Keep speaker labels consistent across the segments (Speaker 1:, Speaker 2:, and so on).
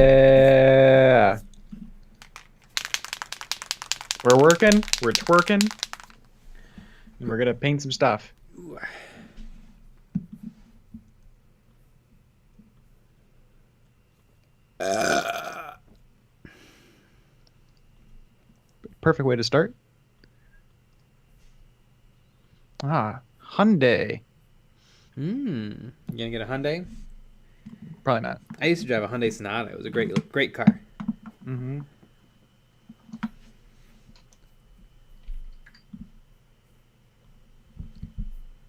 Speaker 1: Yeah. We're working. We're twerking. And we're gonna paint some stuff.
Speaker 2: Ooh.
Speaker 1: Perfect way to start. Ah, Hyundai.
Speaker 2: You gonna get a Hyundai?
Speaker 1: Probably not.
Speaker 2: I used to drive a Hyundai Sonata. It was a great car.
Speaker 1: Mm-hmm.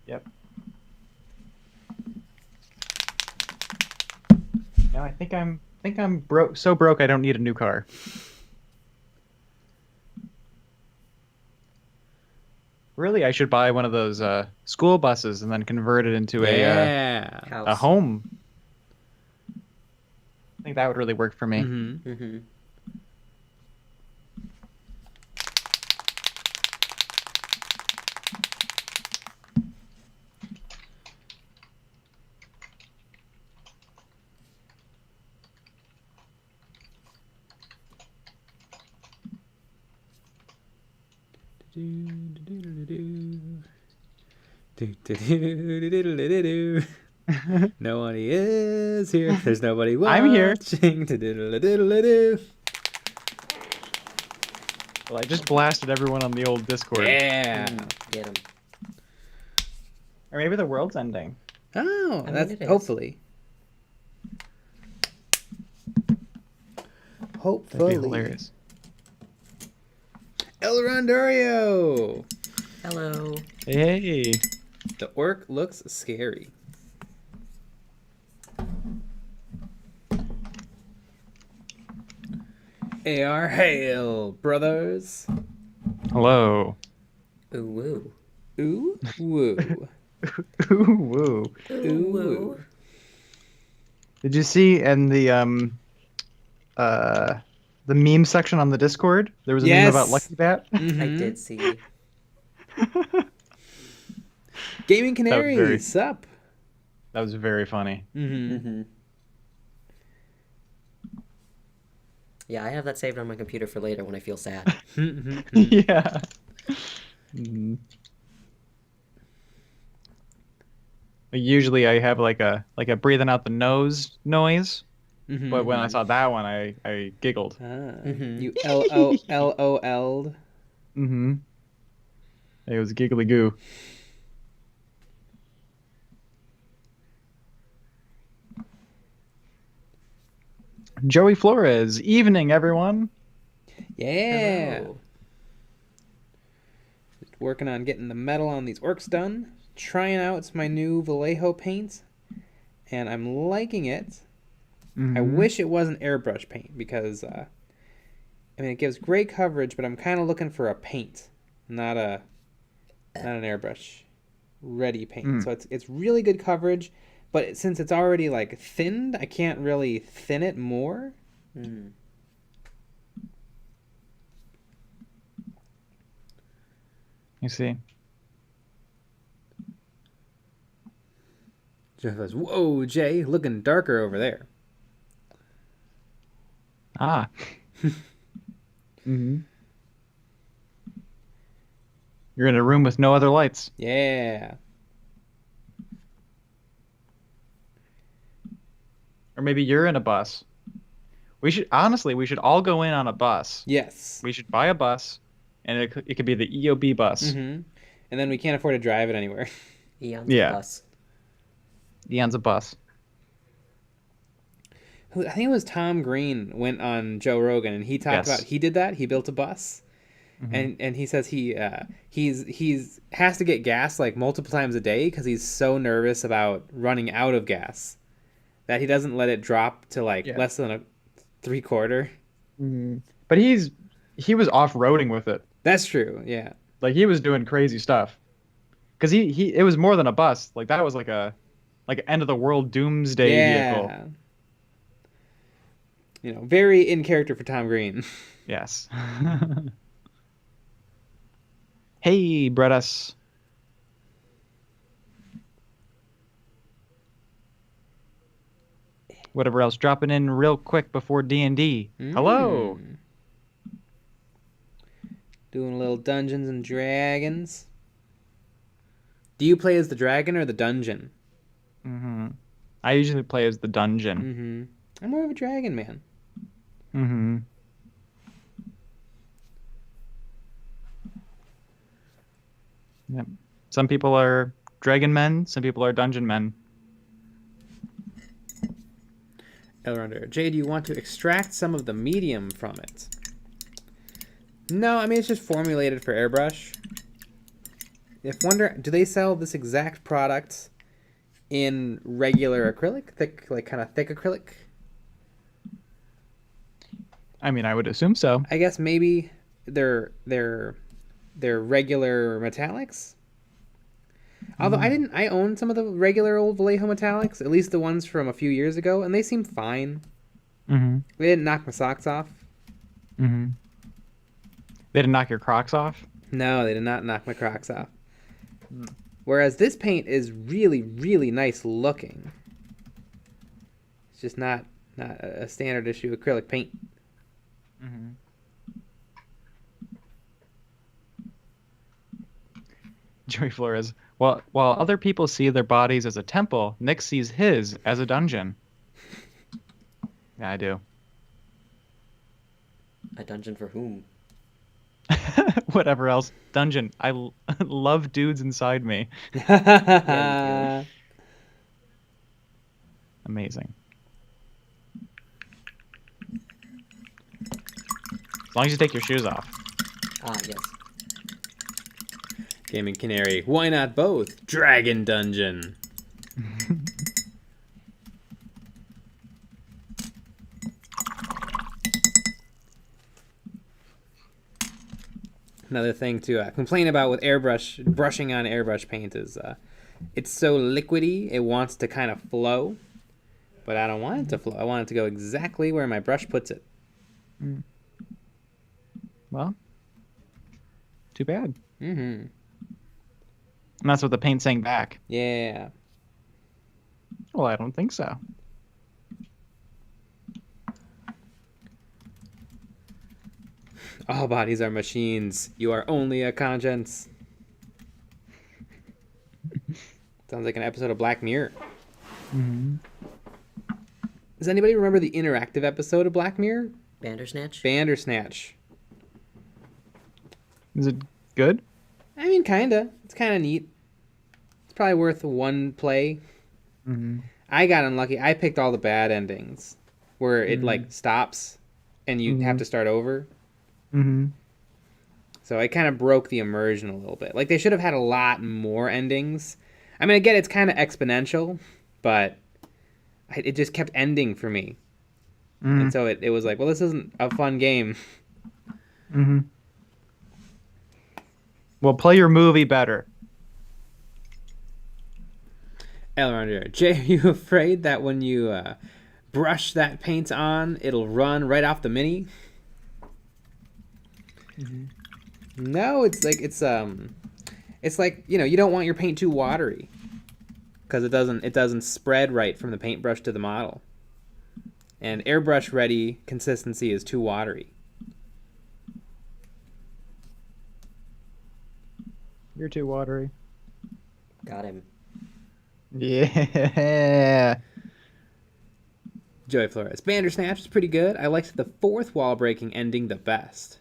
Speaker 1: Yep. Now I think I'm broke. So broke I don't need a new car. Really, I should buy one of those school buses and then convert it into
Speaker 2: Yeah.
Speaker 1: a
Speaker 3: House.
Speaker 1: home. I think that would really work for me.
Speaker 2: Mm-hmm.
Speaker 3: Mm-hmm.
Speaker 2: Nobody is here. There's nobody watching.
Speaker 1: I'm here. Well, I just blasted everyone on the old Discord.
Speaker 2: Yeah.
Speaker 3: Get him.
Speaker 1: Or maybe the world's ending.
Speaker 2: Oh,
Speaker 3: I mean,
Speaker 2: that's
Speaker 3: it is.
Speaker 2: hopefully.
Speaker 1: That'd
Speaker 2: Hopefully.
Speaker 1: be hilarious.
Speaker 2: El Rondario.
Speaker 3: Hello.
Speaker 1: Hey.
Speaker 2: The orc looks scary. AR hail, brothers.
Speaker 1: Hello.
Speaker 3: Ooh woo.
Speaker 2: Ooh woo.
Speaker 1: Ooh, woo.
Speaker 2: Ooh woo.
Speaker 1: Did you see in the meme section on the Discord? There was a meme about Lucky Bat.
Speaker 3: I
Speaker 2: Mhm.
Speaker 3: did see.
Speaker 2: Gaming
Speaker 1: That was very-
Speaker 2: Canaries, sup?
Speaker 1: That was very funny.
Speaker 2: Mm-hmm.
Speaker 3: Mm-hmm. Yeah, I have that saved on my computer for later when I feel sad.
Speaker 1: Yeah. Mm. Usually I have like a breathing out the nose noise, but when I saw that one, I giggled.
Speaker 3: Mhm.
Speaker 2: You LOL'd.
Speaker 1: Mm-hmm. It was giggly goo. Joey Flores, evening everyone.
Speaker 2: Yeah.
Speaker 3: Hello.
Speaker 2: Just working on getting the metal on these orcs done. Trying out my new Vallejo paint, and I'm liking it. I
Speaker 1: Mhm.
Speaker 2: wish it wasn't airbrush paint because, I mean, it gives great coverage, but I'm kind of looking for a paint, not an airbrush ready paint.
Speaker 1: Mm.
Speaker 2: So it's really good coverage, but since it's already like thinned, I can't really thin it more.
Speaker 3: Mm.
Speaker 1: You see.
Speaker 2: Jeff goes, "Whoa, Jay, looking darker over there."
Speaker 1: Ah. Mm-hmm. You're in a room with no other lights.
Speaker 2: Yeah.
Speaker 1: Or maybe you're in a bus. We should all go in on a bus.
Speaker 2: Yes.
Speaker 1: We should buy a bus, and it could be the EOB bus.
Speaker 2: Mm-hmm. And then we can't afford to drive it anywhere.
Speaker 3: Eon's
Speaker 1: Yeah.
Speaker 3: bus.
Speaker 1: Eon's a bus.
Speaker 2: I think it was Tom Green went on Joe Rogan and he talked
Speaker 1: Yes.
Speaker 2: about he did that. He built a bus, and he says he's has to get gas like multiple times a day because he's so nervous about running out of gas that he doesn't let it drop to like
Speaker 1: Yeah.
Speaker 2: less than a 3/4.
Speaker 1: But he was off-roading with it.
Speaker 2: That's true. Yeah.
Speaker 1: Like he was doing crazy stuff. Cause it was more than a bus. Like that was like a end of the world doomsday vehicle.
Speaker 2: You know, very in character for Tom Green.
Speaker 1: Yes. Hey, Brettus. Whatever else, dropping in real quick before D&D. Hello.
Speaker 2: Doing a little Dungeons and Dragons. Do you play as the dragon or the dungeon?
Speaker 1: I usually play as the dungeon.
Speaker 2: I'm more of a dragon man.
Speaker 1: Yep. Some people are dragon men. Some people are dungeon men.
Speaker 2: Elronder, Jay, do you want to extract some of the medium from it? No, I mean, it's just formulated for airbrush. Do they sell this exact product in regular acrylic? Kind of thick acrylic?
Speaker 1: I mean, I would assume so.
Speaker 2: I guess maybe they're regular metallics. Although I own some of the regular old Vallejo metallics, at least the ones from a few years ago, and they seem fine. They didn't knock my socks off.
Speaker 1: They didn't knock your Crocs off?
Speaker 2: No, they did not knock my Crocs off. Whereas this paint is really, really nice looking. It's just not a standard issue acrylic paint.
Speaker 1: Joey Flores. Well, while other people see their bodies as a temple, Nick sees his as a dungeon. Yeah, I do.
Speaker 3: A dungeon for whom?
Speaker 1: Whatever else. Dungeon. I love dudes inside me.
Speaker 3: Yeah,
Speaker 1: Amazing. As long as you take your shoes off.
Speaker 3: Ah, yes.
Speaker 2: Gaming Canary, why not both? Dragon Dungeon. Another thing to complain about with brushing on airbrush paint is it's so liquidy, it wants to kind of flow, but I don't want it to flow. I want it to go exactly where my brush puts it.
Speaker 1: Well, too bad.
Speaker 2: Mm-hmm.
Speaker 1: And that's what the paint's saying back.
Speaker 2: Yeah.
Speaker 1: Well, I don't think so.
Speaker 2: All bodies are machines. You are only a conscience. Sounds like an episode of Black Mirror. Does anybody remember the interactive episode of Black Mirror?
Speaker 3: Bandersnatch?
Speaker 2: Bandersnatch.
Speaker 1: Is it good?
Speaker 2: I mean, kinda. It's kind of neat. It's probably worth one play. I got unlucky. I picked all the bad endings, where it like stops, and you have to start over. So it kind of broke the immersion a little bit. Like they should have had a lot more endings. I mean, again, it's kind of exponential, but it just kept ending for me. And so it was like, well, this isn't a fun game.
Speaker 1: Well, play your movie better.
Speaker 2: Elronder, Jay, are you afraid that when you brush that paint on, it'll run right off the mini? No, it's like you don't want your paint too watery because it doesn't spread right from the paintbrush to the model. And airbrush ready consistency is too watery.
Speaker 1: You're too watery.
Speaker 3: Got him.
Speaker 1: Yeah.
Speaker 2: Joey Flores, Bandersnatch is pretty good. I liked the fourth wall breaking ending the best.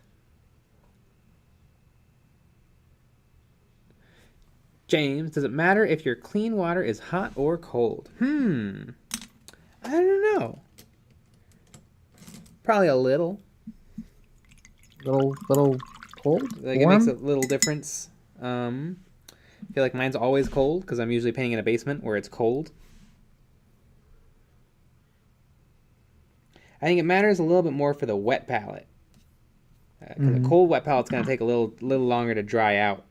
Speaker 2: James, does it matter if your clean water is hot or cold? I don't know. Probably a little.
Speaker 1: Little cold?
Speaker 2: Like
Speaker 1: warm?
Speaker 2: it makes a little difference. I feel like mine's always cold because I'm usually painting in a basement where it's cold. I think it matters a little bit more for the wet palette. Because a cold wet palette's going to take a little longer to dry out.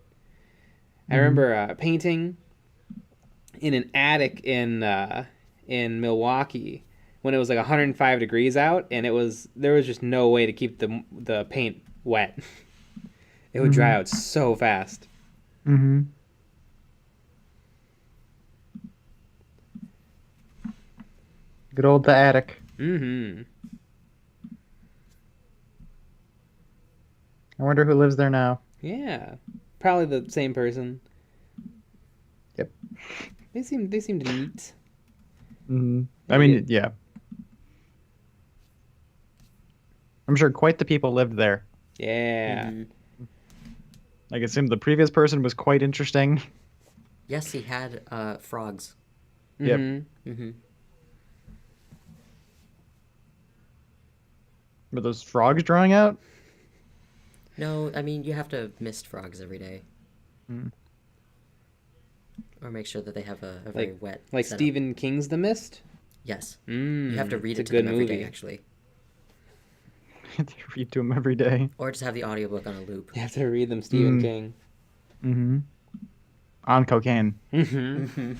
Speaker 2: I remember painting in an attic in Milwaukee when it was like 105 degrees out, and there was just no way to keep the paint wet. It would dry out so fast.
Speaker 1: Good old the attic.
Speaker 2: Mm-hmm.
Speaker 1: I wonder who lives there now.
Speaker 2: Yeah. Probably the same person.
Speaker 1: Yep.
Speaker 2: They seem neat.
Speaker 1: Mm-hmm. I mean, yeah. I'm sure quite the people lived there.
Speaker 2: Yeah.
Speaker 3: Mm-hmm.
Speaker 1: Like, it seemed the previous person was quite interesting.
Speaker 3: Yes, he had frogs.
Speaker 1: Yep.
Speaker 2: Mm-hmm.
Speaker 3: Mm-hmm.
Speaker 1: Were those frogs drawing out?
Speaker 3: No, I mean, you have to mist frogs every day.
Speaker 1: Mm.
Speaker 3: Or make sure that they have a very wet
Speaker 2: Like
Speaker 3: setup.
Speaker 2: Stephen King's The Mist?
Speaker 3: Yes.
Speaker 2: Mm,
Speaker 3: You have to read
Speaker 2: it's
Speaker 3: it
Speaker 2: a
Speaker 3: to
Speaker 2: good
Speaker 3: them every
Speaker 2: movie.
Speaker 3: day, actually.
Speaker 1: They read to him every day.
Speaker 3: Or just have the audiobook on a loop.
Speaker 2: You have to read them Stephen King.
Speaker 1: Mm-hmm. On cocaine.
Speaker 2: Mm-hmm.
Speaker 3: Mm-hmm.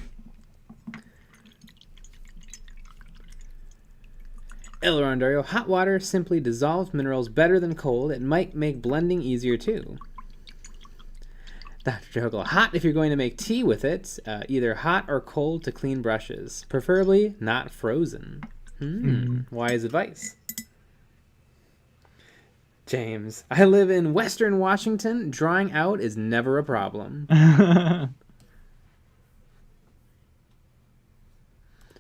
Speaker 2: El Rondario, hot water simply dissolves minerals better than cold. It might make blending easier too. Dr. Juggle, hot if you're going to make tea with it. Either hot or cold to clean brushes. Preferably not frozen. Wise advice. James, I live in Western Washington. Drying out is never a problem.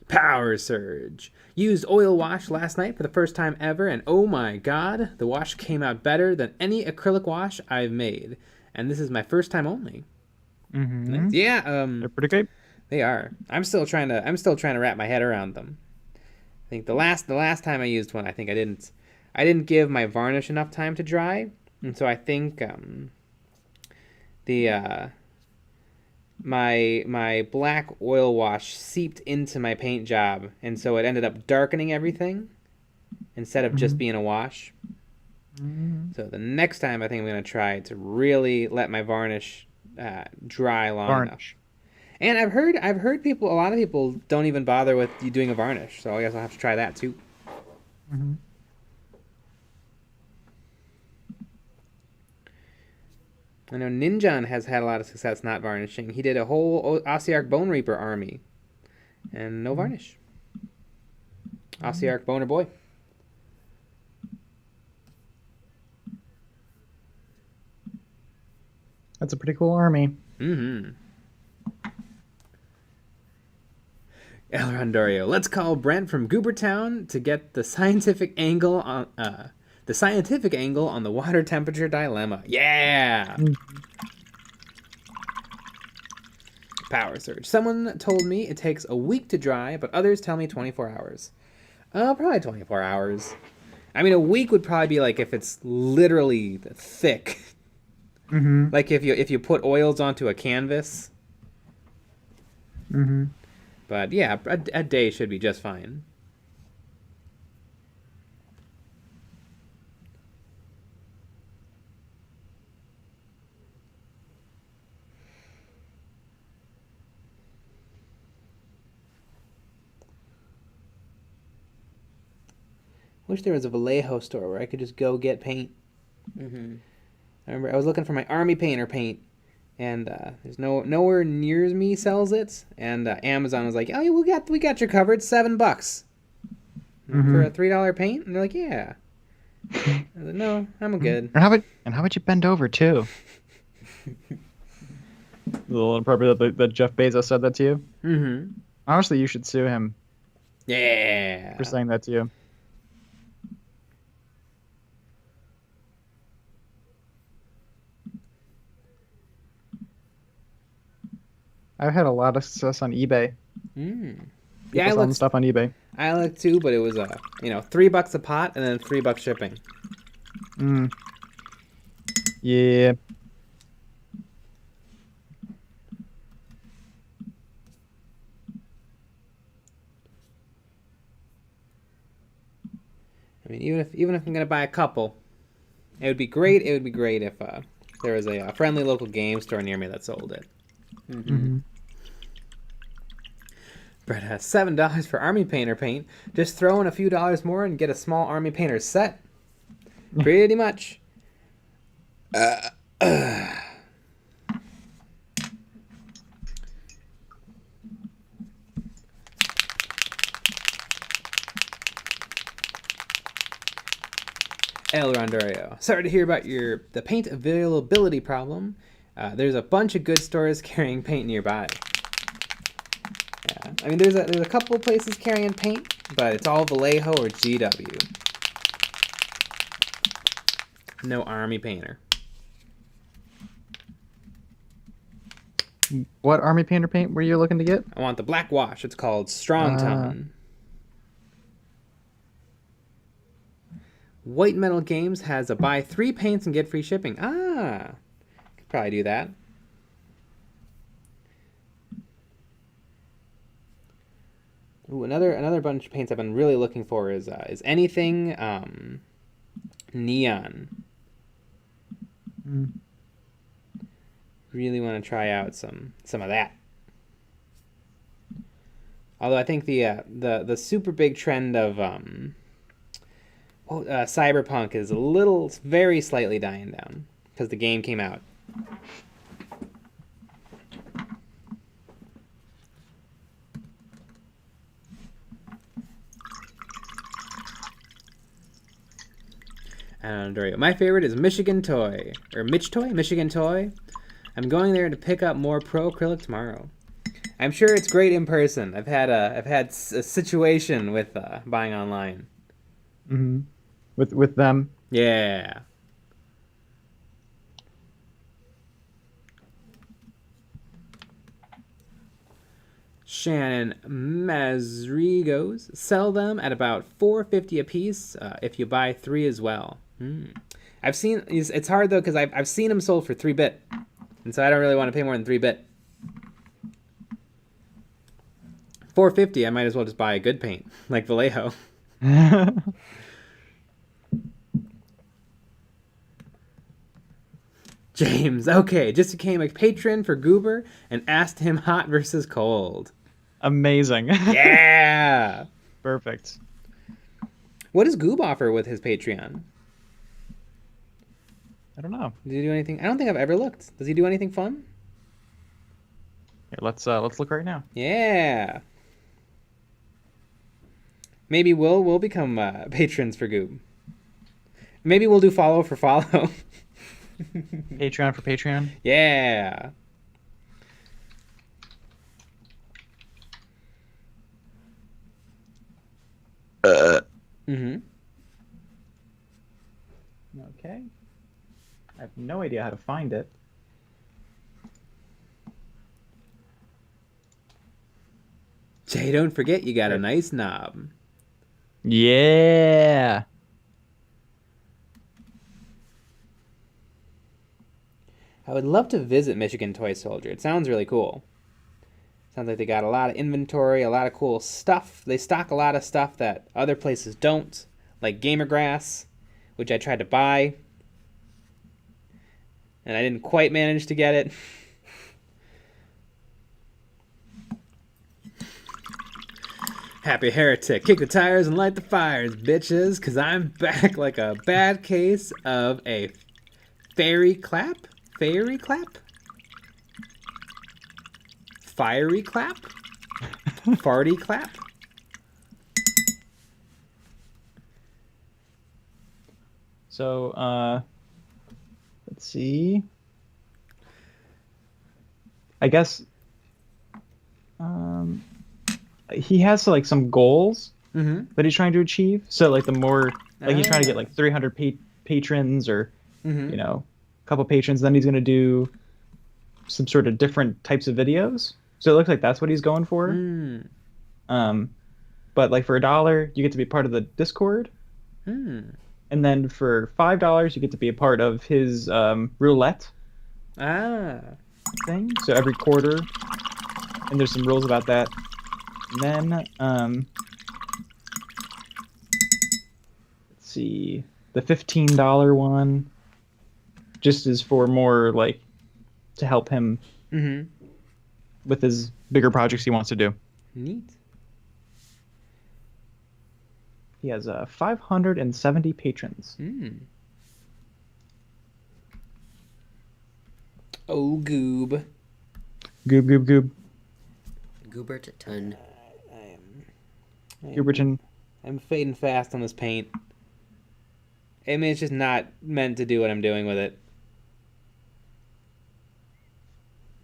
Speaker 2: Power Surge. Used oil wash last night for the first time ever, and oh my god, the wash came out better than any acrylic wash I've made. And this is my first time only.
Speaker 1: Mm-hmm.
Speaker 2: Yeah,
Speaker 1: They're pretty great.
Speaker 2: they are. I'm still trying to wrap my head around them. I think the last time I used one, I think I didn't give my varnish enough time to dry, and so I think my black oil wash seeped into my paint job, and so it ended up darkening everything instead of just being a wash. So the next time, I think I'm gonna try to really let my varnish dry long enough. And I've heard a lot of people don't even bother with you doing a varnish, so I guess I'll have to try that too.
Speaker 1: Mm-hmm.
Speaker 2: I know Ninjan has had a lot of success not varnishing. He did a whole Ossiarch Bone Reaper army, and no varnish. Ossiarch Boner Boy.
Speaker 1: That's a pretty cool army.
Speaker 2: Mm-hmm. El Rondario, let's call Brent from Goobertown to get the scientific angle on the water temperature dilemma. Yeah. Power Surge. Someone told me it takes a week to dry, but others tell me 24 hours. Probably 24 hours. I mean, a week would probably be like if it's literally thick.
Speaker 1: Mm-hmm.
Speaker 2: Like if you put oils onto a canvas.
Speaker 1: Mm-hmm.
Speaker 2: But yeah, a day should be just fine. Wish there was a Vallejo store where I could just go get paint.
Speaker 3: Mm-hmm.
Speaker 2: I remember I was looking for my army painter paint, and there's nowhere near me sells it. And Amazon was like, "Oh, we got you covered. $7 for a $3 paint." And they're like, "Yeah." I was like, "No, I'm good."
Speaker 1: And how about you bend over too? A little inappropriate that Jeff Bezos said that to you.
Speaker 2: Mm-hmm.
Speaker 1: Honestly, you should sue him
Speaker 2: Yeah.
Speaker 1: for saying that to you. I've had a lot of success on eBay.
Speaker 2: Mm.
Speaker 1: People
Speaker 2: Yeah,
Speaker 1: selling stuff on eBay.
Speaker 2: I looked too, but it was $3 a pot and then $3 shipping.
Speaker 1: Mm. Yeah.
Speaker 2: I mean, even if I'm gonna buy a couple, it would be great. It would be great if there was a friendly local game store near me that sold it.
Speaker 3: Mm-hmm.
Speaker 2: Brett has $7 for army painter paint. Just throw in a few dollars more and get a small army painter set. Pretty much. El Rondorio. Sorry to hear about the paint availability problem. There's a bunch of good stores carrying paint nearby. Yeah, I mean there's a couple of places carrying paint, but it's all Vallejo or GW. No Army painter.
Speaker 1: What Army painter paint were you looking to get?
Speaker 2: I want the black wash. It's called Strong Tone. White Metal Games has a buy 3 paints and get free shipping. Could probably do that. Ooh, another bunch of paints I've been really looking for is anything neon. Really want to try out some of that. Although I think the super big trend of cyberpunk is very slightly dying down because the game came out. My favorite is Michigan Toy or Michigan Toy. I'm going there to pick up more pro acrylic tomorrow. I'm sure it's great in person. I've had a situation with buying online.
Speaker 1: Mm-hmm. With them.
Speaker 2: Yeah. Shannon Mazrigos, sell them at about $4.50 a piece if you buy 3 as well. I've seen it's hard though because I've seen them sold for 3-bit, and so I don't really want to pay more than 3-bit. $4.50, I might as well just buy a good paint like Vallejo. James, okay, just became a patron for Goober and asked him hot versus cold.
Speaker 1: Amazing.
Speaker 2: Yeah.
Speaker 1: Perfect.
Speaker 2: What does Goob offer with his Patreon?
Speaker 1: I don't know.
Speaker 2: Did he do anything? I don't think I've ever looked. Does he do anything fun?
Speaker 1: Here, let's look right now.
Speaker 2: Yeah. Maybe we'll become patrons for Goob. Maybe we'll do follow for follow.
Speaker 1: Patreon for Patreon.
Speaker 2: Yeah.
Speaker 1: Okay. I have no idea how to find it.
Speaker 2: Jay, don't forget you got a nice knob.
Speaker 1: Yeah.
Speaker 2: I would love to visit Michigan Toy Soldier. It sounds really cool. Sounds like they got a lot of inventory, a lot of cool stuff. They stock a lot of stuff that other places don't, like Gamer Grass, which I tried to buy, and I didn't quite manage to get it. Happy Heretic, kick the tires and light the fires, bitches, because I'm back like a bad case of a fairy clap? Fairy clap? Fiery clap? Farty clap?
Speaker 1: So, let's see. I guess he has like some goals that he's trying to achieve. So like the more like he's trying to get like 300 patrons or you know, a couple patrons, then he's going to do some sort of different types of videos. So it looks like that's what he's going for. But like for $1, you get to be part of the Discord. And then for $5, you get to be a part of his roulette thing. So every quarter, and there's some rules about that. And then let's see, the $15 one just is for more like to help him with his bigger projects he wants to do.
Speaker 2: Neat.
Speaker 1: He has 570 patrons.
Speaker 2: Oh, Goob.
Speaker 1: Goob.
Speaker 3: Goobert ton.
Speaker 1: Gooberton.
Speaker 2: I'm fading fast on this paint. I mean, it's just not meant to do what I'm doing with it.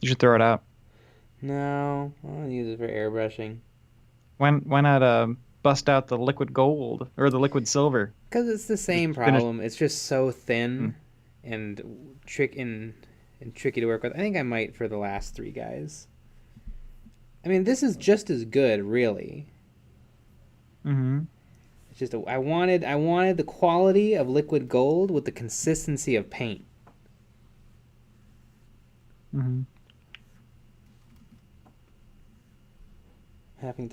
Speaker 1: You should throw it out.
Speaker 2: No, I want to use it for airbrushing.
Speaker 1: Why not bust out the liquid gold or the liquid silver?
Speaker 2: Because it's the same problem. It's just so thin and tricky to work with. I think I might for the last 3 guys. I mean, this is just as good, really.
Speaker 1: Mm-hmm.
Speaker 2: It's just I wanted the quality of liquid gold with the consistency of paint.
Speaker 1: Mm-hmm.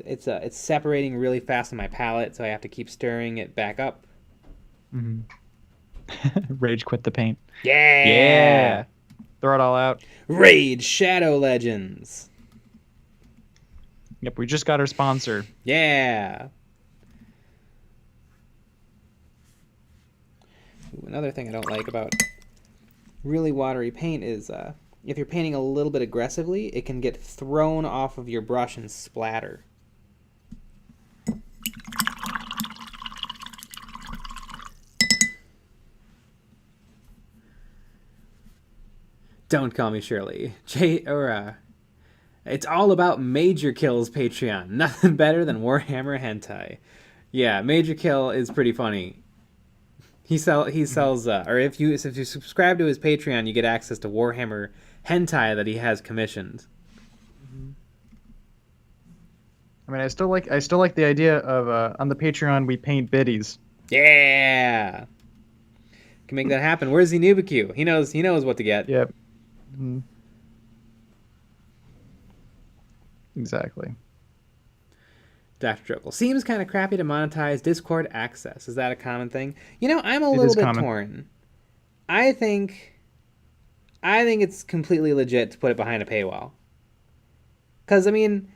Speaker 2: It's separating really fast on my palette, so I have to keep stirring it back up.
Speaker 1: Mm-hmm. Rage quit the paint.
Speaker 2: Yeah.
Speaker 1: Yeah. Throw it all out.
Speaker 2: Raid Shadow Legends.
Speaker 1: Yep, we just got our sponsor.
Speaker 2: Yeah. Ooh, another thing I don't like about really watery paint is if you're painting a little bit aggressively, it can get thrown off of your brush and splatter. Don't call me Shirley. It's all about Major Kill's Patreon. Nothing better than Warhammer hentai. Yeah, Major Kill is pretty funny. He sells or if you subscribe to his Patreon, you get access to Warhammer hentai that he has commissioned.
Speaker 1: I mean, I still like the idea of on the Patreon we paint biddies.
Speaker 2: Yeah, can make that happen. Where's Inubiku? He knows what to get.
Speaker 1: Yep. Mm-hmm. Exactly.
Speaker 2: Dr. Jokel. Seems kind of crappy to monetize Discord access. Is that a common thing? You know, I'm a little bit torn. I think it's completely legit to put it behind a paywall. Because I mean,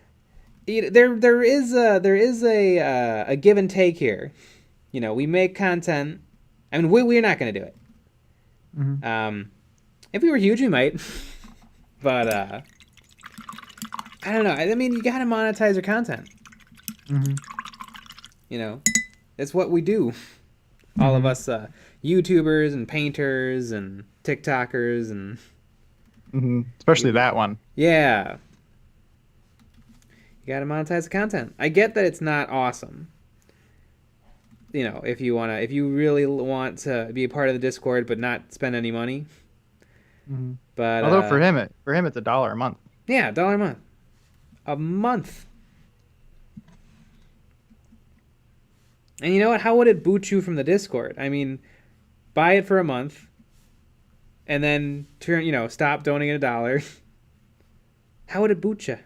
Speaker 2: there is a give and take here. You know, we make content. I mean, we're not going to do it.
Speaker 1: Mm-hmm.
Speaker 2: If we were huge, we might. But I don't know. I mean, you got to monetize your content.
Speaker 1: Mm-hmm.
Speaker 2: You know, it's what we do. All of us YouTubers and painters and TikTokers and
Speaker 1: especially that one.
Speaker 2: Yeah. You got to monetize the content. I get that it's not awesome. You know, if you really want to be a part of the Discord but not spend any money.
Speaker 1: Mm-hmm.
Speaker 2: But
Speaker 1: although for him it's $1 a month.
Speaker 2: Yeah, $1 a month. A month. And you know what? How would it boot you from the Discord? I mean, buy it for a month, and then stop donating $1. How would it boot you?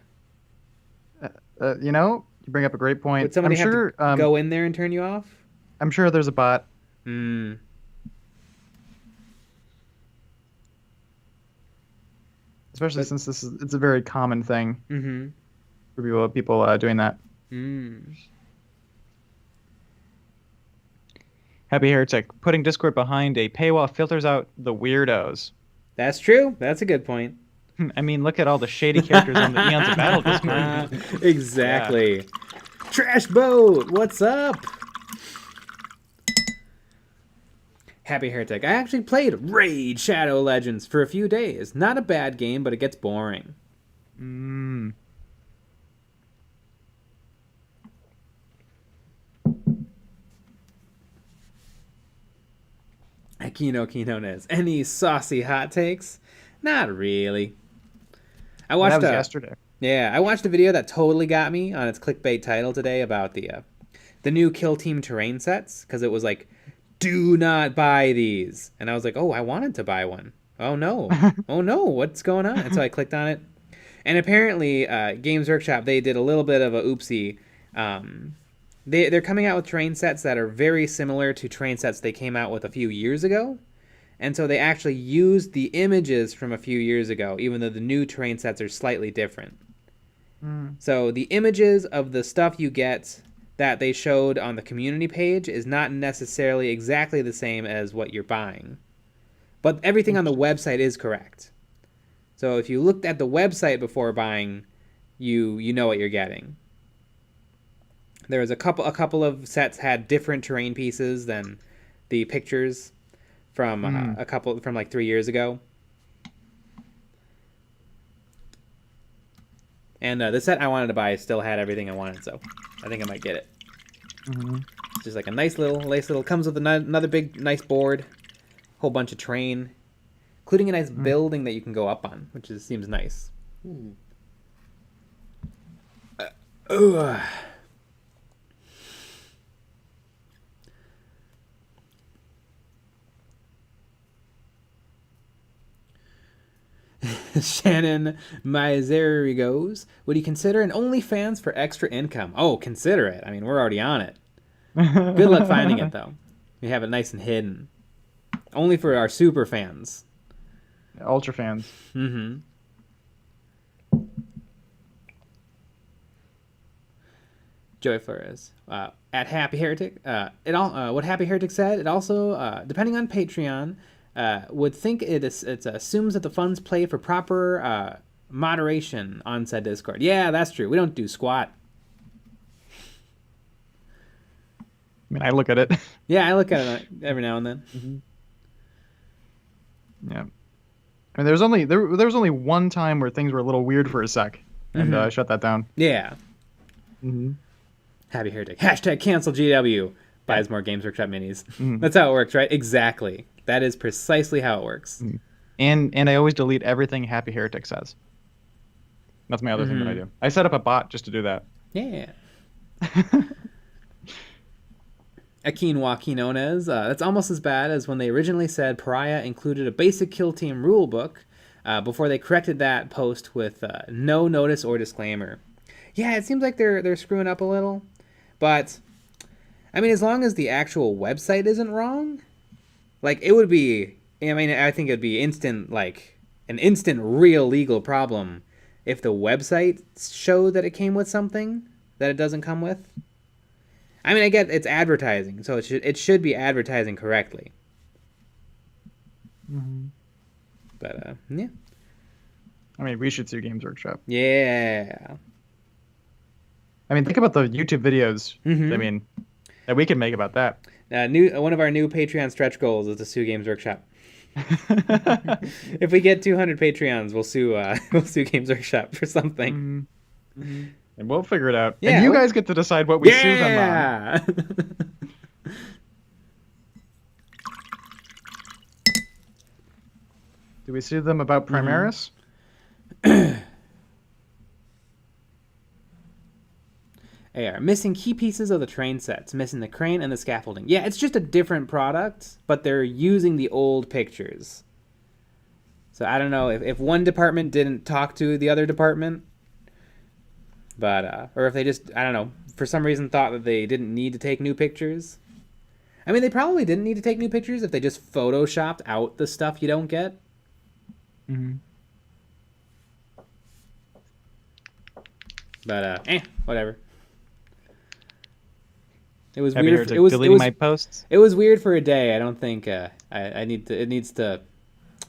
Speaker 1: You bring up a great point.
Speaker 2: Would somebody have to go in there and turn you off?
Speaker 1: I'm sure there's a bot. Especially since it's a very common thing for people doing that. Happy Heretic. Putting Discord behind a paywall filters out the weirdos.
Speaker 2: That's true. That's a good point.
Speaker 1: I mean, look at all the shady characters on the EonsOfBattle Discord.
Speaker 2: Exactly. Yeah. Trash Boat, what's up? Happy Heretic. I actually played Raid Shadow Legends for a few days. Not a bad game, but it gets boring. Aquino Quinones. Any saucy hot takes? Not really.
Speaker 1: That was yesterday.
Speaker 2: Yeah, I watched a video that totally got me on its clickbait title today about the new Kill Team terrain sets, because it was like, do not buy these. And I was like, oh, I wanted to buy one. Oh no. Oh no, what's going on? And so I clicked on it. And apparently, Games Workshop, they did a little bit of a oopsie. They're coming out with terrain sets that are very similar to terrain sets they came out with a few years ago. And so they actually used the images from a few years ago, even though the new terrain sets are slightly different. So the images of the stuff you get that they showed on the community page is not necessarily exactly the same as what you're buying. But everything on the website is correct. So if you looked at the website before buying, you know what you're getting. There was a couple of sets had different terrain pieces than the pictures from from like 3 years ago. And the set I wanted to buy still had everything I wanted, so I think I might get it. It's just like a nice little, comes with another big, nice board, whole bunch of terrain, including a nice building that you can go up on, which seems nice. Shannon Misery goes, would you consider an OnlyFans for extra income? Oh, consider it. I mean, we're already on it. Good luck finding it, though. We have it nice and hidden. Only for our super fans.
Speaker 1: Ultra fans.
Speaker 2: Joey Flores. At Happy Heretic. What Happy Heretic said, it also, depending on Patreon, would think it assumes that the funds play for proper moderation on said Discord. Yeah, that's true. We don't do squat.
Speaker 1: I mean, I look at it.
Speaker 2: Yeah, I look at it every now and then.
Speaker 1: Yeah. I mean, there was only one time where things were a little weird for a sec, and I shut that down.
Speaker 2: Yeah. Happy Heretic. Hashtag cancel GW. Buys more Games Workshop minis. That's how it works, right? Exactly. That is precisely how it works.
Speaker 1: And I always delete everything Happy Heretic says. That's my other thing that I do. I set up a bot just to do that.
Speaker 2: Yeah. Akin Joaquinones, that's almost as bad as when they originally said Pariah included a basic kill team rulebook before they corrected that post with no notice or disclaimer. Yeah, it seems like they're screwing up a little, but I mean, as long as the actual website isn't wrong, like it would be. I mean, I think it'd be an instant real legal problem if the website showed that it came with something that it doesn't come with. I mean, I get it's advertising, so it should be advertising correctly. But yeah.
Speaker 1: I mean, we should sue Games Workshop.
Speaker 2: Yeah.
Speaker 1: I mean, think about the YouTube videos. I mean, that we can make about that.
Speaker 2: One of our new Patreon stretch goals is to sue Games Workshop. If we get 200 Patreons, we'll sue Games Workshop for something.
Speaker 1: And we'll figure it out.
Speaker 2: Yeah,
Speaker 1: and you guys get to decide what we sue them on. Do we sue them about Primaris?
Speaker 2: AR. Missing key pieces of the train sets. Missing the crane and the scaffolding. Yeah, it's just a different product, but they're using the old pictures. So I don't know if one department didn't talk to the other department. But, or if they just, I don't know, for some reason thought that they didn't need to take new pictures. I mean, they probably didn't need to take new pictures if they just photoshopped out the stuff you don't get. But, whatever. It was weird.
Speaker 1: Deleting my posts.
Speaker 2: It was weird for a day. I don't think it needs to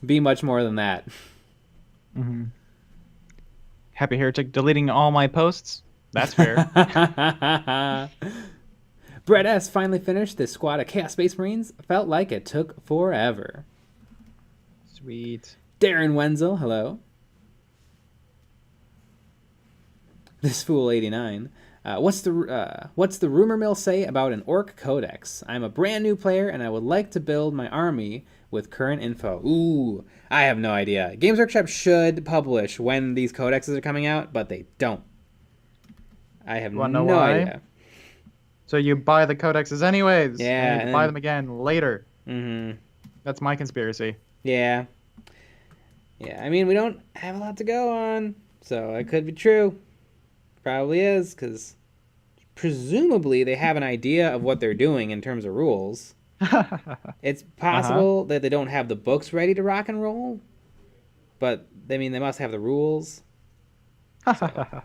Speaker 2: be much more than that.
Speaker 1: Happy Heretic deleting all my posts. That's fair.
Speaker 2: Brett S. finally finished this squad of Chaos Space Marines. Felt like it took forever.
Speaker 1: Sweet.
Speaker 2: Darren Wenzel, hello. This fool 89. What's the rumor mill say about an Orc Codex? I'm a brand new player and I would like to build my army with current info. Ooh, I have no idea. Games Workshop should publish when these codexes are coming out, but they don't. I have no idea.
Speaker 1: So you buy the codexes anyways.
Speaker 2: Yeah.
Speaker 1: And you buy them again later. That's my conspiracy.
Speaker 2: Yeah. Yeah, I mean, we don't have a lot to go on, so it could be true. Probably is, because presumably they have an idea of what they're doing in terms of rules. It's possible that they don't have the books ready to rock and roll, but I mean, they must have the rules. So.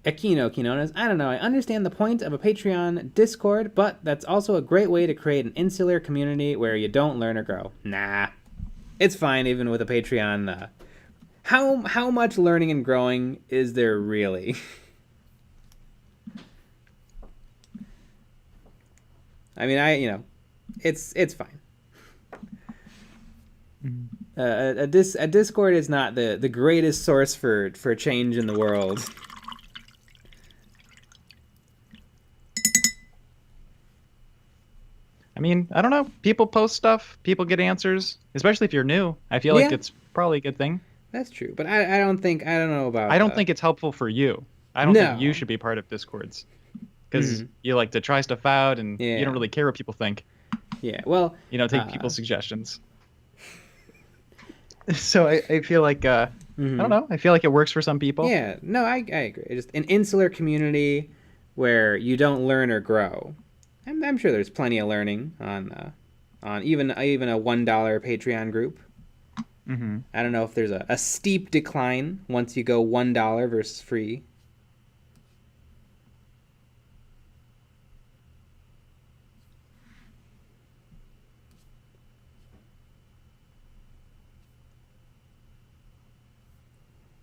Speaker 2: Aquino Quinones, I don't know, I understand the point of a Patreon Discord, but that's also a great way to create an insular community where you don't learn or grow. Nah. it's fine even with a Patreon. How much learning and growing is there really? I mean, it's fine. A Discord is not the greatest source for change in the world.
Speaker 1: I mean, I don't know. People post stuff. People get answers, especially if you're new. I feel like it's probably a good thing.
Speaker 2: That's true, but I don't know about.
Speaker 1: I don't think it's helpful for you. I don't think you should be part of Discords because you like to try stuff out and you don't really care what people think.
Speaker 2: Yeah, well,
Speaker 1: take people's suggestions. So I feel like I don't know. I feel like it works for some people.
Speaker 2: Yeah, no, I agree. Just an insular community where you don't learn or grow. I'm sure there's plenty of learning on even a $1 Patreon group.
Speaker 1: Mm-hmm.
Speaker 2: I don't know if there's a steep decline once you go $1 versus free.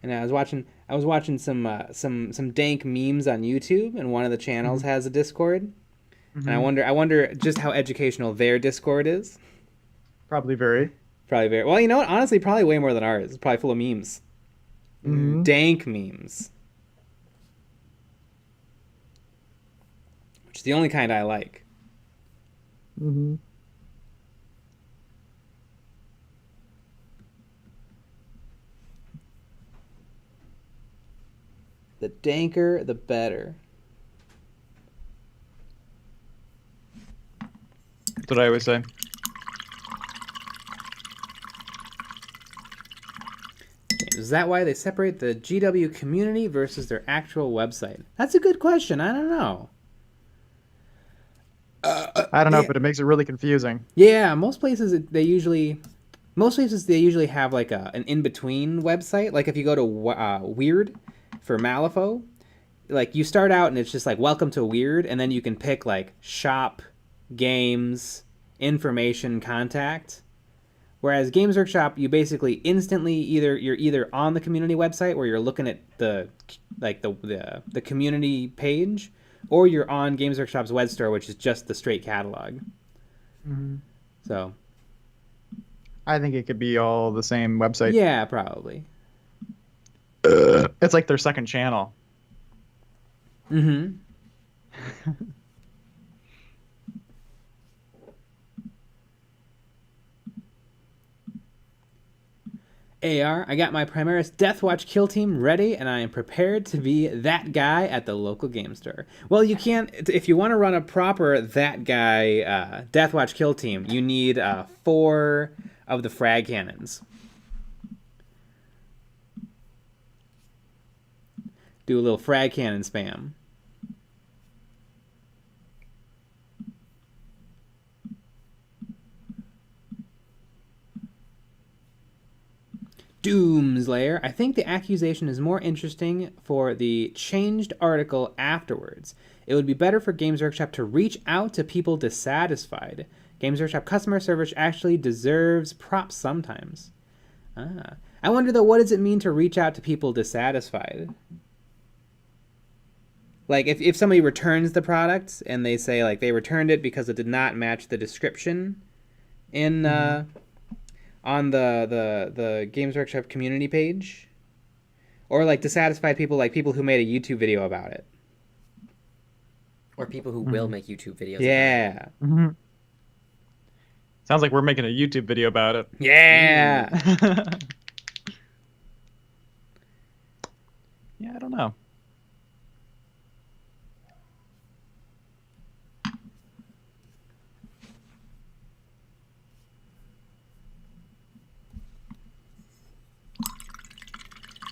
Speaker 2: And I was watching some dank memes on YouTube, and one of the channels has a Discord. And I wonder just how educational their Discord is.
Speaker 1: Probably very.
Speaker 2: Well, you know what? Honestly, probably way more than ours. It's probably full of memes.
Speaker 1: Mm-hmm.
Speaker 2: Dank memes. Which is the only kind I like.
Speaker 1: Mm-hmm.
Speaker 2: The danker, the better.
Speaker 1: That's what I always say.
Speaker 2: Is that why they separate the GW community versus their actual website? That's a good question. I don't know.
Speaker 1: I don't know, but it makes it really confusing.
Speaker 2: Yeah, most places they usually have like an in-between website. Like if you go to Weird for Malifaux, like you start out and it's just like welcome to Weird, and then you can pick like shop, games, information, contact. Whereas Games Workshop, you basically instantly you're either on the community website where you're looking at the community page, or you're on Games Workshop's web store, which is just the straight catalog.
Speaker 1: Mm-hmm.
Speaker 2: So,
Speaker 1: I think it could be all the same website.
Speaker 2: Yeah, probably.
Speaker 1: It's like their second channel.
Speaker 2: Mm-hmm. AR, I got my Primaris Deathwatch kill team ready, and I am prepared to be that guy at the local game store. Well, you can't, if you want to run a proper that guy Deathwatch kill team, you need 4 of the frag cannons. Do a little frag cannon spam. Doomslayer, I think the accusation is more interesting for the changed article afterwards. It would be better for Games Workshop to reach out to people dissatisfied. Games Workshop customer service actually deserves props sometimes. I wonder though, what does it mean to reach out to people dissatisfied? Like if somebody returns the product and they say like they returned it because it did not match the description in on the Games Workshop community page, or like dissatisfied people, like people who made a YouTube video about it,
Speaker 3: or people who will make YouTube videos.
Speaker 2: Yeah.
Speaker 1: Mm-hmm. Sounds like we're making a YouTube video about it.
Speaker 2: Yeah.
Speaker 1: Yeah, I don't know.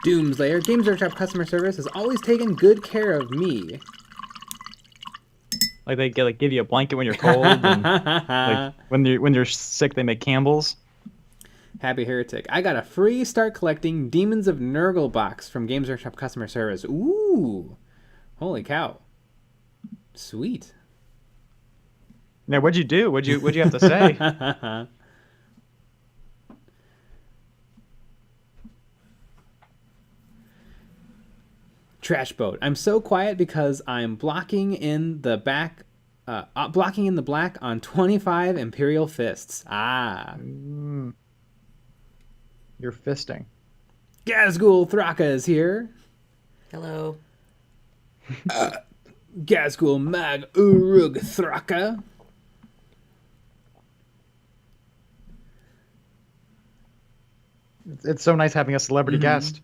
Speaker 2: Doomslayer, Games Workshop customer service has always taken good care of me.
Speaker 1: Like they give you a blanket when you're cold, and like when you're sick, they make Campbell's.
Speaker 2: Happy Heretic. I got a free start collecting Demons of Nurgle box from Games Workshop customer service. Ooh, holy cow! Sweet.
Speaker 1: Now, what'd you do? What'd you have to say?
Speaker 2: Trash boat. I'm so quiet because I'm blocking in the black on 25 Imperial fists.
Speaker 1: You're fisting.
Speaker 2: Gazgul Thraka is here.
Speaker 3: Hello.
Speaker 2: Gazgul Mag Urug Thraka.
Speaker 1: It's so nice having a celebrity guest.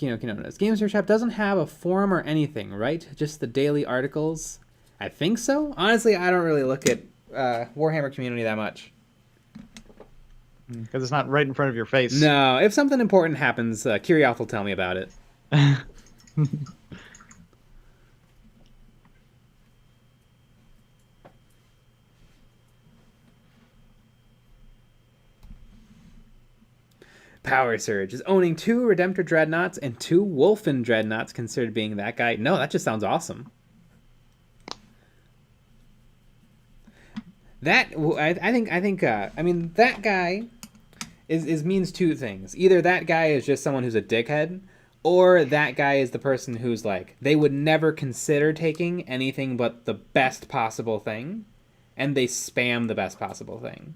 Speaker 2: Games Workshop doesn't have a forum or anything, right? Just the daily articles. I think so. Honestly, I don't really look at Warhammer community that much.
Speaker 1: Because it's not right in front of your face.
Speaker 2: No, if something important happens, Kirioth will tell me about it. Power Surge is owning 2 Redemptor Dreadnoughts and 2 Wolfen Dreadnoughts, considered being that guy. No, that just sounds awesome. That guy means 2 things. Either that guy is just someone who's a dickhead, or that guy is the person who's like, they would never consider taking anything but the best possible thing, and they spam the best possible thing.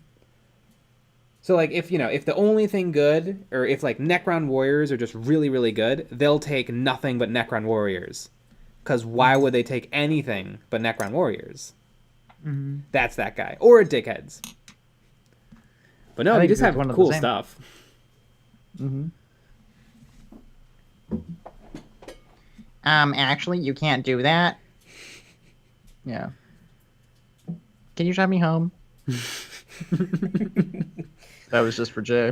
Speaker 2: So, like, if the only thing good, or if, like, Necron Warriors are just really, really good, they'll take nothing but Necron Warriors. Because why would they take anything but Necron Warriors? Mm-hmm. That's that guy. Or dickheads. But no, they just have cool stuff.
Speaker 1: Mm-hmm. Actually, you can't do that. Yeah. Can you drive me home? That was just for Jay.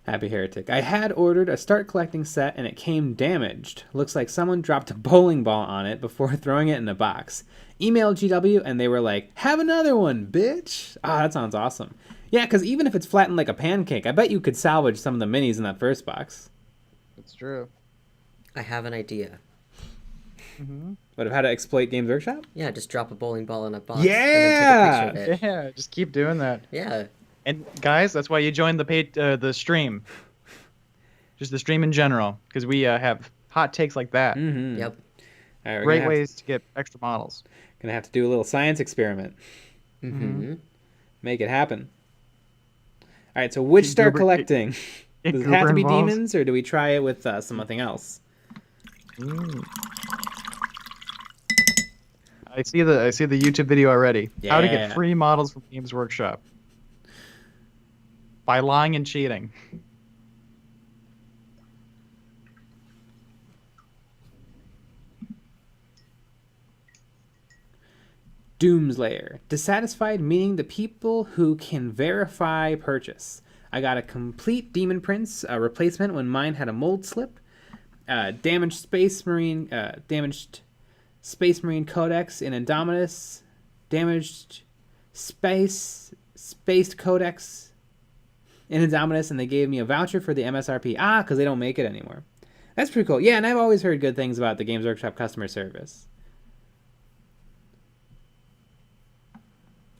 Speaker 2: Happy Heretic. I had ordered a start collecting set and it came damaged. Looks like someone dropped a bowling ball on it before throwing it in a box. Emailed GW and they were like, have another one, bitch. That sounds awesome. Yeah, because even if it's flattened like a pancake, I bet you could salvage some of the minis in that first box.
Speaker 1: That's true.
Speaker 3: I have an idea.
Speaker 1: Mm-hmm.
Speaker 2: But of how to exploit Games Workshop?
Speaker 3: Yeah, just drop a bowling ball in a box.
Speaker 2: Yeah!
Speaker 3: And then take a picture of it.
Speaker 1: Yeah, just keep doing that.
Speaker 3: Yeah.
Speaker 1: And guys, that's why you join the stream. Just the stream in general, because we have hot takes like that.
Speaker 3: Mm-hmm. Yep.
Speaker 2: All right,
Speaker 1: great ways to get extra models.
Speaker 2: Gonna have to do a little science experiment.
Speaker 3: Mm-hmm.
Speaker 2: Make it happen. All right, so which start collecting? Does it have to be demons, or do we try it with something else?
Speaker 1: I see the YouTube video already.
Speaker 2: Yeah.
Speaker 1: How to get free models from Games Workshop by lying and cheating.
Speaker 2: Doomslayer. Dissatisfied, meaning the people who can verify purchase. I got a complete Demon Prince replacement when mine had a mold slip. Damaged Space Marine Codex in Indominus. Damaged Spaced Codex in Indominus, and they gave me a voucher for the MSRP. Because they don't make it anymore. That's pretty cool. Yeah, and I've always heard good things about the Games Workshop customer service.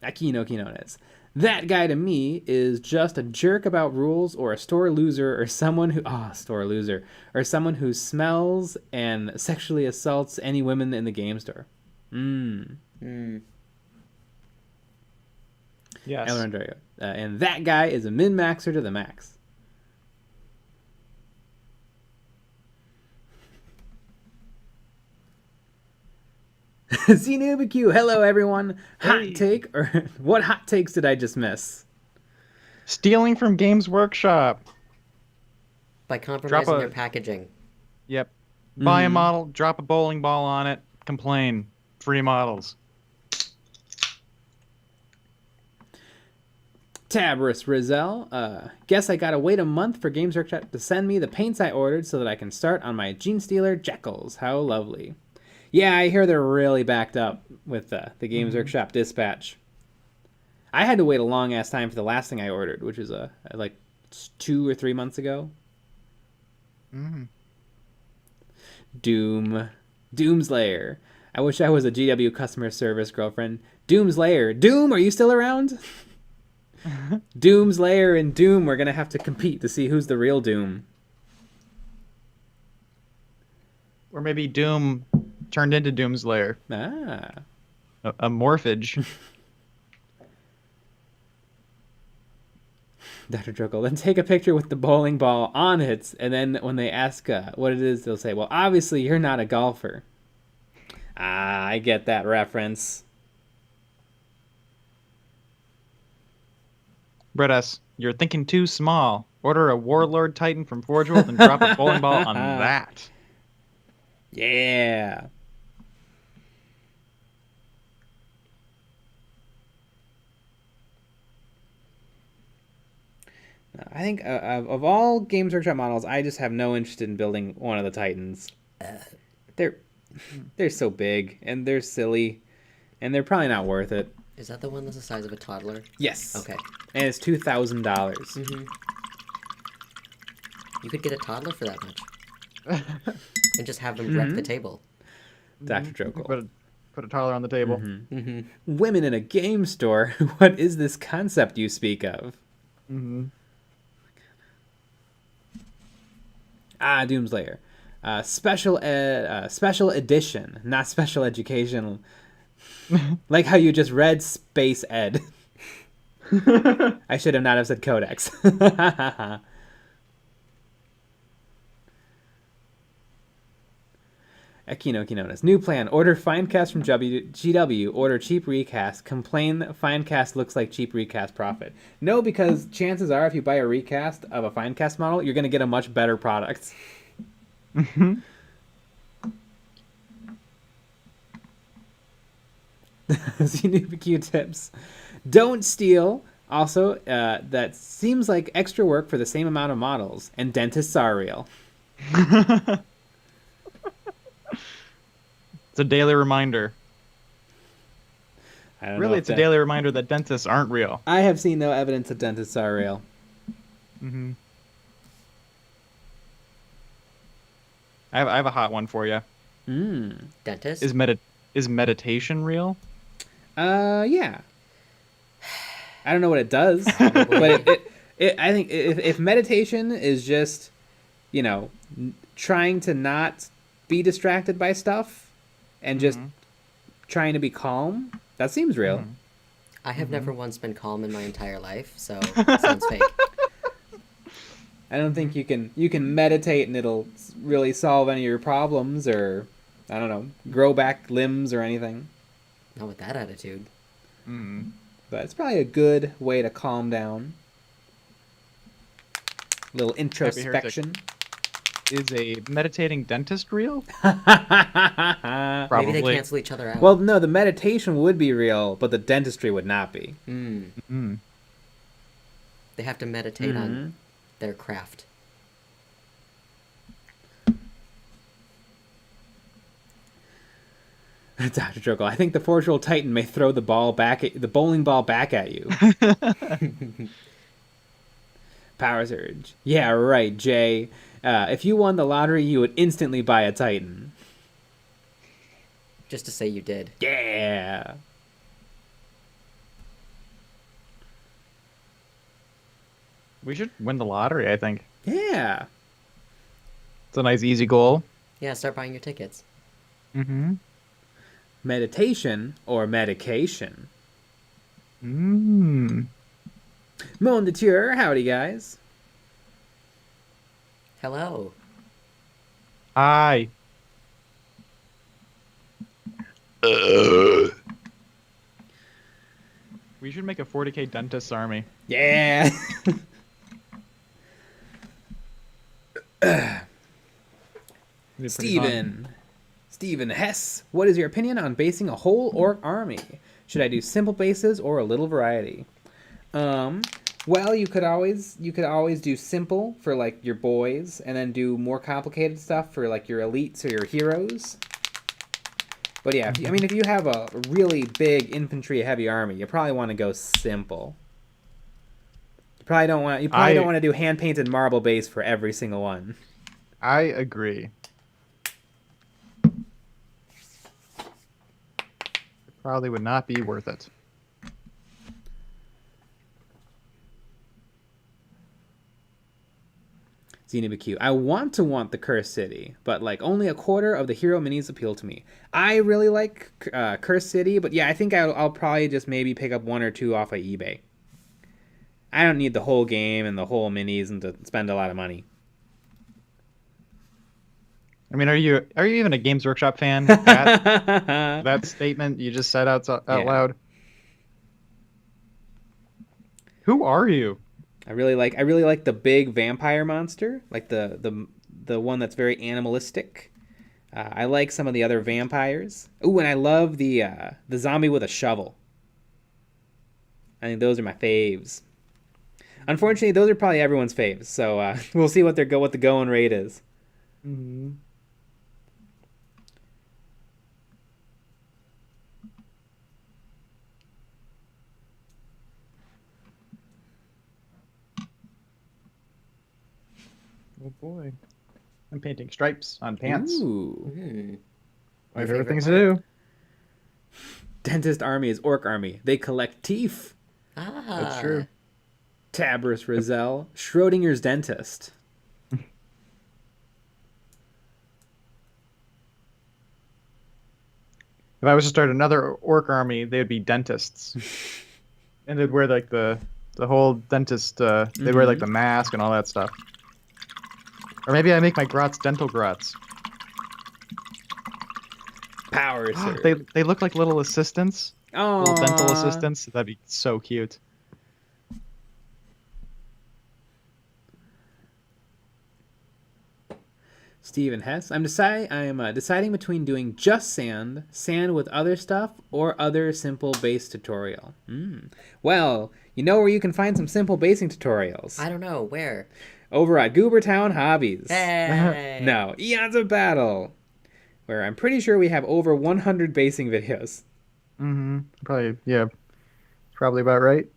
Speaker 2: Akino Quinones. That guy to me is just a jerk about rules, or a store loser, or someone who or someone who smells and sexually assaults any women in the game store.
Speaker 1: Yes.
Speaker 2: Andrea. And that guy is a min-maxer to the max. CNubiQ, hello everyone. Hot take, or what hot takes did I just miss?
Speaker 1: Stealing from Games Workshop.
Speaker 3: By compromising their packaging.
Speaker 1: Yep. Buy a model, drop a bowling ball on it, complain. Free models.
Speaker 2: Tabris Rizal, guess I gotta wait a month for Games Workshop to send me the paints I ordered so that I can start on my Gene Stealer Jekylls. How lovely. Yeah, I hear they're really backed up with the Games Workshop dispatch. I had to wait a long-ass time for the last thing I ordered, which was like 2 or 3 months ago. Doomslayer. I wish I was a GW customer service girlfriend. Doomslayer. Doom, are you still around? Doom's Lair and Doom, we're going to have to compete to see who's the real Doom.
Speaker 1: Or maybe Doom turned into Doom's Lair.
Speaker 2: Ah.
Speaker 1: A morphage.
Speaker 2: Dr. Druckle, then take a picture with the bowling ball on it, and then when they ask what it is, they'll say, well, obviously you're not a golfer. Ah, I get that reference.
Speaker 1: Brett S., you're thinking too small. Order a Warlord Titan from Forge World and drop a bowling ball on that.
Speaker 2: Yeah. I think of all Games Workshop models, I just have no interest in building one of the Titans. They're so big, and they're silly, and they're probably not worth it.
Speaker 3: Is that the one that's the size of a toddler?
Speaker 2: Yes.
Speaker 3: Okay.
Speaker 2: And it's $2,000.
Speaker 3: Mm-hmm. You could get a toddler for that much. And just have them wreck the table.
Speaker 2: Dr. Jokol.
Speaker 1: Put a toddler on the table.
Speaker 2: Mm-hmm. Mm-hmm. Women in a game store. What is this concept you speak of?
Speaker 1: Mm-hmm.
Speaker 2: Ah, Doomslayer. Special edition, not special education. Like how you just read Space Ed. I should have not have said Codex. Akinoki notice. New plan. Order Finecast from GW. Order cheap recast. Complain Finecast looks like cheap recast profit. No, because chances are if you buy a recast of a Finecast model, you're going to get a much better product.
Speaker 1: Mm-hmm.
Speaker 2: See new Q-tips. Don't steal. Also, that seems like extra work for the same amount of models. And dentists are real.
Speaker 1: It's a daily reminder.
Speaker 2: Really,
Speaker 1: it's a daily reminder that dentists aren't real.
Speaker 2: I have seen no evidence that dentists are real.
Speaker 1: Mm-hmm. I have a hot one for you.
Speaker 3: Dentist?
Speaker 1: Is meditation real?
Speaker 2: Yeah. I don't know what it does, but I think if meditation is just, trying to not be distracted by stuff and just trying to be calm, that seems real.
Speaker 3: I have never once been calm in my entire life, so it sounds fake.
Speaker 2: I don't think you can meditate and it'll really solve any of your problems or, I don't know, grow back limbs or anything.
Speaker 3: Not with that attitude.
Speaker 2: But it's probably a good way to calm down. A little introspection.
Speaker 1: Is a meditating dentist real?
Speaker 3: Probably. Maybe they cancel each other out.
Speaker 2: Well, no, the meditation would be real, but the dentistry would not be.
Speaker 3: They have to meditate on their craft.
Speaker 2: Dr. Jokol, I think the Forge World Titan may throw the bowling ball back at you. Power Surge. Yeah, right, Jay. If you won the lottery, you would instantly buy a Titan.
Speaker 3: Just to say you did.
Speaker 2: Yeah.
Speaker 1: We should win the lottery, I think.
Speaker 2: Yeah.
Speaker 1: It's a nice, easy goal.
Speaker 3: Yeah, start buying your tickets.
Speaker 2: Meditation or medication?
Speaker 1: Mon
Speaker 2: de Tour, howdy guys.
Speaker 3: Hello.
Speaker 1: Hi. We should make a 40k dentist army.
Speaker 2: Yeah. Steven Hess, what is your opinion on basing a whole orc army? Should I do simple bases or a little variety? Well, you could always do simple for like your boys, and then do more complicated stuff for like your elites or your heroes. But yeah, if you have a really big infantry heavy army, you probably want to go simple. You probably don't want to do hand painted marble base for every single one.
Speaker 1: I agree. It probably would not be worth it.
Speaker 2: XenoBQ. I want the Cursed City, but like only a quarter of the hero minis appeal to me. I really like Cursed City, but yeah, I think I'll probably just maybe pick up 1 or 2 off of eBay. I don't need the whole game and the whole minis and to spend a lot of money.
Speaker 1: I mean, are you even a Games Workshop fan? That statement you just said out loud. Who are you?
Speaker 2: I really like the big vampire monster, like the one that's very animalistic. I like some of the other vampires. Ooh, and I love the zombie with a shovel. I think those are my faves. Unfortunately, those are probably everyone's faves. So we'll see what the going rate is.
Speaker 1: Mm-hmm. Oh boy. I'm painting stripes on pants.
Speaker 2: Ooh.
Speaker 1: My favorite things to do.
Speaker 2: Dentist army is orc army. They collect teeth.
Speaker 3: Ah.
Speaker 1: That's true.
Speaker 2: Tabris Rizal, Schrodinger's dentist.
Speaker 1: If I was to start another orc army, they would be dentists. And they'd wear like the whole dentist, they'd wear like the mask and all that stuff. Or maybe I make my grots dental grots.
Speaker 2: Power Surge.
Speaker 1: They look like little assistants.
Speaker 2: Oh,
Speaker 1: Little dental assistants. That'd be so cute.
Speaker 2: Stephen Hess. I'm deciding between doing just sand with other stuff, or other simple base tutorial. Well, you know where you can find some simple basing tutorials?
Speaker 3: I don't know where.
Speaker 2: Over at Goobertown Hobbies.
Speaker 3: Hey.
Speaker 2: No, Eons of Battle, where I'm pretty sure we have over 100 basing videos.
Speaker 1: Probably about right.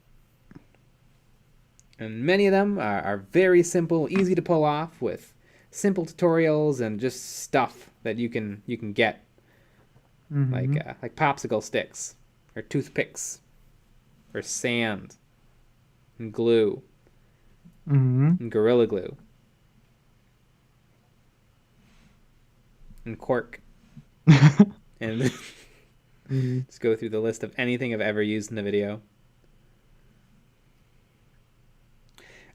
Speaker 2: And many of them are very simple, easy to pull off, with simple tutorials and just stuff that you can get, like popsicle sticks or toothpicks or sand and glue and Gorilla Glue and cork. And just go through the list of anything I've ever used in the video.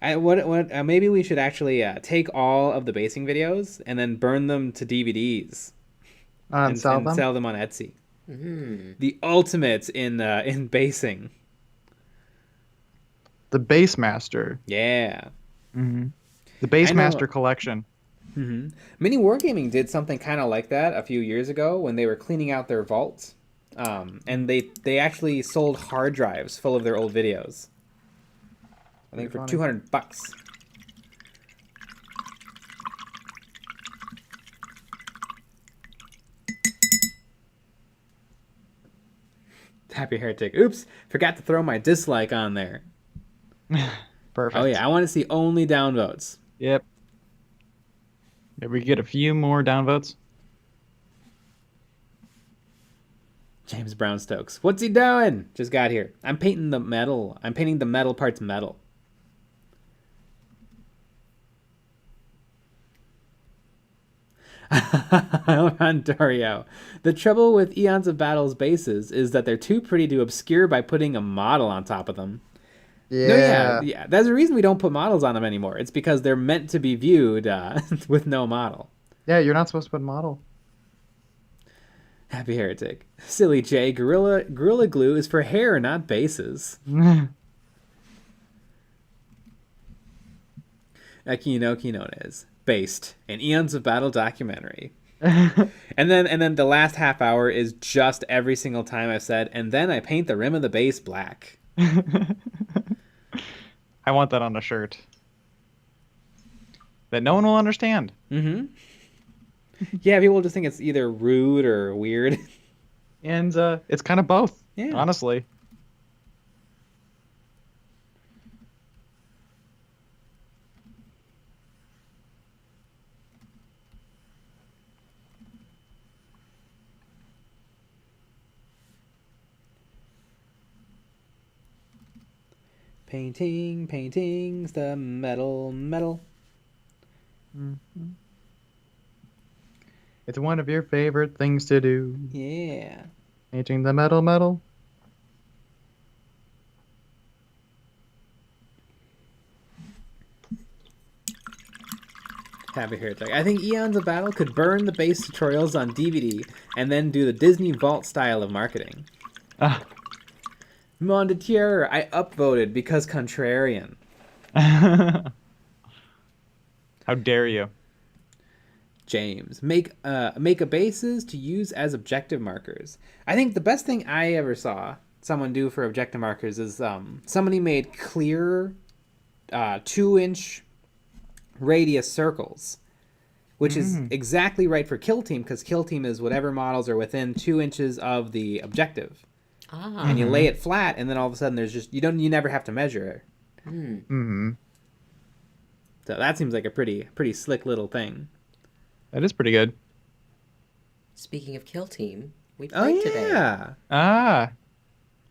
Speaker 2: Maybe we should actually take all of the basing videos and then burn them to DVDs
Speaker 1: And sell them
Speaker 2: on Etsy. The ultimate in basing.
Speaker 1: The Base Master.
Speaker 2: Yeah.
Speaker 1: The Base Master collection.
Speaker 2: Mini Wargaming did something kind of like that a few years ago when they were cleaning out their vaults, and they actually sold hard drives full of their old videos. I think for $200. Happy Heretic. Oops, forgot to throw my dislike on there.
Speaker 1: Perfect.
Speaker 2: Oh yeah, I want to see only downvotes.
Speaker 1: Yep. Maybe we get a few more downvotes.
Speaker 2: James Brown Stokes. What's he doing? Just got here. I'm painting the metal. I'm painting the metal parts metal. Ontario. The trouble with Eons of Battle's bases is that they're too pretty to obscure by putting a model on top of them.
Speaker 1: Yeah.
Speaker 2: Yeah. There's a reason we don't put models on them anymore. It's because they're meant to be viewed with no model.
Speaker 1: Yeah, you're not supposed to put model.
Speaker 2: Happy Heretic. Silly J. Gorilla Glue is for hair, not bases. Kinones. Based. An Eons of Battle documentary. and then the last half hour is just every single time I've said, and then I paint the rim of the base black.
Speaker 1: I want that on a shirt. That no one will understand.
Speaker 2: Yeah, people just think it's either rude or weird.
Speaker 1: And it's kind of both, honestly.
Speaker 2: Paintings, the metal.
Speaker 1: Mm-hmm. It's one of your favorite things to do.
Speaker 2: Yeah.
Speaker 1: Painting the metal.
Speaker 2: Happy Heretic. I think Eons of Battle could burn the base tutorials on DVD and then do the Disney Vault style of marketing. Mondetier, I upvoted because contrarian.
Speaker 1: How dare you?
Speaker 2: James, make a bases to use as objective markers. I think the best thing I ever saw someone do for objective markers is somebody made clear 2-inch radius circles, which is exactly right for kill team, because kill team is whatever models are within 2 inches of the objective. And you lay it flat, and then all of a sudden there's just you never have to measure it. So that seems like a pretty slick little thing.
Speaker 1: That is pretty good.
Speaker 3: Speaking of kill team, we played today.
Speaker 1: Ah.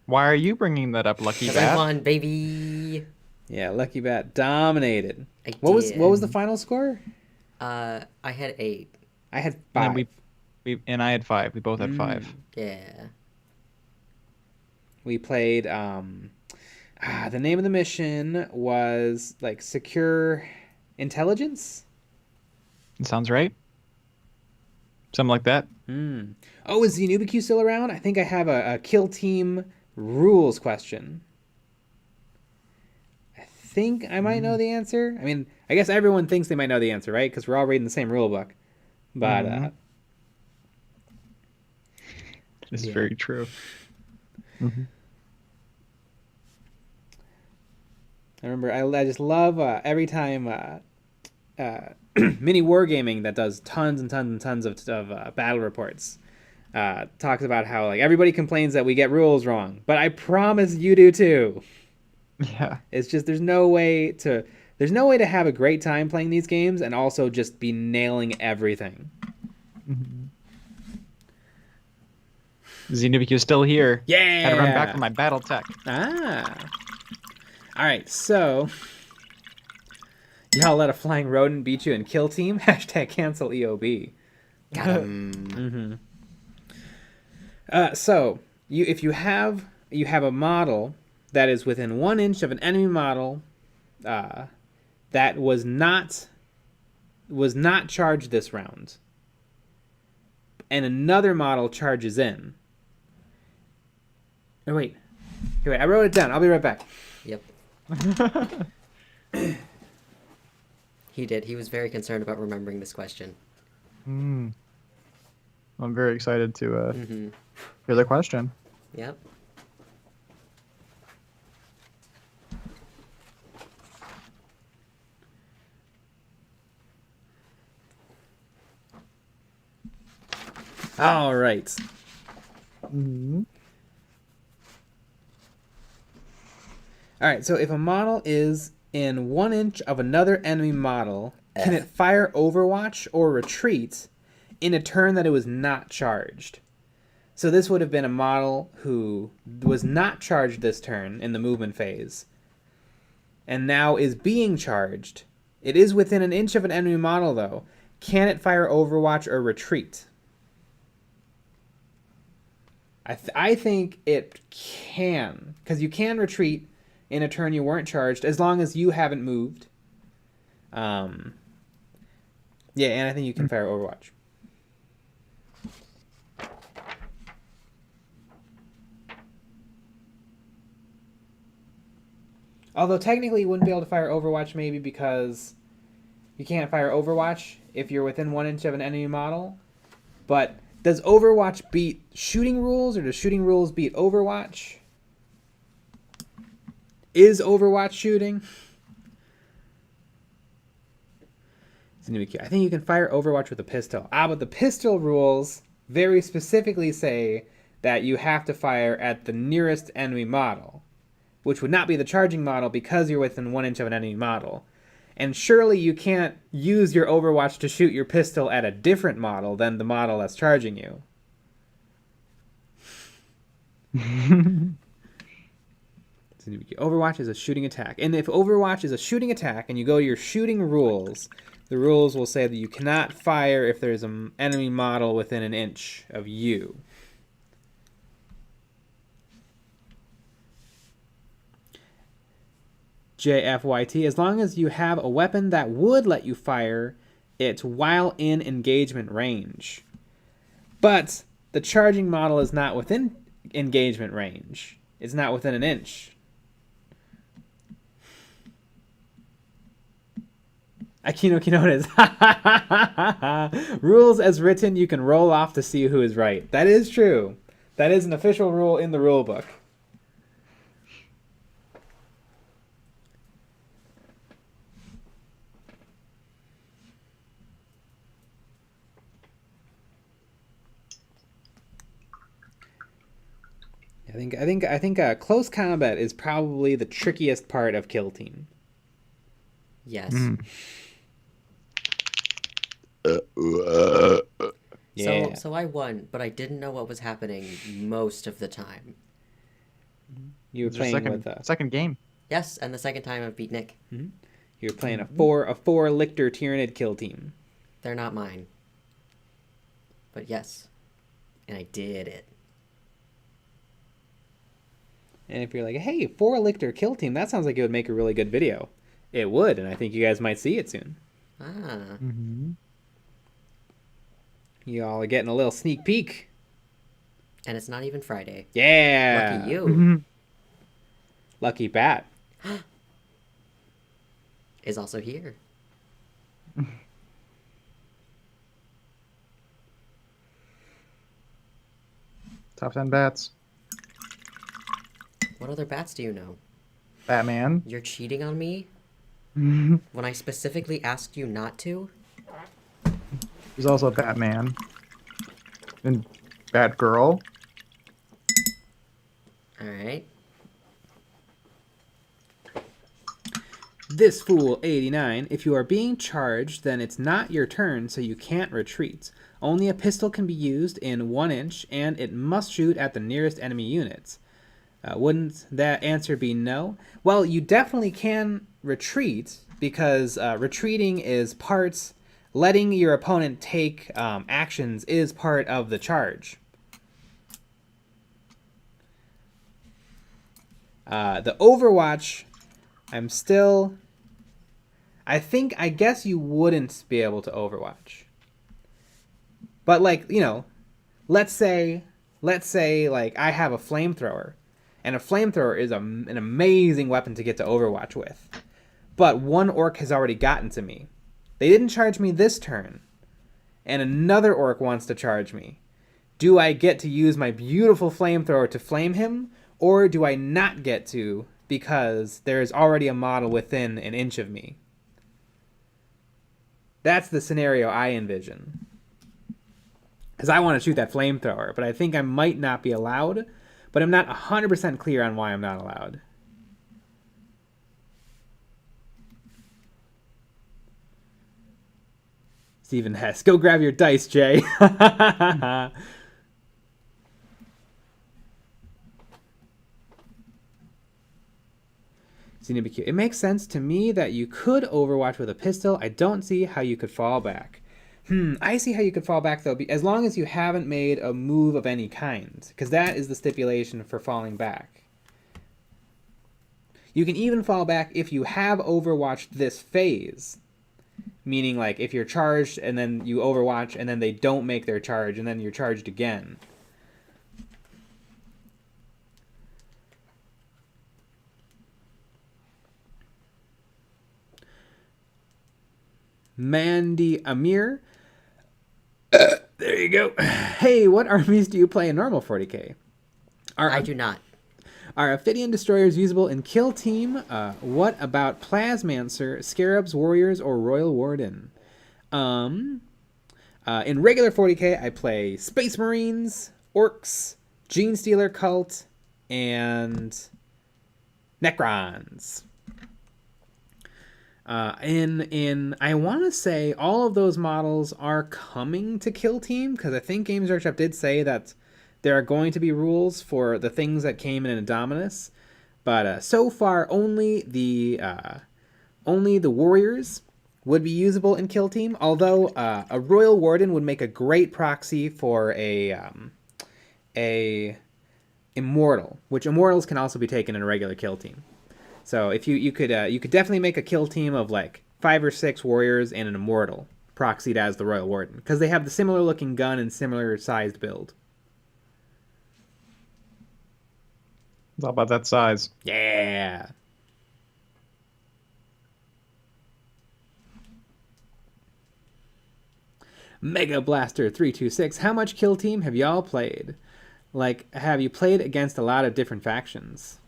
Speaker 1: Why are you bringing that up, Lucky Bat?
Speaker 3: I won, baby.
Speaker 2: Yeah, Lucky Bat dominated.
Speaker 3: What
Speaker 2: was the final score?
Speaker 3: I had 8.
Speaker 2: I had 5.
Speaker 1: And I had 5. We both had 5.
Speaker 3: Yeah.
Speaker 2: We played the name of the mission was like Secure Intelligence.
Speaker 1: It sounds right. Something like that.
Speaker 2: Oh, is Xenubicue still around? I think I have a kill team rules question. I think I might know the answer. I mean, I guess everyone thinks they might know the answer, right? Because we're all reading the same rule book. But
Speaker 1: it's very true.
Speaker 2: I remember I just love every time mini wargaming that does tons and tons and tons of battle reports talks about how like everybody complains that we get rules wrong, but I promise you do too.
Speaker 1: Yeah.
Speaker 2: It's just there's no way to have a great time playing these games and also just be nailing everything.
Speaker 1: Xenubicue is still here.
Speaker 2: Yeah.
Speaker 1: Had to run back for my battle tech.
Speaker 2: All right, so y'all let a flying rodent beat you in kill team? # cancel EOB.
Speaker 3: Got him.
Speaker 2: So if you have a model that is within 1 inch of an enemy model that was not charged this round, and another model charges in. Oh, wait, I wrote it down. I'll be right back.
Speaker 3: Yep. He did. He was very concerned about remembering this question.
Speaker 1: I'm very excited to hear the question.
Speaker 3: Yep.
Speaker 2: All right. All right, so if a model is in 1 inch of another enemy model, can it fire Overwatch or retreat in a turn that it was not charged? So this would have been a model who was not charged this turn in the movement phase, and now is being charged. It is within 1 inch of an enemy model, though. Can it fire Overwatch or retreat? I think it can, because you can retreat in a turn you weren't charged, as long as you haven't moved. Yeah, and I think you can fire Overwatch. Although technically you wouldn't be able to fire Overwatch maybe because you can't fire Overwatch if you're within 1 inch of an enemy model. But does Overwatch beat shooting rules, or does shooting rules beat Overwatch? Is Overwatch shooting? I think you can fire Overwatch with a pistol. But the pistol rules very specifically say that you have to fire at the nearest enemy model, which would not be the charging model because you're within 1 inch of an enemy model. And surely you can't use your Overwatch to shoot your pistol at a different model than the model that's charging you. Overwatch is a shooting attack. And if Overwatch is a shooting attack and you go to your shooting rules, The rules will say that you cannot fire if there's an enemy model within an inch of you. JFYT, as long as you have a weapon that would let you fire it while in engagement range. But the charging model is not within engagement range. It's not within an inch. Akino Kinodes. Rules as written, you can roll off to see who is right. That is true. That is an official rule in the rule book. I think close combat is probably the trickiest part of Kill Team.
Speaker 3: Yes.
Speaker 2: Yeah.
Speaker 3: So I won, but I didn't know what was happening most of the time.
Speaker 2: You were playing with
Speaker 1: second game.
Speaker 3: Yes, and the second time I beat Nick.
Speaker 2: You were playing a four lictor Tyranid Kill Team.
Speaker 3: They're not mine. But yes. And I did it.
Speaker 2: And if you're like, hey, 4 lictor Kill Team, that sounds like it would make a really good video. It would, and I think you guys might see it soon. You all are getting a little sneak peek.
Speaker 3: And it's not even Friday.
Speaker 2: Yeah.
Speaker 3: Lucky you.
Speaker 2: Lucky Bat.
Speaker 3: Is also here.
Speaker 1: Top 10 bats.
Speaker 3: What other bats do you know?
Speaker 1: Batman.
Speaker 3: You're cheating on me? When I specifically asked you not to?
Speaker 1: There's also Batman. And Batgirl.
Speaker 3: Alright.
Speaker 2: This fool, 89. If you are being charged, then it's not your turn, so you can't retreat. Only a pistol can be used in 1 inch, and it must shoot at the nearest enemy units. Wouldn't that answer be no? Well, you definitely can retreat, because retreating is parts... Letting your opponent take actions is part of the charge. The Overwatch, I guess you wouldn't be able to Overwatch. But like, you know, let's say like I have a flamethrower, and a flamethrower is an amazing weapon to get to Overwatch with. But one orc has already gotten to me. They didn't charge me this turn, and another orc wants to charge me. Do I get to use my beautiful flamethrower to flame him, or do I not get to because there is already a model within an inch of me? That's the scenario I envision. Because I want to shoot that flamethrower, but I think I might not be allowed, but I'm not 100% clear on why I'm not allowed. Stephen Hess. Go grab your dice, Jay. It makes sense to me that you could Overwatch with a pistol. I don't see how you could fall back. I see how you could fall back, though, as long as you haven't made a move of any kind, because that is the stipulation for falling back. You can even fall back if you have Overwatched this phase. Meaning, like, if you're charged and then you Overwatch and then they don't make their charge and then you're charged again. Mandy Amir. There you go. Hey, what armies do you play in normal 40k?
Speaker 3: I do not.
Speaker 2: Are Ophidian Destroyers usable in Kill Team? What about Plasmancer, Scarabs, Warriors, or Royal Warden? In regular 40k, I play Space Marines, Orcs, Gene Stealer Cult, and Necrons. I want to say all of those models are coming to Kill Team, because I think Games Workshop did say that there are going to be rules for the things that came in Indominus, but so far only the Warriors, would be usable in Kill Team, although a Royal Warden would make a great proxy for a Immortal, which Immortals can also be taken in a regular Kill Team. So if you could definitely make a Kill Team of like 5 or 6 warriors and an Immortal proxied as the Royal Warden, because they have the similar looking gun and similar sized build.
Speaker 1: It's all about that size.
Speaker 2: Yeah. Mega Blaster 326. How much Kill Team have y'all played? Like, have you played against a lot of different factions?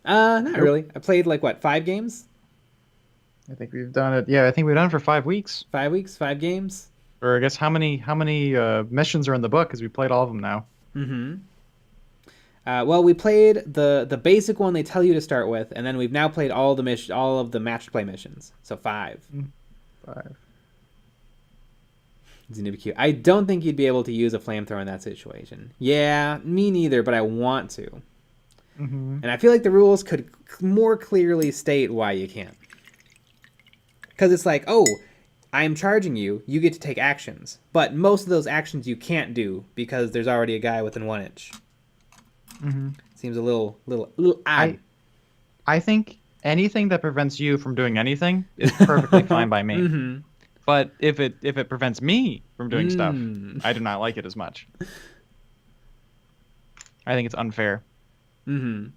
Speaker 2: Not really. I played like what, 5 games?
Speaker 1: I think we've done it. Yeah, I think we've done it for 5 weeks.
Speaker 2: 5 weeks, 5 games.
Speaker 1: Or I guess how many missions are in the book? Because we played all of them now.
Speaker 2: Mm-hmm. Well, we played the basic one they tell you to start with, and then we've now played all of the match play missions. So 5.
Speaker 1: 5.
Speaker 2: Xenobq. I don't think you'd be able to use a flamethrower in that situation. Yeah, me neither, but I want to.
Speaker 1: Mm-hmm.
Speaker 2: And I feel like the rules could more clearly state why you can't. Because it's like, oh, I'm charging you, you get to take actions. But most of those actions you can't do because there's already a guy within 1 inch.
Speaker 1: Mm-hmm.
Speaker 2: Seems a little odd.
Speaker 1: I think anything that prevents you from doing anything is perfectly fine by me.
Speaker 2: Mm-hmm.
Speaker 1: But if it prevents me from doing stuff, I do not like it as much. I think it's unfair.
Speaker 2: Mm-hmm.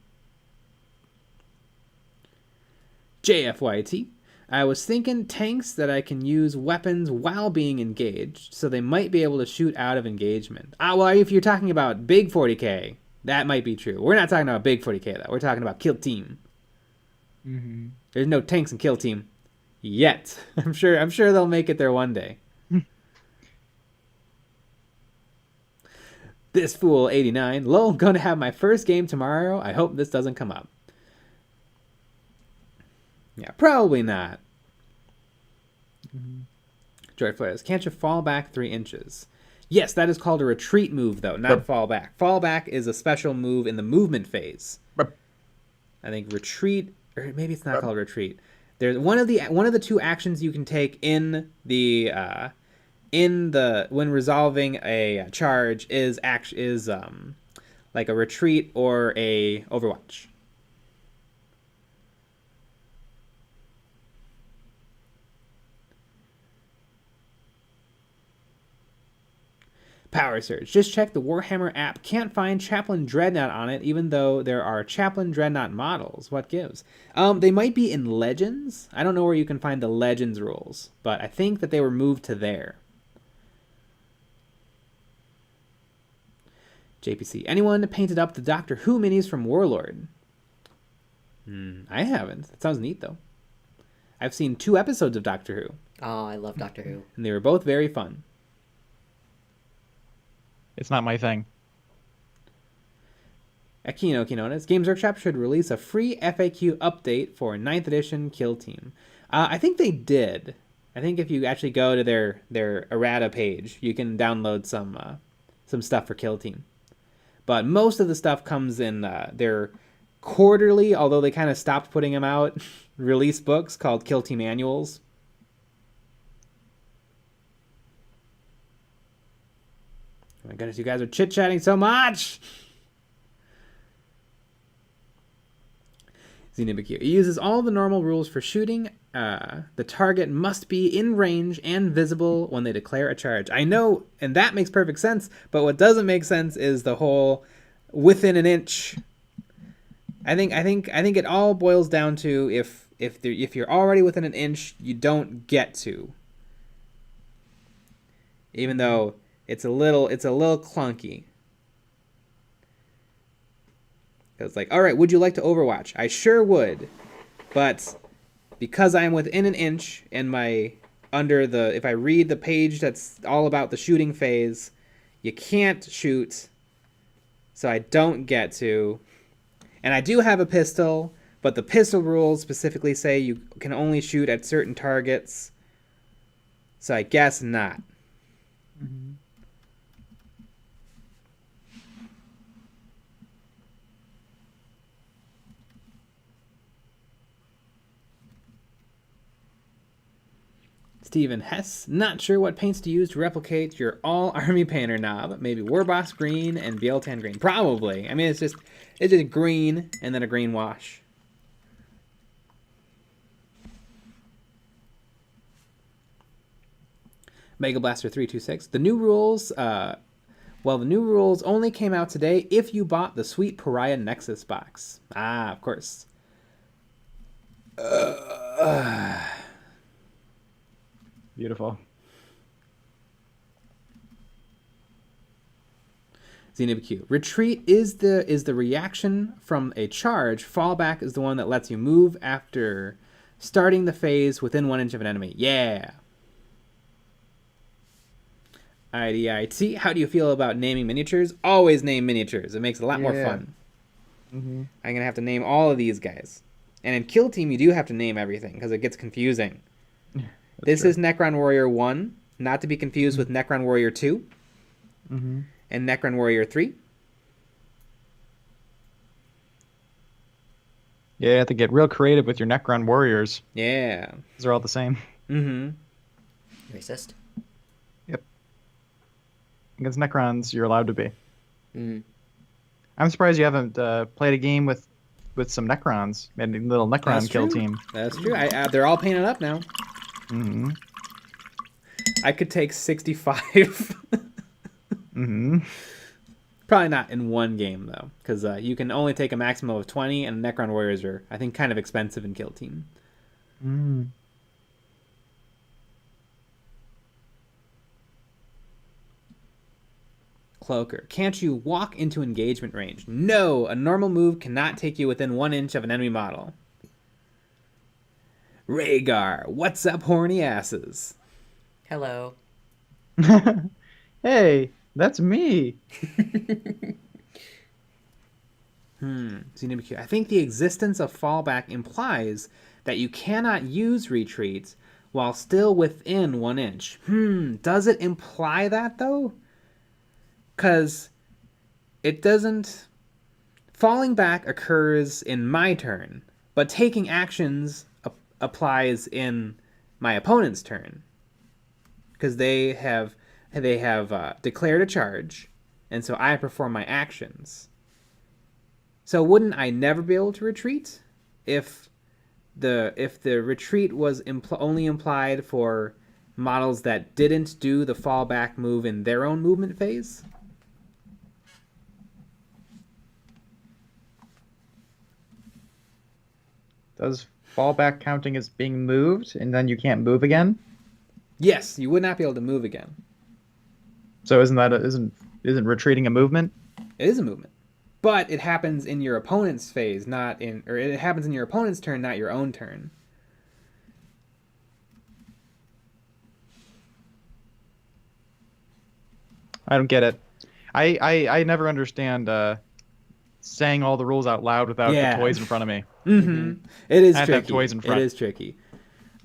Speaker 2: JFYT. I was thinking tanks that I can use weapons while being engaged, so they might be able to shoot out of engagement. Well, if you're talking about big 40k, that might be true. We're not talking about big 40k, though. We're talking about Kill Team.
Speaker 1: Mm-hmm.
Speaker 2: There's no tanks in Kill Team. Yet. I'm sure they'll make it there one day. This fool 89. Lol, gonna have my first game tomorrow. I hope this doesn't come up. Yeah, probably not.
Speaker 1: Mm-hmm.
Speaker 2: Joy Flares. Can't you fall back 3 inches? Yes, that is called a retreat move, though, not fall back. Fall back is a special move in the movement phase. I think retreat, or maybe it's not called retreat. There's one of the 2 actions you can take in the when resolving a charge is like a retreat or a Overwatch. Power Surge. Just check the Warhammer app. Can't find Chaplain Dreadnought on it, even though there are Chaplain Dreadnought models. What gives? They might be in Legends. I don't know where you can find the Legends rules, but I think that they were moved to there. JPC. Anyone painted up the Doctor Who minis from Warlord? I haven't. That sounds neat, though. I've seen 2 episodes of Doctor Who.
Speaker 3: Oh, I love Doctor Who.
Speaker 2: And they were both very fun.
Speaker 1: It's not my thing.
Speaker 2: Aquino Quinones. Games Workshop should release a free FAQ update for 9th edition Kill Team. I think they did. I think if you actually go to their errata page, you can download some stuff for Kill Team. But most of the stuff comes in their quarterly, although they kind of stopped putting them out, release books called Kill Team Annuals. Oh my goodness, you guys are chit-chatting so much! Xenobq. It uses all the normal rules for shooting. The target must be in range and visible when they declare a charge. I know, and that makes perfect sense, but what doesn't make sense is the whole within an inch. I think it all boils down to if you're already within an inch, you don't get to. Even though it's a little clunky. It's like, all right, would you like to Overwatch? I sure would, but because I'm within an inch and if I read the page that's all about the shooting phase, you can't shoot, so I don't get to. And I do have a pistol, but the pistol rules specifically say you can only shoot at certain targets, so I guess not.
Speaker 1: Mm-hmm.
Speaker 2: Stephen Hess, not sure what paints to use to replicate your all-army painter knob. Maybe Warboss green and Bieltan green. Probably. I mean, it's just green and then a green wash. Mega Blaster 326. The new rules, the new rules only came out today if you bought the sweet Pariah Nexus box. Ah, of course.
Speaker 1: Beautiful.
Speaker 2: XenoBQ. Retreat is the reaction from a charge. Fallback is the one that lets you move after starting the phase within 1 inch of an enemy. Yeah. IDIT. How do you feel about naming miniatures? Always name miniatures. It makes it a lot more fun.
Speaker 1: Mm-hmm.
Speaker 2: I'm going to have to name all of these guys. And in Kill Team, you do have to name everything because it gets confusing. This is Necron Warrior 1, not to be confused with Necron Warrior 2 and Necron Warrior 3.
Speaker 1: Yeah, you have to get real creative with your Necron warriors.
Speaker 2: Yeah.
Speaker 1: They're all the same.
Speaker 2: Mm-hmm.
Speaker 3: Racist?
Speaker 1: Yep. Against Necrons, you're allowed to be.
Speaker 3: Mm.
Speaker 1: I'm surprised you haven't played a game with some Necrons. Made a little Necron kill team.
Speaker 2: That's true. They're all painted up now.
Speaker 1: Mm-hmm.
Speaker 2: I could take 65.
Speaker 1: Mm-hmm.
Speaker 2: Probably not in one game, though, because you can only take a maximum of 20, and Necron Warriors are, I think, kind of expensive in Kill Team.
Speaker 1: Mm.
Speaker 2: Cloaker. Can't you walk into engagement range? No! A normal move cannot take you within 1 inch of an enemy model. Rhaegar. What's up, horny asses?
Speaker 3: Hello.
Speaker 1: Hey, that's me.
Speaker 2: XenoBQ. I think the existence of fallback implies that you cannot use retreat while still within 1 inch. Does it imply that, though? Because it doesn't... Falling back occurs in my turn, but taking actions applies in my opponent's turn. Because they have declared a charge, and so I perform my actions. So wouldn't I never be able to retreat if the retreat was only implied for models that didn't do the fallback move in their own movement phase?
Speaker 1: Does fallback counting as being moved, and then you can't move again?
Speaker 2: Yes, you would not be able to move again.
Speaker 1: So isn't retreating a movement?
Speaker 2: It is a movement, but it happens in your opponent's phase, it happens in your opponent's turn, not your own turn.
Speaker 1: I don't get it. I never understand saying all the rules out loud without the toys in front of me.
Speaker 2: It is
Speaker 1: I have
Speaker 2: tricky.
Speaker 1: to have toys in front.
Speaker 2: It is tricky.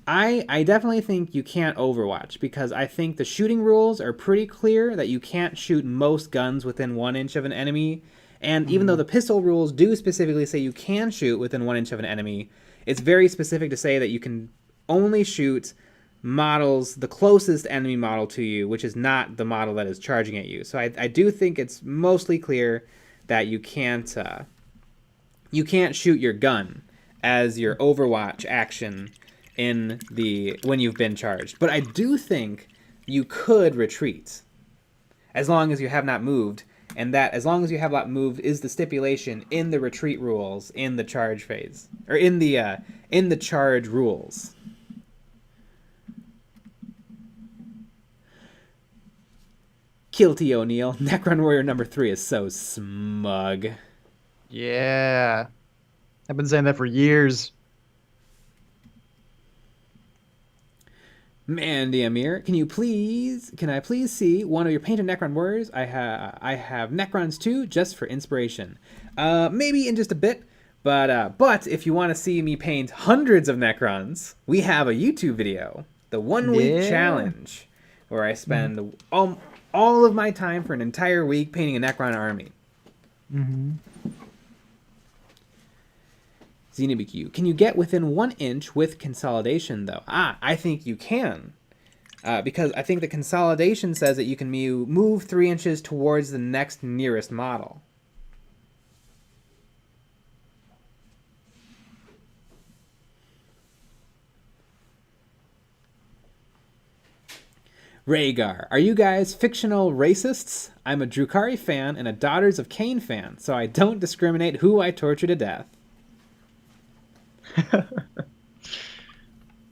Speaker 2: I definitely think you can't Overwatch because I think the shooting rules are pretty clear that you can't shoot most guns within 1 inch of an enemy. And even though the pistol rules do specifically say you can shoot within 1 inch of an enemy, it's very specific to say that you can only shoot models, the closest enemy model to you, which is not the model that is charging at you. So I do think it's mostly clear that you can't shoot your gun as your Overwatch action when you've been charged. But I do think you could retreat as long as you have not moved, and that as long as you have not moved is the stipulation in the retreat rules in the charge phase, or in the charge rules. Kilty O'Neill, Necron Warrior number 3 is so smug.
Speaker 1: Yeah. I've been saying that for years.
Speaker 2: Mandy Amir, can I please see one of your painted Necron warriors? I have Necrons too, just for inspiration. Maybe in just a bit, but if you want to see me paint hundreds of Necrons, we have a YouTube video, the 1 week challenge, where I spend all of my time for an entire week painting a Necron army. XenoBQ. Can you get within 1 inch with consolidation, though? I think you can. because I think the consolidation says that you can move 3 inches towards the next nearest model. Rhaegar, are you guys fictional racists? I'm a Drukhari fan and a Daughters of Cain fan, so I don't discriminate who I torture to death.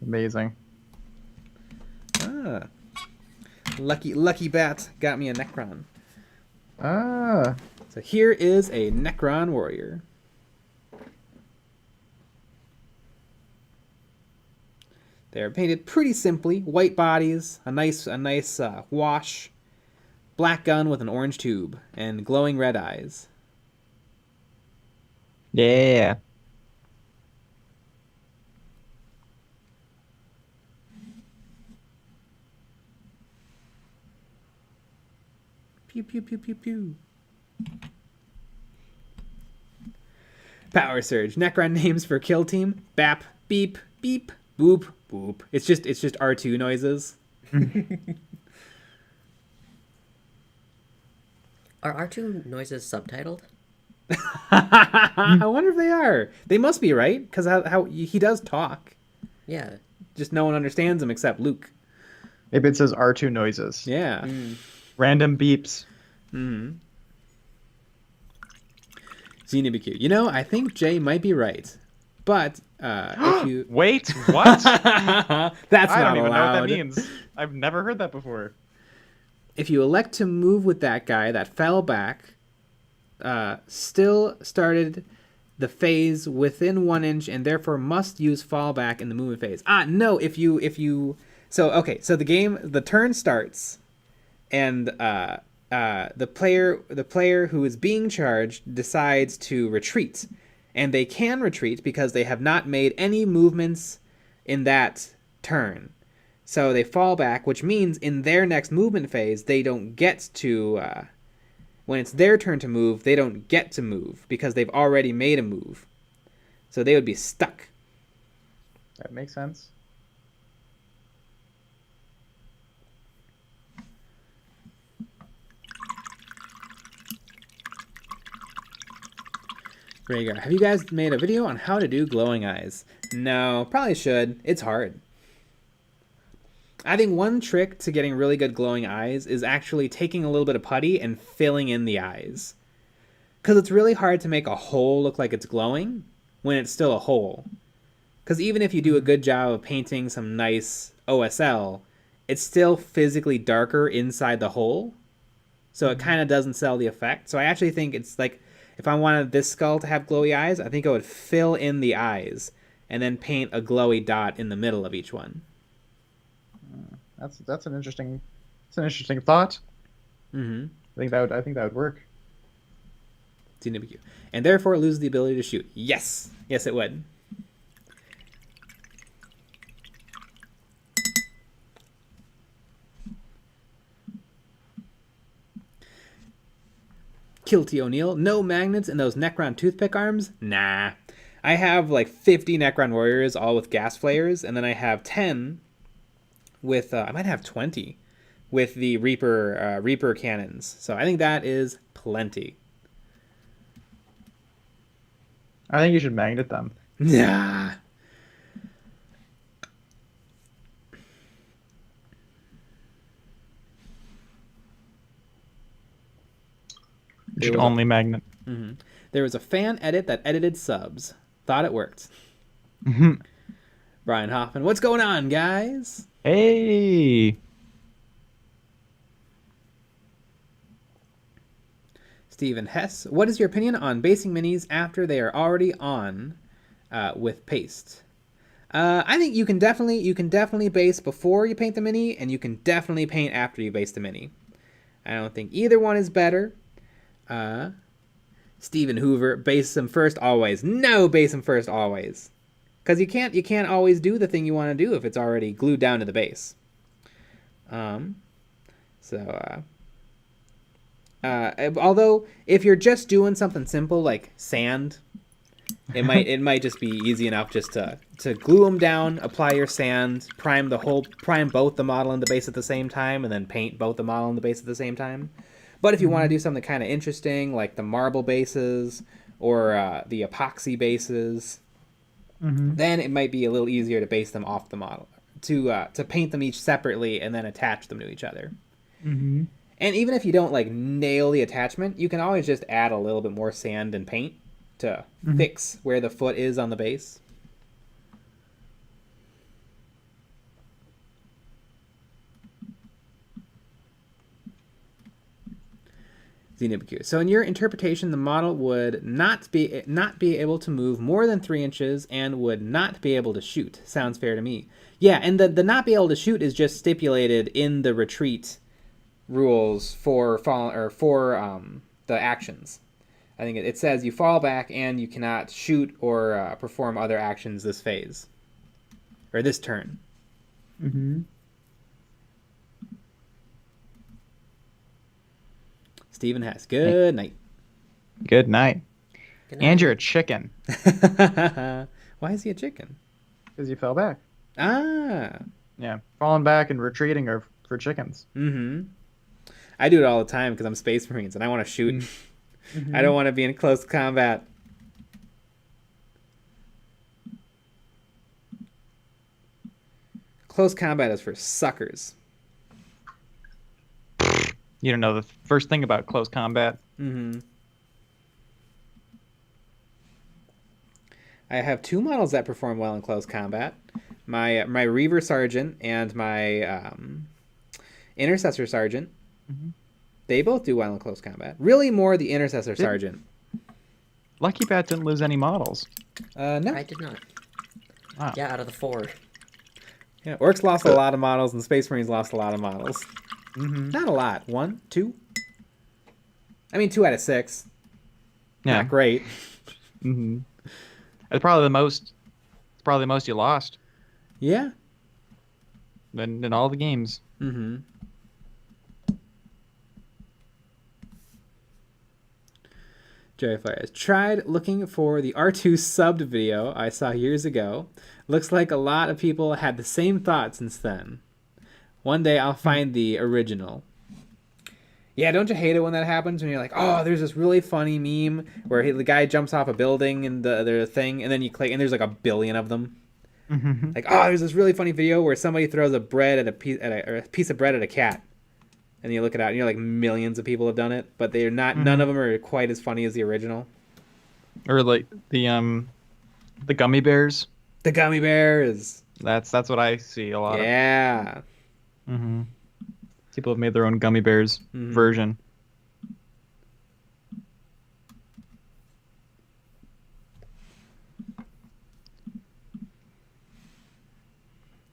Speaker 1: Amazing.
Speaker 2: Ah. Lucky bat got me a Necron.
Speaker 1: Ah.
Speaker 2: So here is a Necron warrior. They're painted pretty simply. White bodies, a nice wash, black gun with an orange tube, and glowing red eyes.
Speaker 1: Yeah.
Speaker 2: Pew, pew, pew, pew, pew. Power Surge. Necron names for kill team. Bap, beep, beep, boop, boop. It's just R2 noises.
Speaker 3: Are R2 noises subtitled?
Speaker 2: I wonder if they are. They must be, right? Because how he does talk.
Speaker 3: Yeah.
Speaker 2: Just no one understands him except Luke.
Speaker 1: Maybe it says R2 noises.
Speaker 2: Yeah.
Speaker 1: Random beeps.
Speaker 2: Mm-hmm. ZNBQ. You know, I think Jay might be right. But if you...
Speaker 1: Wait, what?
Speaker 2: That's
Speaker 1: I
Speaker 2: not
Speaker 1: don't even know
Speaker 2: allowed.
Speaker 1: what that means. I've never heard that before.
Speaker 2: If you elect to move with that guy that fell back, still started the phase within 1 inch and therefore must use fallback in the movement phase. No, if you so the turn starts and the player who is being charged decides to retreat, and they can retreat because they have not made any movements in that turn. So they fall back, which means in their next movement phase, they don't get to... when it's their turn to move, they don't get to move because they've already made a move. So they would be stuck.
Speaker 1: That makes sense.
Speaker 2: Rhaegar, have you guys made a video on how to do glowing eyes? No, probably should. It's hard. I think one trick to getting really good glowing eyes is actually taking a little bit of putty and filling in the eyes. Because it's really hard to make a hole look like it's glowing when it's still a hole. Because even if you do a good job of painting some nice OSL, it's still physically darker inside the hole. So it kind of doesn't sell the effect. So I actually think it's like, if I wanted this skull to have glowy eyes, I think I would fill in the eyes and then paint a glowy dot in the middle of each one.
Speaker 1: That's an interesting thought.
Speaker 2: Mm-hmm.
Speaker 1: I think that would work.
Speaker 2: And therefore lose the ability to shoot. Yes, it would. Kilty O'Neill, no magnets in those Necron toothpick arms? Nah. I have like 50 Necron warriors, all with gas flares, and then I have 10 with, I might have 20 with the Reaper cannons. So I think that is plenty.
Speaker 1: I think you should magnet them.
Speaker 2: Nah.
Speaker 1: You should only magnet.
Speaker 2: Mm-hmm. There was a fan edit that edited subs. Thought it worked.
Speaker 1: Mm-hmm.
Speaker 2: Brian Hoffman, what's going on, guys?
Speaker 1: Hey.
Speaker 2: Stephen Hess, what is your opinion on basing minis after they are already on with paste? I think you can definitely base before you paint the mini, and you can definitely paint after you base the mini. I don't think either one is better. Stephen Hoover, base them first always. No, base them first always. Because you can't always do the thing you want to do if it's already glued down to the base. Although if you're just doing something simple like sand, It might just be easy enough just to glue them down, apply your sand, prime both the model and the base at the same time, and then paint both the model and the base at the same time. But if you want to do something kind of interesting, like the marble bases or the epoxy bases, then it might be a little easier to base them off the model, to paint them each separately and then attach them to each other. And even if you don't like nail the attachment, you can always just add a little bit more sand and paint to fix where the foot is on the base. Xenobicure. So in your interpretation, the model would not be able to move more than 3 inches and would not be able to shoot. Sounds fair to me. Yeah, and the not be able to shoot is just stipulated in the retreat rules for the actions. I think it says you fall back and you cannot shoot or perform other actions this phase or this turn. Stephen Hess. Good night.
Speaker 1: Good night. And you're a chicken.
Speaker 2: Why is he a chicken?
Speaker 1: Because you fell back.
Speaker 2: Ah.
Speaker 1: Yeah. Falling back and retreating are for chickens.
Speaker 2: I do it all the time because I'm Space Marines and I want to shoot. I don't want to be in close combat. Close combat is for suckers.
Speaker 1: You don't know the first thing about close combat.
Speaker 2: I have 2 models that perform well in close combat. My Reaver Sergeant and my Intercessor Sergeant. They both do well in close combat. Really more the Intercessor Sergeant.
Speaker 1: Lucky Bat didn't lose any models.
Speaker 2: No.
Speaker 3: I did not.
Speaker 1: Wow.
Speaker 3: Yeah, out of the 4.
Speaker 2: Yeah, Orcs lost a lot of models and Space Marines lost a lot of models. Not a lot. 1, 2. I mean, 2 out of 6.
Speaker 1: Yeah.
Speaker 2: Not great.
Speaker 1: It's probably the most. It's probably the most you lost.
Speaker 2: Yeah.
Speaker 1: In all the games.
Speaker 2: Jerry Flyers tried looking for the R2 subbed video I saw years ago. Looks like a lot of people had the same thought since then. One day I'll find the original. Yeah, don't you hate it when that happens? When you're like, oh, there's this really funny meme where the guy jumps off a building and the thing, and then you click, and there's like a billion of them. Like, oh, there's this really funny video where somebody throws a piece of bread at a cat, and you look it out, and you're like, millions of people have done it, but they're not. None of them are quite as funny as the original.
Speaker 1: Or like the gummy bears.
Speaker 2: The gummy bears.
Speaker 1: That's what I see a lot of.
Speaker 2: Yeah.
Speaker 1: People have made their own gummy bears version.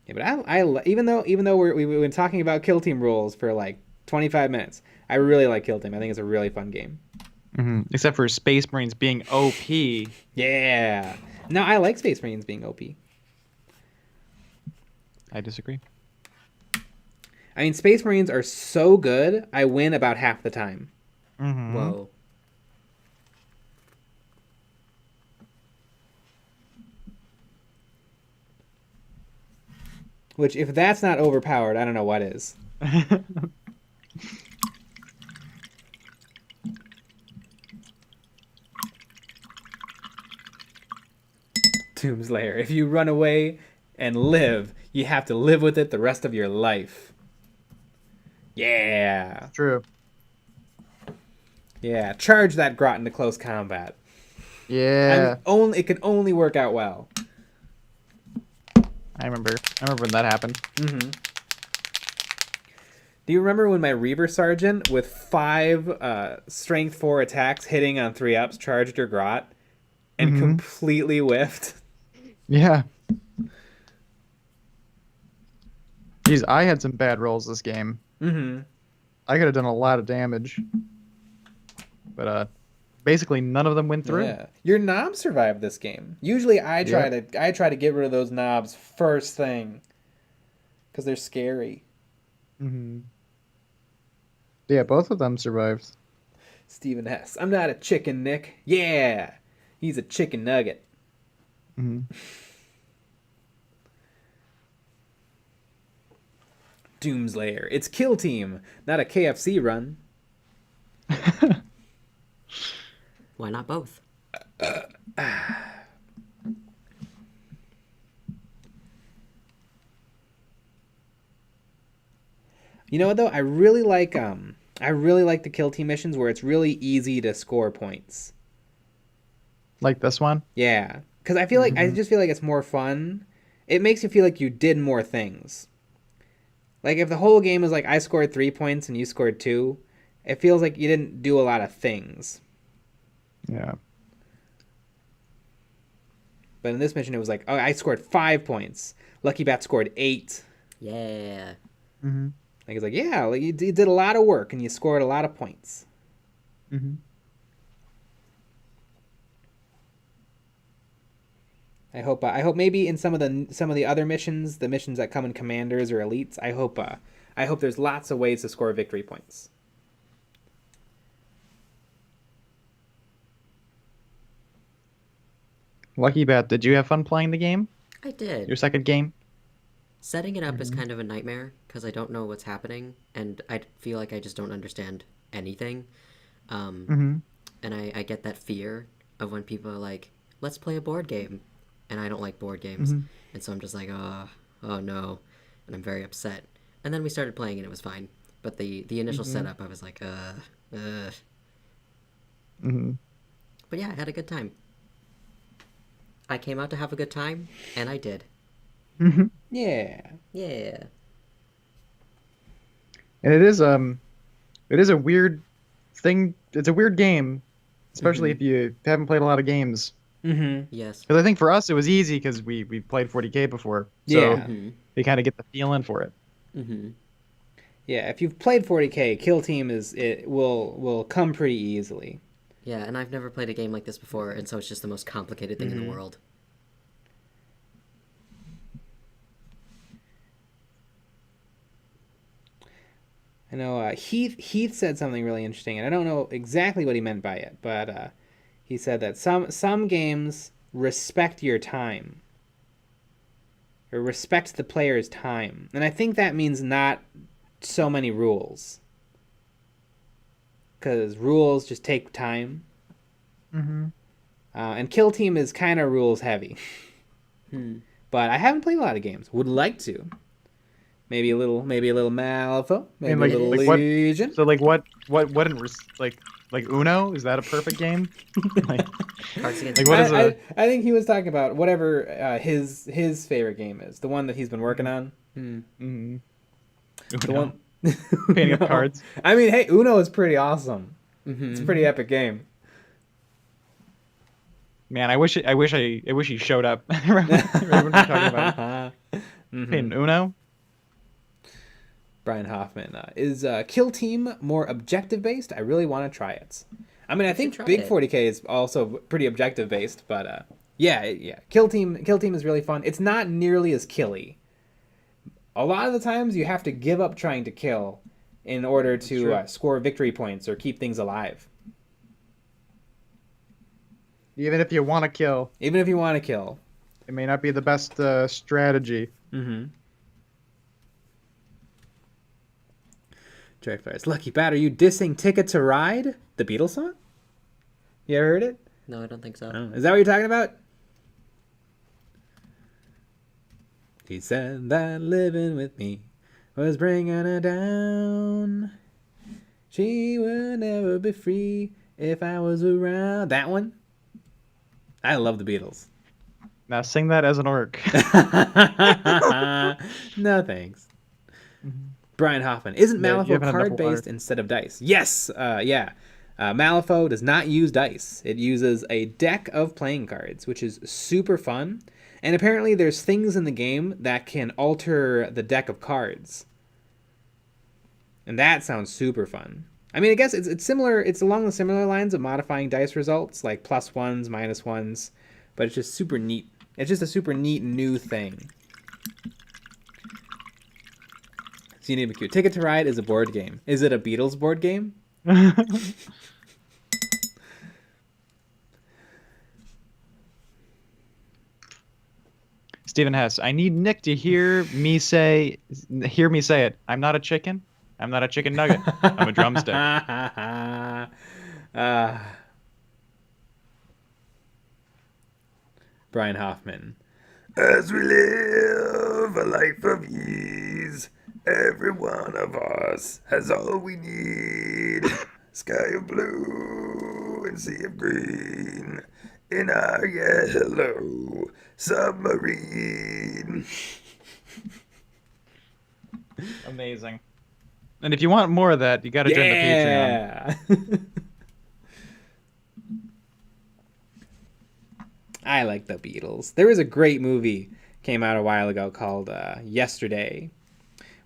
Speaker 2: Yeah, but I even though we've been talking about Kill Team rules for like 25 minutes, I really like Kill Team. I think it's a really fun game.
Speaker 1: Except for Space Marines being OP.
Speaker 2: Yeah. No, I like Space Marines being OP.
Speaker 1: I disagree.
Speaker 2: I mean, Space Marines are so good, I win about half the time.
Speaker 3: Whoa.
Speaker 2: Which, if that's not overpowered, I don't know what is. Doomslayer. If you run away and live, you have to live with it the rest of your life. Yeah.
Speaker 1: True.
Speaker 2: Yeah. Charge that grot into close combat.
Speaker 1: Yeah.
Speaker 2: It can only work out well.
Speaker 1: I remember when that happened.
Speaker 2: Do you remember when my Reaver Sergeant with 5 strength 4 attacks hitting on 3-ups charged your grot and completely whiffed?
Speaker 1: Yeah. Jeez, I had some bad rolls this game. I could have done a lot of damage. But basically none of them went through.
Speaker 2: Yeah. Your knobs survived this game. Usually I try to get rid of those knobs first thing because they're scary.
Speaker 1: Yeah, both of them survived.
Speaker 2: Stephen Hess. I'm not a chicken, Nick. Yeah. He's a chicken nugget.
Speaker 1: Mm-hmm.
Speaker 2: Doomslayer. It's Kill Team, not a KFC run.
Speaker 3: Why not both?
Speaker 2: You know what though? I really like the Kill Team missions where it's really easy to score points.
Speaker 1: Like this one?
Speaker 2: Yeah, because I feel like I just feel like it's more fun. It makes you feel like you did more things. Like if the whole game was like I scored 3 points and you scored 2, it feels like you didn't do a lot of things.
Speaker 1: Yeah.
Speaker 2: But in this mission, it was like, oh, I scored 5 points. Lucky Bat scored 8.
Speaker 3: Yeah.
Speaker 1: Mm-hmm.
Speaker 2: Like it's like, yeah, like you did a lot of work and you scored a lot of points.
Speaker 1: Mm-hmm.
Speaker 2: I hope maybe in some of the other missions, the missions that come in Commanders or Elites, I hope there's lots of ways to score victory points.
Speaker 1: Lucky Bat, did you have fun playing the game?
Speaker 3: I did.
Speaker 1: Your second game?
Speaker 3: Setting it up is kind of a nightmare because I don't know what's happening and I feel like I just don't understand anything. And I get that fear of when people are like, let's play a board game. And I don't like board games. And so I'm just like, oh no. And I'm very upset. And then we started playing and it was fine. But the initial setup, I was like, But yeah, I had a good time. I came out to have a good time, and I did.
Speaker 2: Yeah.
Speaker 3: Yeah.
Speaker 1: And it is a weird thing. It's a weird game, especially if you haven't played a lot of games.
Speaker 3: Yes.
Speaker 1: Because I think for us it was easy because we played 40K before, so you kind of get the feeling for it.
Speaker 2: Yeah, if you've played 40K, Kill Team will come pretty easily.
Speaker 3: Yeah, and I've never played a game like this before, and so it's just the most complicated thing in the world.
Speaker 2: I know Heath said something really interesting, and I don't know exactly what he meant by it, but he said that some games respect your time. Or respect the player's time. And I think that means not so many rules. Because rules just take time. And Kill Team is kind of rules heavy. But I haven't played a lot of games. Would like to. Maybe a little Malifaux. Maybe a little Legion.
Speaker 1: So like what like Uno? Is that a perfect game? Like what is
Speaker 2: I think he was talking about whatever his favorite game is. The one that he's been working on.
Speaker 1: Uno.
Speaker 2: The one
Speaker 1: painting up cards.
Speaker 2: I mean, hey, Uno is pretty awesome. It's a pretty epic game.
Speaker 1: Man, I wish he showed up right when we're talking about painting Uno.
Speaker 2: Brian Hoffman is Kill Team more objective based? I really want to try it. I mean, I think Big 40K is also pretty objective based, but yeah. Kill Team is really fun. It's not nearly as killy. A lot of the times you have to give up trying to kill in order to score victory points or keep things alive.
Speaker 1: Even if you want to kill.
Speaker 2: It
Speaker 1: may not be the best strategy.
Speaker 2: Joyfires. Lucky Bat, are you dissing Ticket to Ride? The Beatles song? You ever heard it?
Speaker 3: No, I don't think so.
Speaker 2: Oh, is that what you're talking about? She said that living with me was bringing her down. She would never be free if I was around. That one? I love the Beatles.
Speaker 1: Now sing that as an orc.
Speaker 2: No thanks. Brian Hoffman. Isn't Malifaux card-based instead of dice? Yes. Malifaux does not use dice. It uses a deck of playing cards, which is super fun. And apparently there's things in the game that can alter the deck of cards. And that sounds super fun. I mean, I guess it's similar. It's along the similar lines of modifying dice results, like +1s, -1s. But it's just super neat. It's just a super neat new thing. CNBQ. Ticket to Ride is a board game. Is it a Beatles board game?
Speaker 1: Stephen Hess. I need Nick to hear me say it. I'm not a chicken. I'm not a chicken nugget. I'm a drumstick.
Speaker 2: Brian Hoffman. As we live a life of ease, every one of us has all we need. Sky of blue and sea of green in our yellow submarine.
Speaker 1: Amazing. And if you want more of that, you got to join the Patreon.
Speaker 2: I like the Beatles. There was a great movie came out a while ago called Yesterday,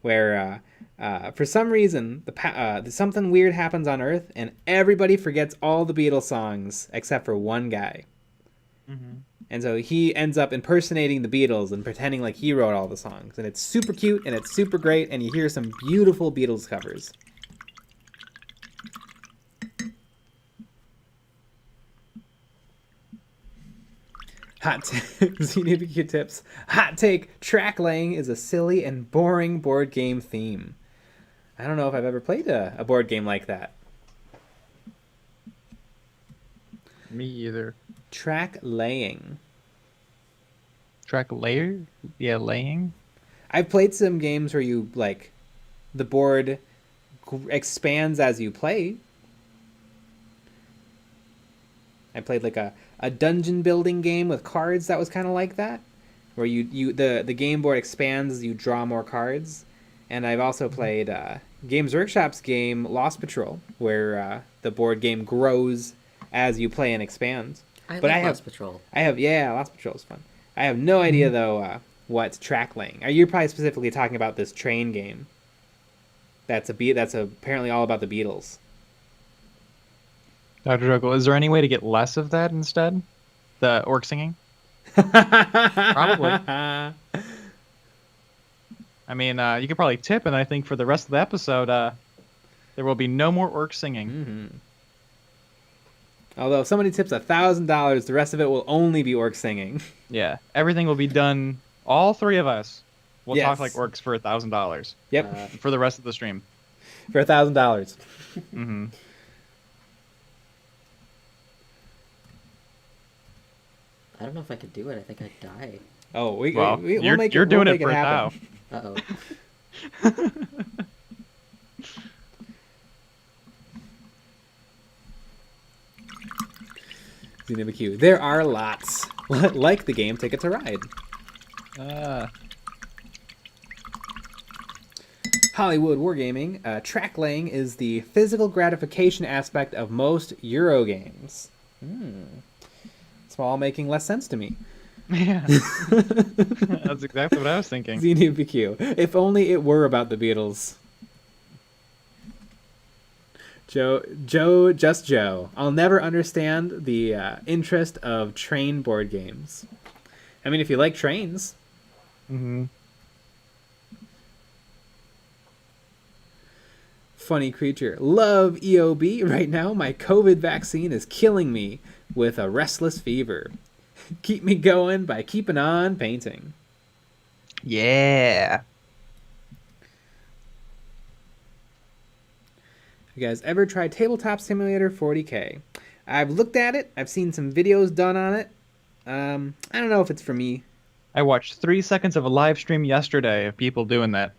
Speaker 2: where for some reason something weird happens on Earth and everybody forgets all the Beatles songs except for one guy. Mm-hmm. And so he ends up impersonating the Beatles and pretending like he wrote all the songs. And it's super cute and it's super great, and you hear some beautiful Beatles covers. Hot take, tips. Hot take, track laying is a silly and boring board game theme. I don't know if I've ever played a board game like that.
Speaker 1: Me either.
Speaker 2: Track laying.
Speaker 1: Track layer? Yeah, laying.
Speaker 2: I've played some games where you, like, the board expands as you play. I played like a dungeon building game with cards that was kind of like that, where the game board expands as you draw more cards. And I've also played Games Workshop's game Lost Patrol, where the board game grows as you play and expands.
Speaker 3: Lost Patrol.
Speaker 2: Lost Patrol is fun. I have no idea though what track laying. You're probably specifically talking about this train game. That's apparently all about the Beatles.
Speaker 1: Dr. Juggle, is there any way to get less of that instead? The orc singing? Probably. I mean, you could probably tip, and I think for the rest of the episode, there will be no more orc singing.
Speaker 2: Mm-hmm. Although if somebody tips $1,000, the rest of it will only be orc singing.
Speaker 1: Yeah, everything will be done. All three of us will talk like orcs for $1,000.
Speaker 2: Yep.
Speaker 1: For the rest of the stream.
Speaker 2: For $1,000.
Speaker 1: Mm-hmm.
Speaker 3: I don't know if I could do it. I think I'd die.
Speaker 2: Oh,
Speaker 1: we'll make you're doing it for now.
Speaker 3: Uh-oh.
Speaker 2: ZNBQ. There are lots. Like the game Ticket to Ride. Hollywood Wargaming. Track laying is the physical gratification aspect of most Euro games. It's all making less sense to me.
Speaker 1: Yeah. That's exactly what I was thinking.
Speaker 2: ZNBQ. If only it were about the Beatles. Joe. I'll never understand the interest of train board games. I mean, if you like trains.
Speaker 1: Mm-hmm.
Speaker 2: Funny creature. Love EOB. Right now, my COVID vaccine is killing me with a restless fever. Keep me going by keeping on painting.
Speaker 1: Yeah.
Speaker 2: You guys ever tried Tabletop Simulator 40K? I've looked at it. I've seen some videos done on it. I don't know if it's for me.
Speaker 1: I watched 3 seconds of a live stream yesterday of people doing that.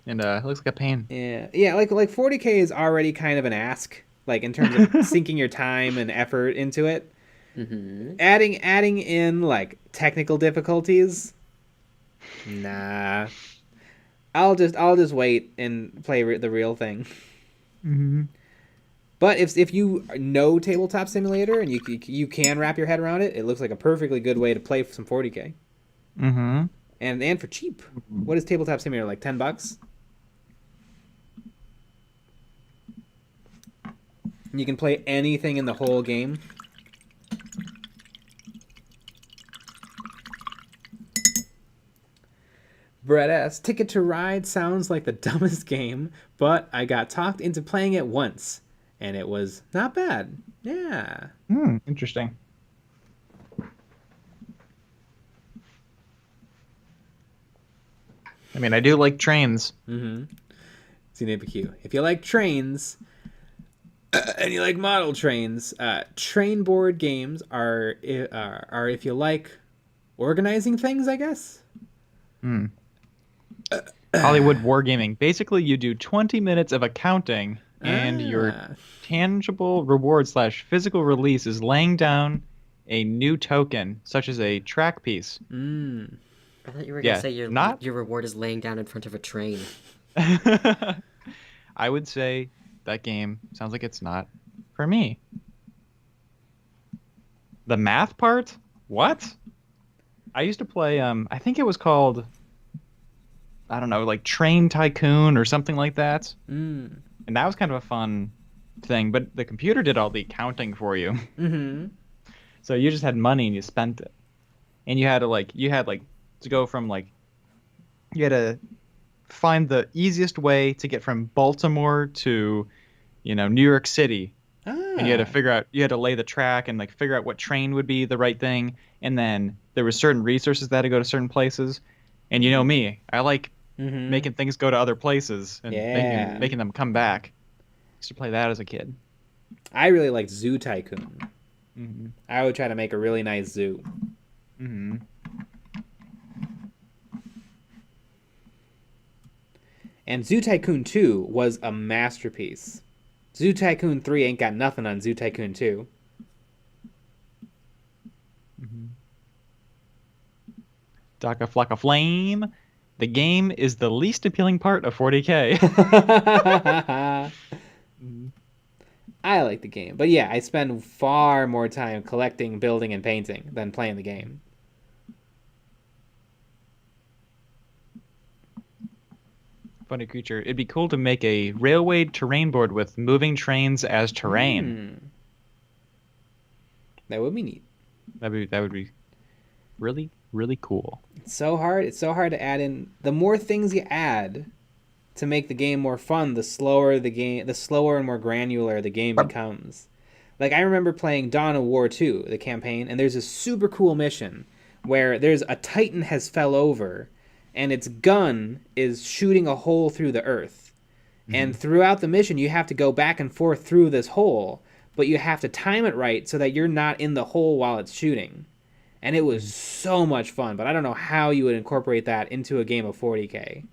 Speaker 1: And it looks like a pain.
Speaker 2: Yeah, like 40K is already kind of an ask, like in terms of sinking your time and effort into it.
Speaker 3: Mm-hmm.
Speaker 2: Adding in like technical difficulties. Nah. I'll just wait and play the real thing.
Speaker 1: Mm-hmm.
Speaker 2: But if you know Tabletop Simulator and you can wrap your head around it, it looks like a perfectly good way to play some 40K.
Speaker 1: Mm-hmm.
Speaker 2: And for cheap. What is Tabletop Simulator, like $10? You can play anything in the whole game. Brett S. Ticket to Ride sounds like the dumbest game, but I got talked into playing it once, and it was not bad. Yeah.
Speaker 1: Interesting. mean, I do like trains.
Speaker 2: CNAPQ. If you like trains and you like model trains, train board games are if you like organizing things, I guess.
Speaker 1: Hollywood wargaming. Basically, you do 20 minutes of accounting, and your tangible reward / physical release is laying down a new token, such as a track piece.
Speaker 3: I thought you were gonna say your reward is laying down in front of a train.
Speaker 1: I would say that game sounds like it's not for me. The math part? What? I used to play, I think it was called, I don't know, like Train Tycoon or something like that. And that was kind of a fun thing, but the computer did all the accounting for you. So you just had money and you spent it. And you had to go from you had to find the easiest way to get from Baltimore to, New York City. And you had to lay the track and figure out what train would be the right thing. And then there were certain resources that had to go to certain places. And you know me, I like making things go to other places and making them come back. I used to play that as a kid.
Speaker 2: I really liked Zoo Tycoon. I would try to make a really nice zoo. And Zoo Tycoon 2 was a masterpiece. Zoo Tycoon 3 ain't got nothing on Zoo Tycoon 2.
Speaker 1: Daka Flocka Flame. The game is the least appealing part of 40K.
Speaker 2: I like the game. But yeah, I spend far more time collecting, building, and painting than playing the game.
Speaker 1: Funny creature. It'd be cool to make a railway terrain board with moving trains as terrain.
Speaker 2: That would be neat.
Speaker 1: That would be really, really cool.
Speaker 2: It's so hard to add in. The more things you add to make the game more fun, the slower and more granular the game becomes. Like, I remember playing Dawn of War 2, the campaign, and there's a super cool mission where there's a Titan has fell over and its gun is shooting a hole through the earth. And throughout the mission, you have to go back and forth through this hole, but you have to time it right so that you're not in the hole while it's shooting. And it was so much fun, but I don't know how you would incorporate that into a game of 40K.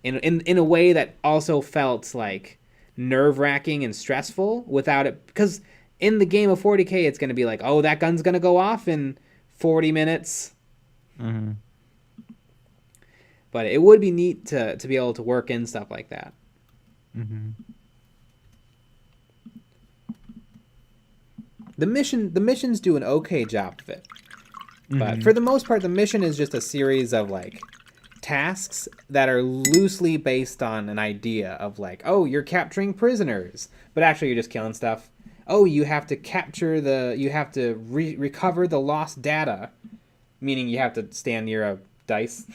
Speaker 2: In a way that also felt like nerve-wracking and stressful without it, because in the game of 40K it's going to be like, oh, that gun's going to go off in 40 minutes. But it would be neat to be able to work in stuff like that. The missions do an okay job of it, but for the most part the mission is just a series of tasks that are loosely based on an idea of oh, you're capturing prisoners, but actually you're just killing stuff. Oh, you have to recover the lost data, meaning you have to stand near a dice.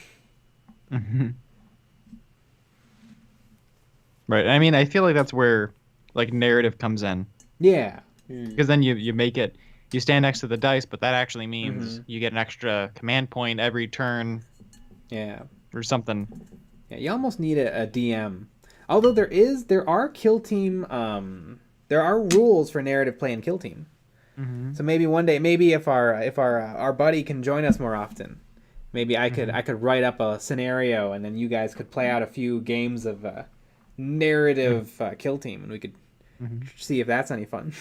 Speaker 1: Right. I mean, I feel like that's where narrative comes in.
Speaker 2: Yeah.
Speaker 1: Because then you make it, you stand next to the dice, but that actually means you get an extra command point every turn.
Speaker 2: Yeah.
Speaker 1: Or something.
Speaker 2: Yeah, you almost need a DM. Although there are kill team, there are rules for narrative play and kill team. So maybe one day, if our buddy can join us more often, maybe I could write up a scenario and then you guys could play out a few games of narrative kill team, and we could see if that's any fun.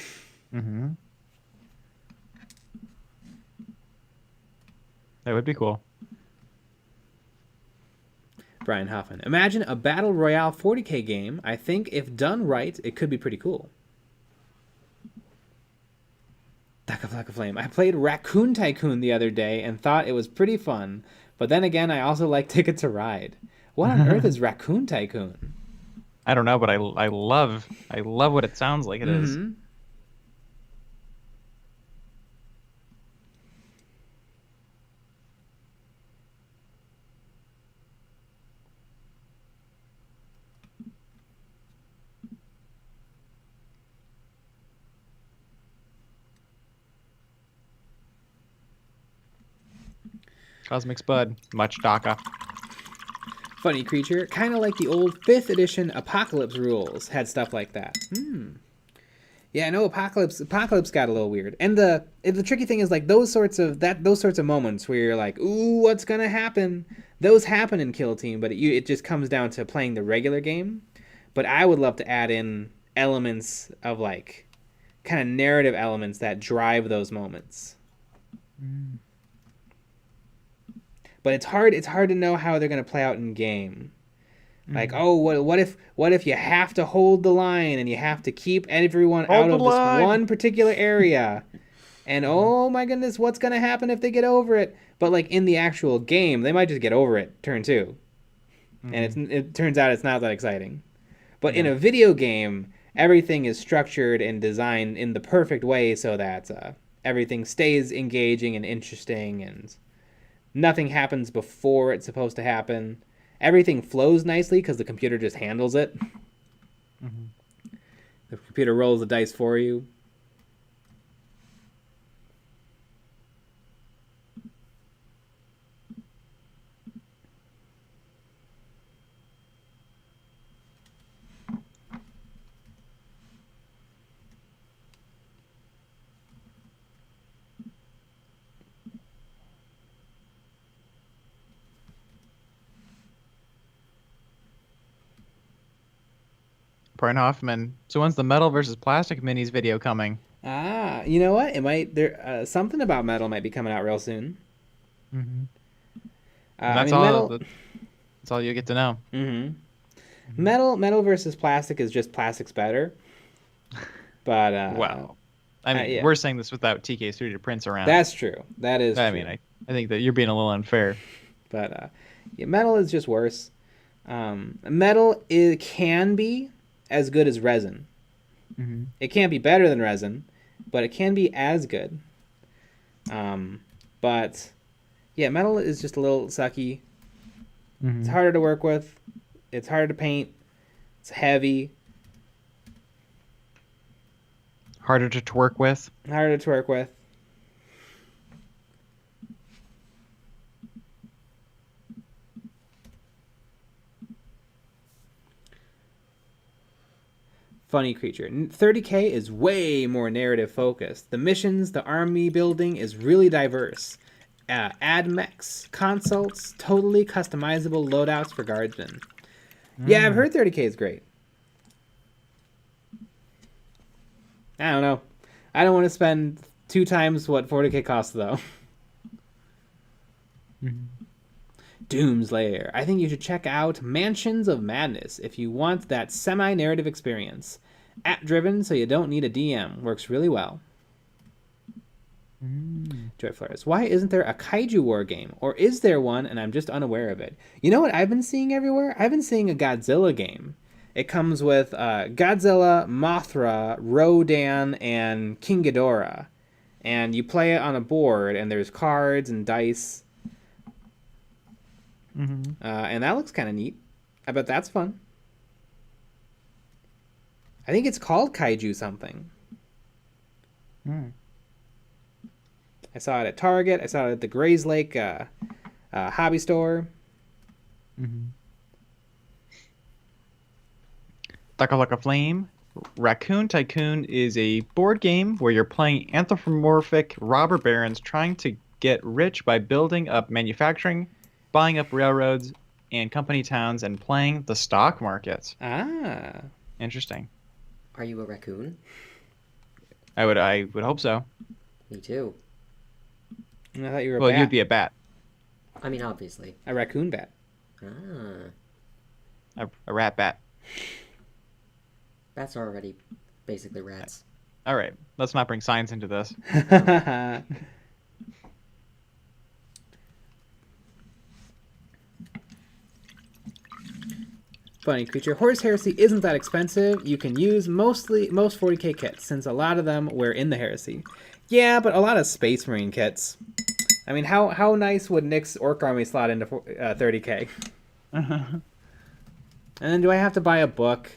Speaker 1: That would be cool.
Speaker 2: Brian Hoffman. Imagine a Battle Royale 40K game. I think if done right, it could be pretty cool. Daka Flame. I played Raccoon Tycoon the other day and thought it was pretty fun, but then again, I also like Ticket to Ride. What on earth is Raccoon Tycoon?
Speaker 1: I don't know, but I love what it sounds like it is. Cosmic Spud, much Daka.
Speaker 2: Funny creature, kind of like the old 5th edition Apocalypse rules had stuff like that. Yeah, I know Apocalypse got a little weird. And the tricky thing is like those sorts of moments where you're like, ooh, what's gonna happen? Those happen in Kill Team, but it just comes down to playing the regular game. But I would love to add in elements of like kind of narrative elements that drive those moments. But it's hard to know how they're going to play out in game. Like, oh, what if you have to hold the line and you have to keep everyone out of this one particular area? And oh my goodness, what's going to happen if they get over it? But like in the actual game, they might just get over it turn 2. And it turns out it's not that exciting. But in a video game, everything is structured and designed in the perfect way so that everything stays engaging and interesting, and nothing happens before it's supposed to happen. Everything flows nicely because the computer just handles it. The computer rolls the dice for you.
Speaker 1: Brian Hoffman. So when's the metal versus plastic minis video coming?
Speaker 2: You know what? It might something about metal might be coming out real soon.
Speaker 1: That's all you get to know.
Speaker 2: Metal versus plastic is just plastic's better. But
Speaker 1: wow. I mean, we're saying this without TK's 3D prints around.
Speaker 2: That's true. That is true.
Speaker 1: I mean, I think that you're being a little unfair.
Speaker 2: But metal is just worse. Metal can be as good as resin. It can't be better than resin, but it can be as good. But yeah, metal is just a little sucky. It's harder to work with. It's harder to paint. It's heavy.
Speaker 1: Harder to twerk with.
Speaker 2: Harder to twerk with. Funny creature. 30K is way more narrative focused. The missions, the army building is really diverse. Add mechs, consults, totally customizable loadouts for guardsmen. Yeah, I've heard 30K is great. I don't know. I don't want to spend 2 times what 40K costs though. Doom's Lair. I think you should check out Mansions of Madness if you want that semi-narrative experience. App-driven, so you don't need a DM. Works really well. Joy Flores. Why isn't there a Kaiju War game? Or is there one and I'm just unaware of it? You know what I've been seeing everywhere? I've been seeing a Godzilla game. It comes with Godzilla, Mothra, Rodan, and King Ghidorah. And you play it on a board, and there's cards and dice. And that looks kind of neat. I bet that's fun. I think it's called Kaiju something. I saw it at Target. I saw it at the Grays Lake hobby store.
Speaker 1: Duck Like a Flame. Raccoon Tycoon is a board game where you're playing anthropomorphic robber barons trying to get rich by building up manufacturing, buying up railroads and company towns, and playing the stock market. Interesting.
Speaker 3: Are you a raccoon?
Speaker 1: I would hope so.
Speaker 3: Me too.
Speaker 2: I thought you were a bat.
Speaker 1: Well, you'd be a bat.
Speaker 3: I mean, obviously.
Speaker 2: A raccoon bat.
Speaker 1: A rat bat.
Speaker 3: Bats are already basically rats.
Speaker 1: All right, let's not bring science into this.
Speaker 2: Funny creature. Horse Heresy isn't that expensive. You can use most 40K kits, since a lot of them were in the Heresy. Yeah, but a lot of Space Marine kits. I mean, how nice would Nick's Orc Army slot into 30K? And then do I have to buy a book?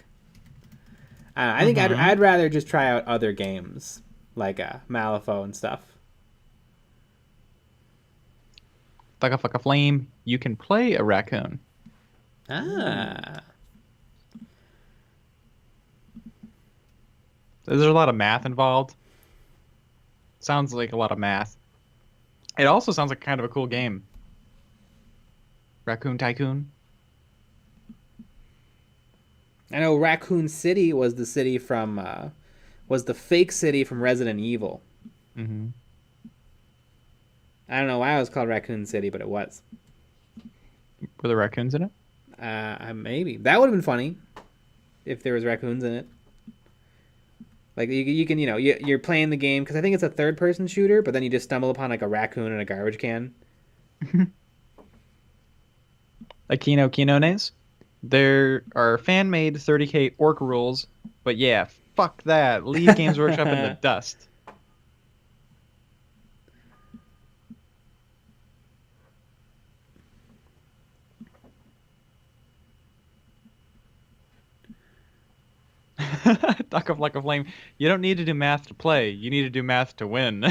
Speaker 2: I think I'd rather just try out other games, like Malifaux and stuff.
Speaker 1: Like a Flame, you can play a raccoon.
Speaker 2: Ah.
Speaker 1: There's a lot of math involved. Sounds like a lot of math. It also sounds like kind of a cool game. Raccoon Tycoon.
Speaker 2: I know Raccoon City was the city from was the fake city from Resident Evil.
Speaker 1: Mm-hmm.
Speaker 2: I don't know why it was called Raccoon City, but it was.
Speaker 1: Were there raccoons in it?
Speaker 2: Maybe that would have been funny if there was raccoons in it. Like you can you're playing the game because I think it's a third-person shooter, but then you just stumble upon like a raccoon in a garbage can.
Speaker 1: Like Kinones. There are fan-made 30K orc rules, but yeah, fuck that. Leave Games Workshop in the dust. Duck of like a flame. You don't need to do math to play. You need to do math to win.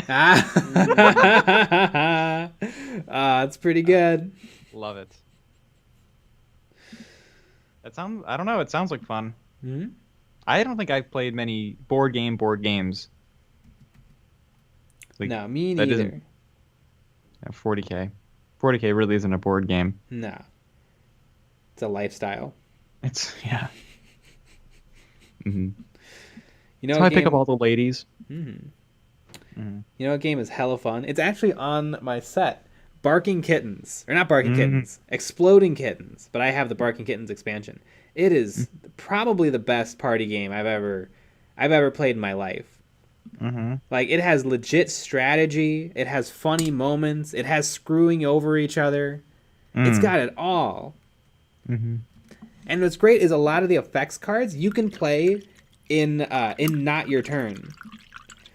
Speaker 2: It's pretty good.
Speaker 1: Love it. That sounds. I don't know. It sounds like fun.
Speaker 2: Mm-hmm.
Speaker 1: I don't think I've played many board games.
Speaker 2: Like, no, me neither.
Speaker 1: 40K. 40K really isn't a board game.
Speaker 2: No. It's a lifestyle.
Speaker 1: Yeah. Mm-hmm.
Speaker 2: You know,
Speaker 1: so I pick up all the ladies.
Speaker 2: Mm-hmm. Mm-hmm. You know what game is hella fun? It's actually on my set. Barking Kittens. Or not Barking Kittens. Exploding Kittens. But I have the Barking Kittens expansion. It is probably the best party game I've ever played in my life.
Speaker 1: Mm-hmm.
Speaker 2: Like, it has legit strategy. It has funny moments. It has screwing over each other. It's got it all.
Speaker 1: Mm-hmm.
Speaker 2: And what's great is a lot of the effects cards you can play in not your turn.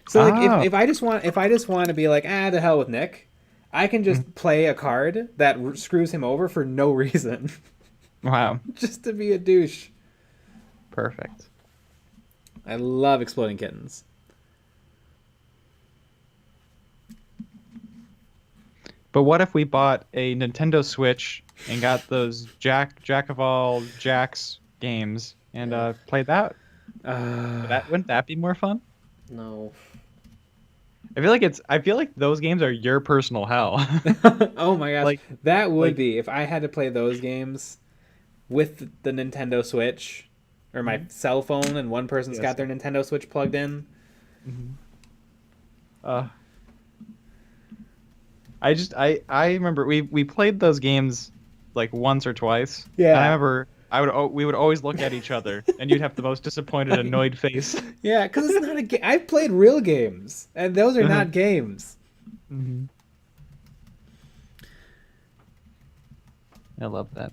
Speaker 2: So like if I just want to be like, to hell with Nick, I can just play a card that screws him over for no reason.
Speaker 1: Wow.
Speaker 2: Just to be a douche.
Speaker 1: Perfect.
Speaker 2: I love Exploding Kittens.
Speaker 1: But what if we bought a Nintendo Switch and got those Jack of all Jacks games and played that? Wouldn't that be more fun?
Speaker 3: No.
Speaker 1: I feel like those games are your personal hell.
Speaker 2: Oh my gosh. That would be if I had to play those games with the Nintendo Switch or my cell phone and one person's got their Nintendo Switch plugged in.
Speaker 1: Mm-hmm. I remember we played those games like once or twice.
Speaker 2: Yeah.
Speaker 1: And I remember we would always look at each other and you'd have the most disappointed, annoyed face.
Speaker 2: Yeah, because it's not a game. I've played real games, and those are not games.
Speaker 1: Mm-hmm. I love that.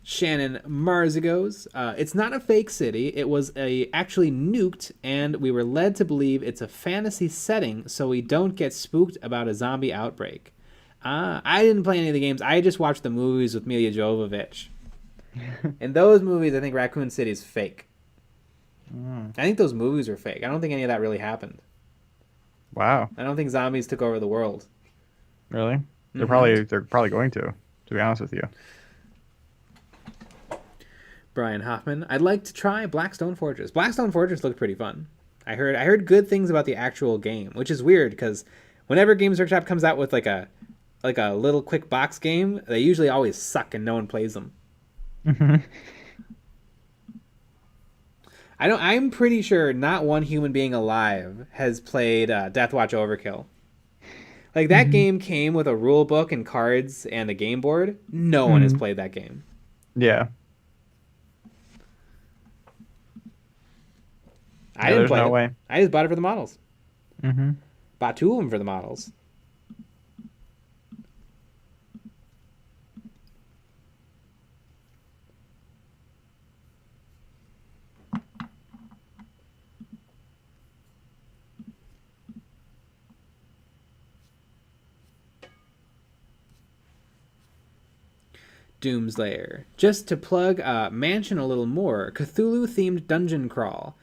Speaker 2: Shannon Marzigos. It's not a fake city. It was actually nuked, and we were led to believe it's a fantasy setting so we don't get spooked about a zombie outbreak. I didn't play any of the games. I just watched the movies with Milla Jovovich. In those movies, I think Raccoon City is fake. I think those movies are fake. I don't think any of that really happened.
Speaker 1: Wow.
Speaker 2: I don't think zombies took over the world.
Speaker 1: Really? They're probably going to be honest with you.
Speaker 2: Brian Hoffman. I'd like to try Blackstone Fortress. Blackstone Fortress looked pretty fun. I heard good things about the actual game, which is weird because whenever Games Workshop comes out with like a little quick box game, they usually always suck and no one plays them.
Speaker 1: Mm-hmm.
Speaker 2: I'm pretty sure not one human being alive has played Deathwatch Overkill. Like that game came with a rule book and cards and a game board. No one has played that game.
Speaker 1: Yeah.
Speaker 2: I didn't play
Speaker 1: no
Speaker 2: it.
Speaker 1: way.
Speaker 2: I just bought it for the models.
Speaker 1: Mm-hmm.
Speaker 2: Bought 2 of them for the models. Doomslayer. Just to plug Mansion a little more, Cthulhu-themed dungeon crawl.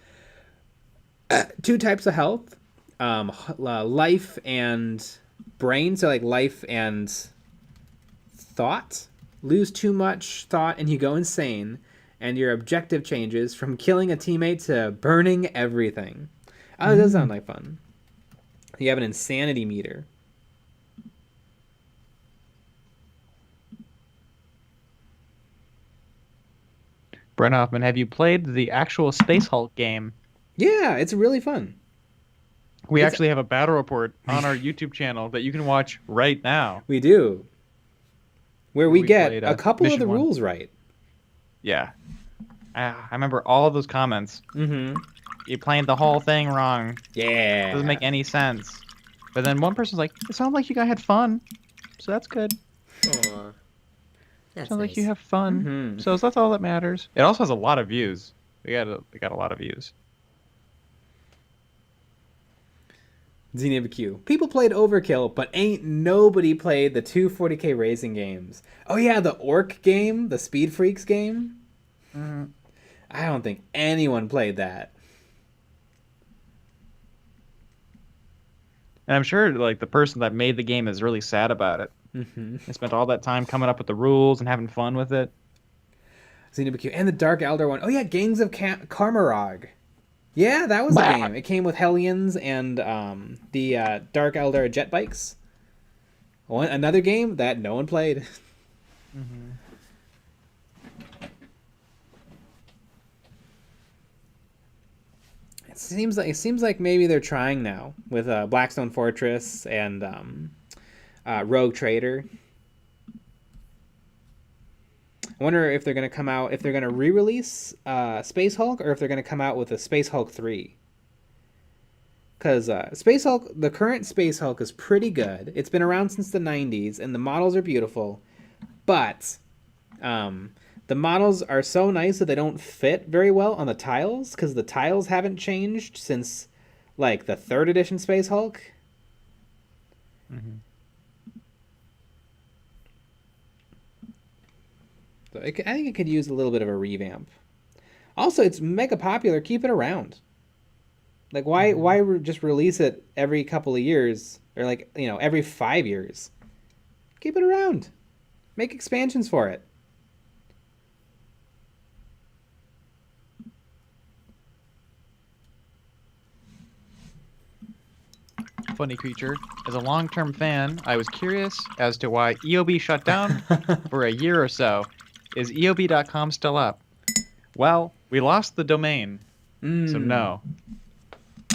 Speaker 2: 2 types of health. Life and brain, so like life and thought. lose too much thought and you go insane, and your objective changes from killing a teammate to burning everything. Oh, that does sound like fun. You have an insanity meter.
Speaker 1: Brent Hoffman, have you played the actual Space Hulk game?
Speaker 2: Yeah, it's really fun.
Speaker 1: We actually have a battle report on our YouTube channel that you can watch right now.
Speaker 2: We do. Where we get a couple of the rules right.
Speaker 1: Yeah. I remember all of those comments.
Speaker 2: Mm-hmm.
Speaker 1: You played the whole thing wrong.
Speaker 2: Yeah.
Speaker 1: Doesn't make any sense. But then one person's like, it sounds like you guys had fun. So that's good.
Speaker 3: Aww. That's
Speaker 1: Sounds
Speaker 3: nice.
Speaker 1: like you have fun.
Speaker 2: Mm-hmm.
Speaker 1: So that's all that matters. It also has a lot of views. We got a lot of views.
Speaker 2: Xenia Q. People played Overkill, but ain't nobody played the 240k racing games. Oh yeah, the ORK game, the Speed Freaks game.
Speaker 1: Mm-hmm.
Speaker 2: I don't think anyone played that.
Speaker 1: And I'm sure like the person that made the game is really sad about it.
Speaker 2: Mm-hmm.
Speaker 1: They spent all that time coming up with the rules and having fun with it.
Speaker 2: Xenia Q. And the Dark Elder one. Oh yeah, Gangs of Karmarog. Yeah, that was the game. It came with Hellions and the Dark Elder jet bikes. Another game that no one played.
Speaker 1: Mm-hmm.
Speaker 2: It seems like maybe they're trying now with Blackstone Fortress and Rogue Trader. I wonder if they're going to come out, if they're going to re-release Space Hulk, or if they're going to come out with a Space Hulk 3. Because Space Hulk, the current Space Hulk is pretty good. It's been around since the 90s, and the models are beautiful. But the models are so nice that they don't fit very well on the tiles, because the tiles haven't changed since, like, the 3rd edition Space Hulk.
Speaker 1: Mm-hmm.
Speaker 2: So I think it could use a little bit of a revamp. Also, it's mega popular. Keep it around. Like, why just release it every couple of years? Or, like, every 5 years? Keep it around. Make expansions for it.
Speaker 1: Funny creature. As a long-term fan, I was curious as to why EOB shut down for a year or so. Is EOB.com still up? Well, we lost the domain, so no.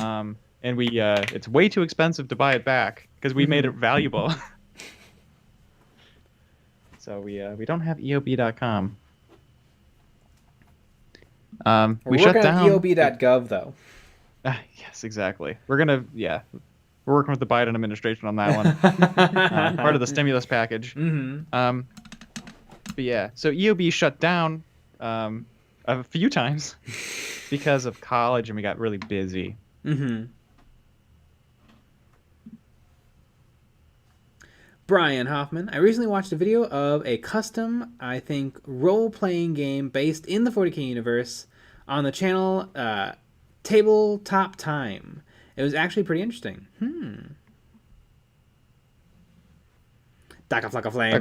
Speaker 1: And it's way too expensive to buy it back because we made it valuable. So we don't have EOB.com. We shut down.
Speaker 2: We're working on EOB.gov though.
Speaker 1: Yes, exactly. We're working with the Biden administration on that one. Part of the stimulus package.
Speaker 2: Mm-hmm.
Speaker 1: But yeah, so EOB shut down a few times because of college, and we got really busy.
Speaker 2: Mm-hmm. Brian Hoffman. I recently watched a video of a custom, I think, role-playing game based in the 40k universe on the channel Tabletop Time. It was actually pretty interesting. Daka Flocka Flame.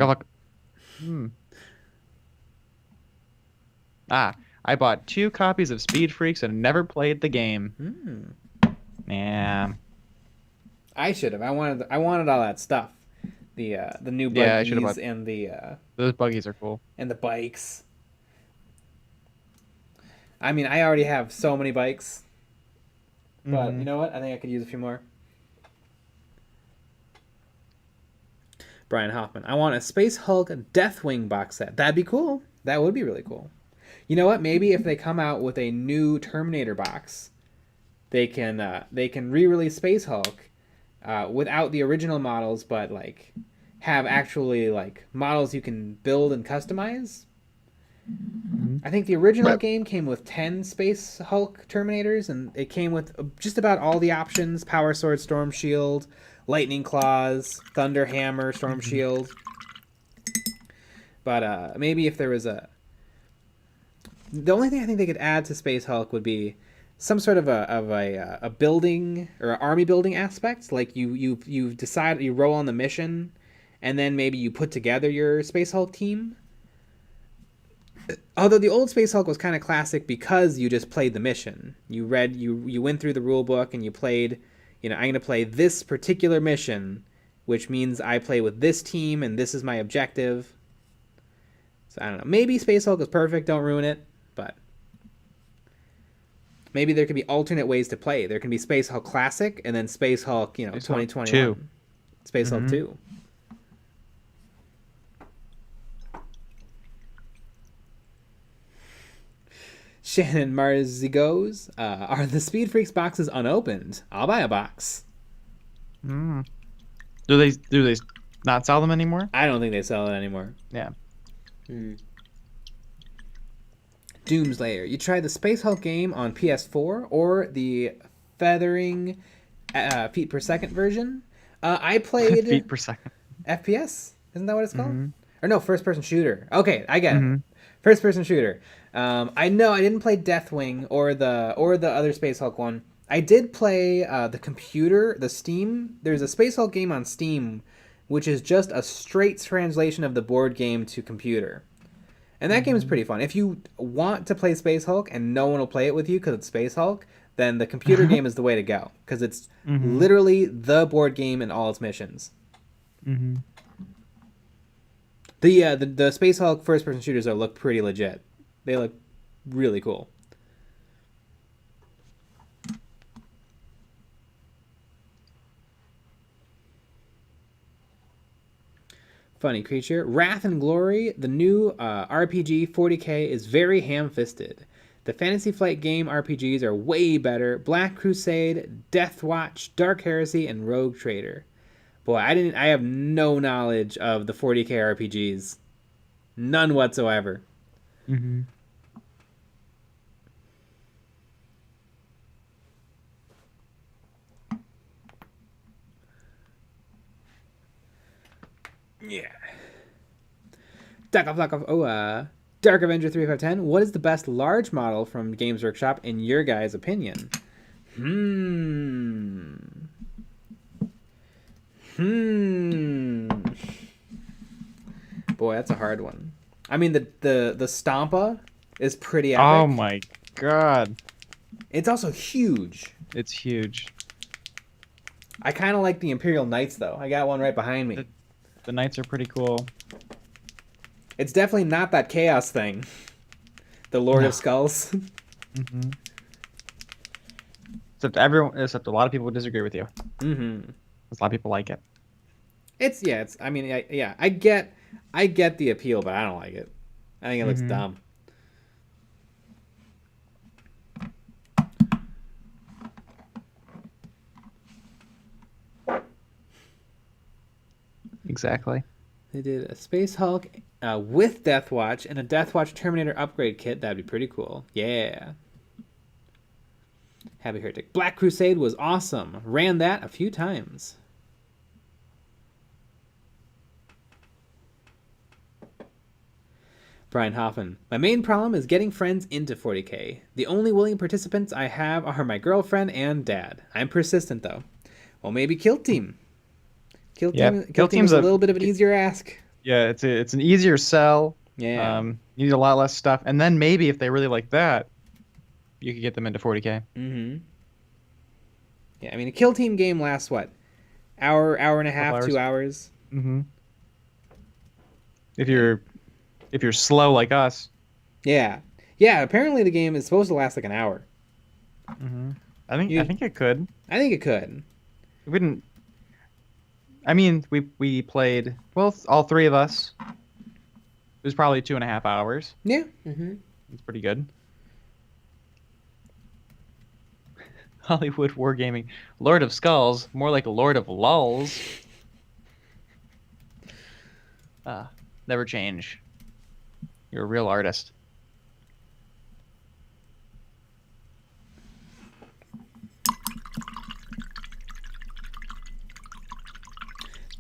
Speaker 1: I bought 2 copies of Speed Freaks and never played the game. Yeah.
Speaker 2: I should have. I wanted all that stuff. The new buggies and the
Speaker 1: those buggies are cool.
Speaker 2: And the bikes. I mean, I already have so many bikes. But you know what? I think I could use a few more. Brian Hoffman. I want a Space Hulk Deathwing box set. That'd be cool. That would be really cool. You know what? Maybe if they come out with a new Terminator box, they can re-release Space Hulk without the original models, but like have actually like models you can build and customize. I think the original game came with 10 Space Hulk Terminators, and it came with just about all the options: Power Sword, Storm Shield, Lightning Claws, Thunder Hammer, Storm Shield. But maybe if there was the only thing I think they could add to Space Hulk would be some sort of a building or an army building aspect. Like you decide, you roll on the mission, and then maybe you put together your Space Hulk team. Although the old Space Hulk was kind of classic because you just played the mission. You went through the rule book and you played, I'm going to play this particular mission, which means I play with this team and this is my objective. So I don't know. Maybe Space Hulk is perfect. Don't ruin it. But maybe there could be alternate ways to play. There can be Space Hulk Classic and then Space Hulk, 2021. Space Hulk 2. Shannon Marzi goes, are the Speed Freaks boxes unopened? I'll buy a box.
Speaker 1: Do they not sell them anymore?
Speaker 2: I don't think they sell it anymore.
Speaker 1: Yeah.
Speaker 2: Doomslayer, you tried the Space Hulk game on PS4 or the feathering feet per second version? I played
Speaker 1: feet per second.
Speaker 2: FPS, isn't that what it's called? Or no, first person shooter. Okay, I get it. First person shooter. I know I didn't play Deathwing or the other Space Hulk one. I did play the computer, the Steam. There's a Space Hulk game on Steam, which is just a straight translation of the board game to computer. And that game is pretty fun. If you want to play Space Hulk and no one will play it with you because it's Space Hulk, then the computer game is the way to go. Because it's literally the board game and all its missions. The Space Hulk first person shooters look pretty legit. They look really cool. Funny creature. Wrath and Glory, the new RPG 40k is very ham-fisted. The Fantasy Flight game RPGs are way better. Black Crusade, Death Watch, Dark Heresy, and Rogue Trader. Boy, I have no knowledge of the 40k RPGs. None whatsoever. Yeah. Dark Avenger 3510. What is the best large model from Games Workshop in your guys' opinion? Boy, that's a hard one. I mean, the Stompa is pretty epic.
Speaker 1: Oh my god.
Speaker 2: It's also huge.
Speaker 1: It's huge.
Speaker 2: I kind of like the Imperial Knights, though. I got one right behind me.
Speaker 1: The Knights are pretty cool.
Speaker 2: It's definitely not that Chaos thing. The Lord of Skulls.
Speaker 1: Except a lot of people would disagree with you. A lot of people like it.
Speaker 2: I get the appeal, but I don't like it. I think it looks dumb.
Speaker 1: Exactly.
Speaker 2: They did a Space Hulk with Death Watch and a Death Watch Terminator upgrade kit. That'd be pretty cool. Yeah. Happy Heretic. Black Crusade was awesome. Ran that a few times. Brian Hoffman. My main problem is getting friends into 40k. The only willing participants I have are my girlfriend and dad. I'm persistent, though. Well, maybe Kill Team. Kill Team's a little bit of an easier ask.
Speaker 1: Yeah, it's an easier sell.
Speaker 2: Yeah.
Speaker 1: You need a lot less stuff. And then maybe if they really like that, you could get them into 40k.
Speaker 2: Yeah, I mean, a Kill Team game lasts, what? Hour and a half, 2 hours?
Speaker 1: If you're slow like us.
Speaker 2: Yeah. Yeah, apparently the game is supposed to last like an hour.
Speaker 1: I think it could.
Speaker 2: I think it could.
Speaker 1: It wouldn't. I mean, we played, well, all three of us. It was probably 2.5 hours.
Speaker 2: Yeah.
Speaker 1: It's pretty good. Hollywood Wargaming. Lord of Skulls, more like Lord of Lulls. Never change. You're a real artist.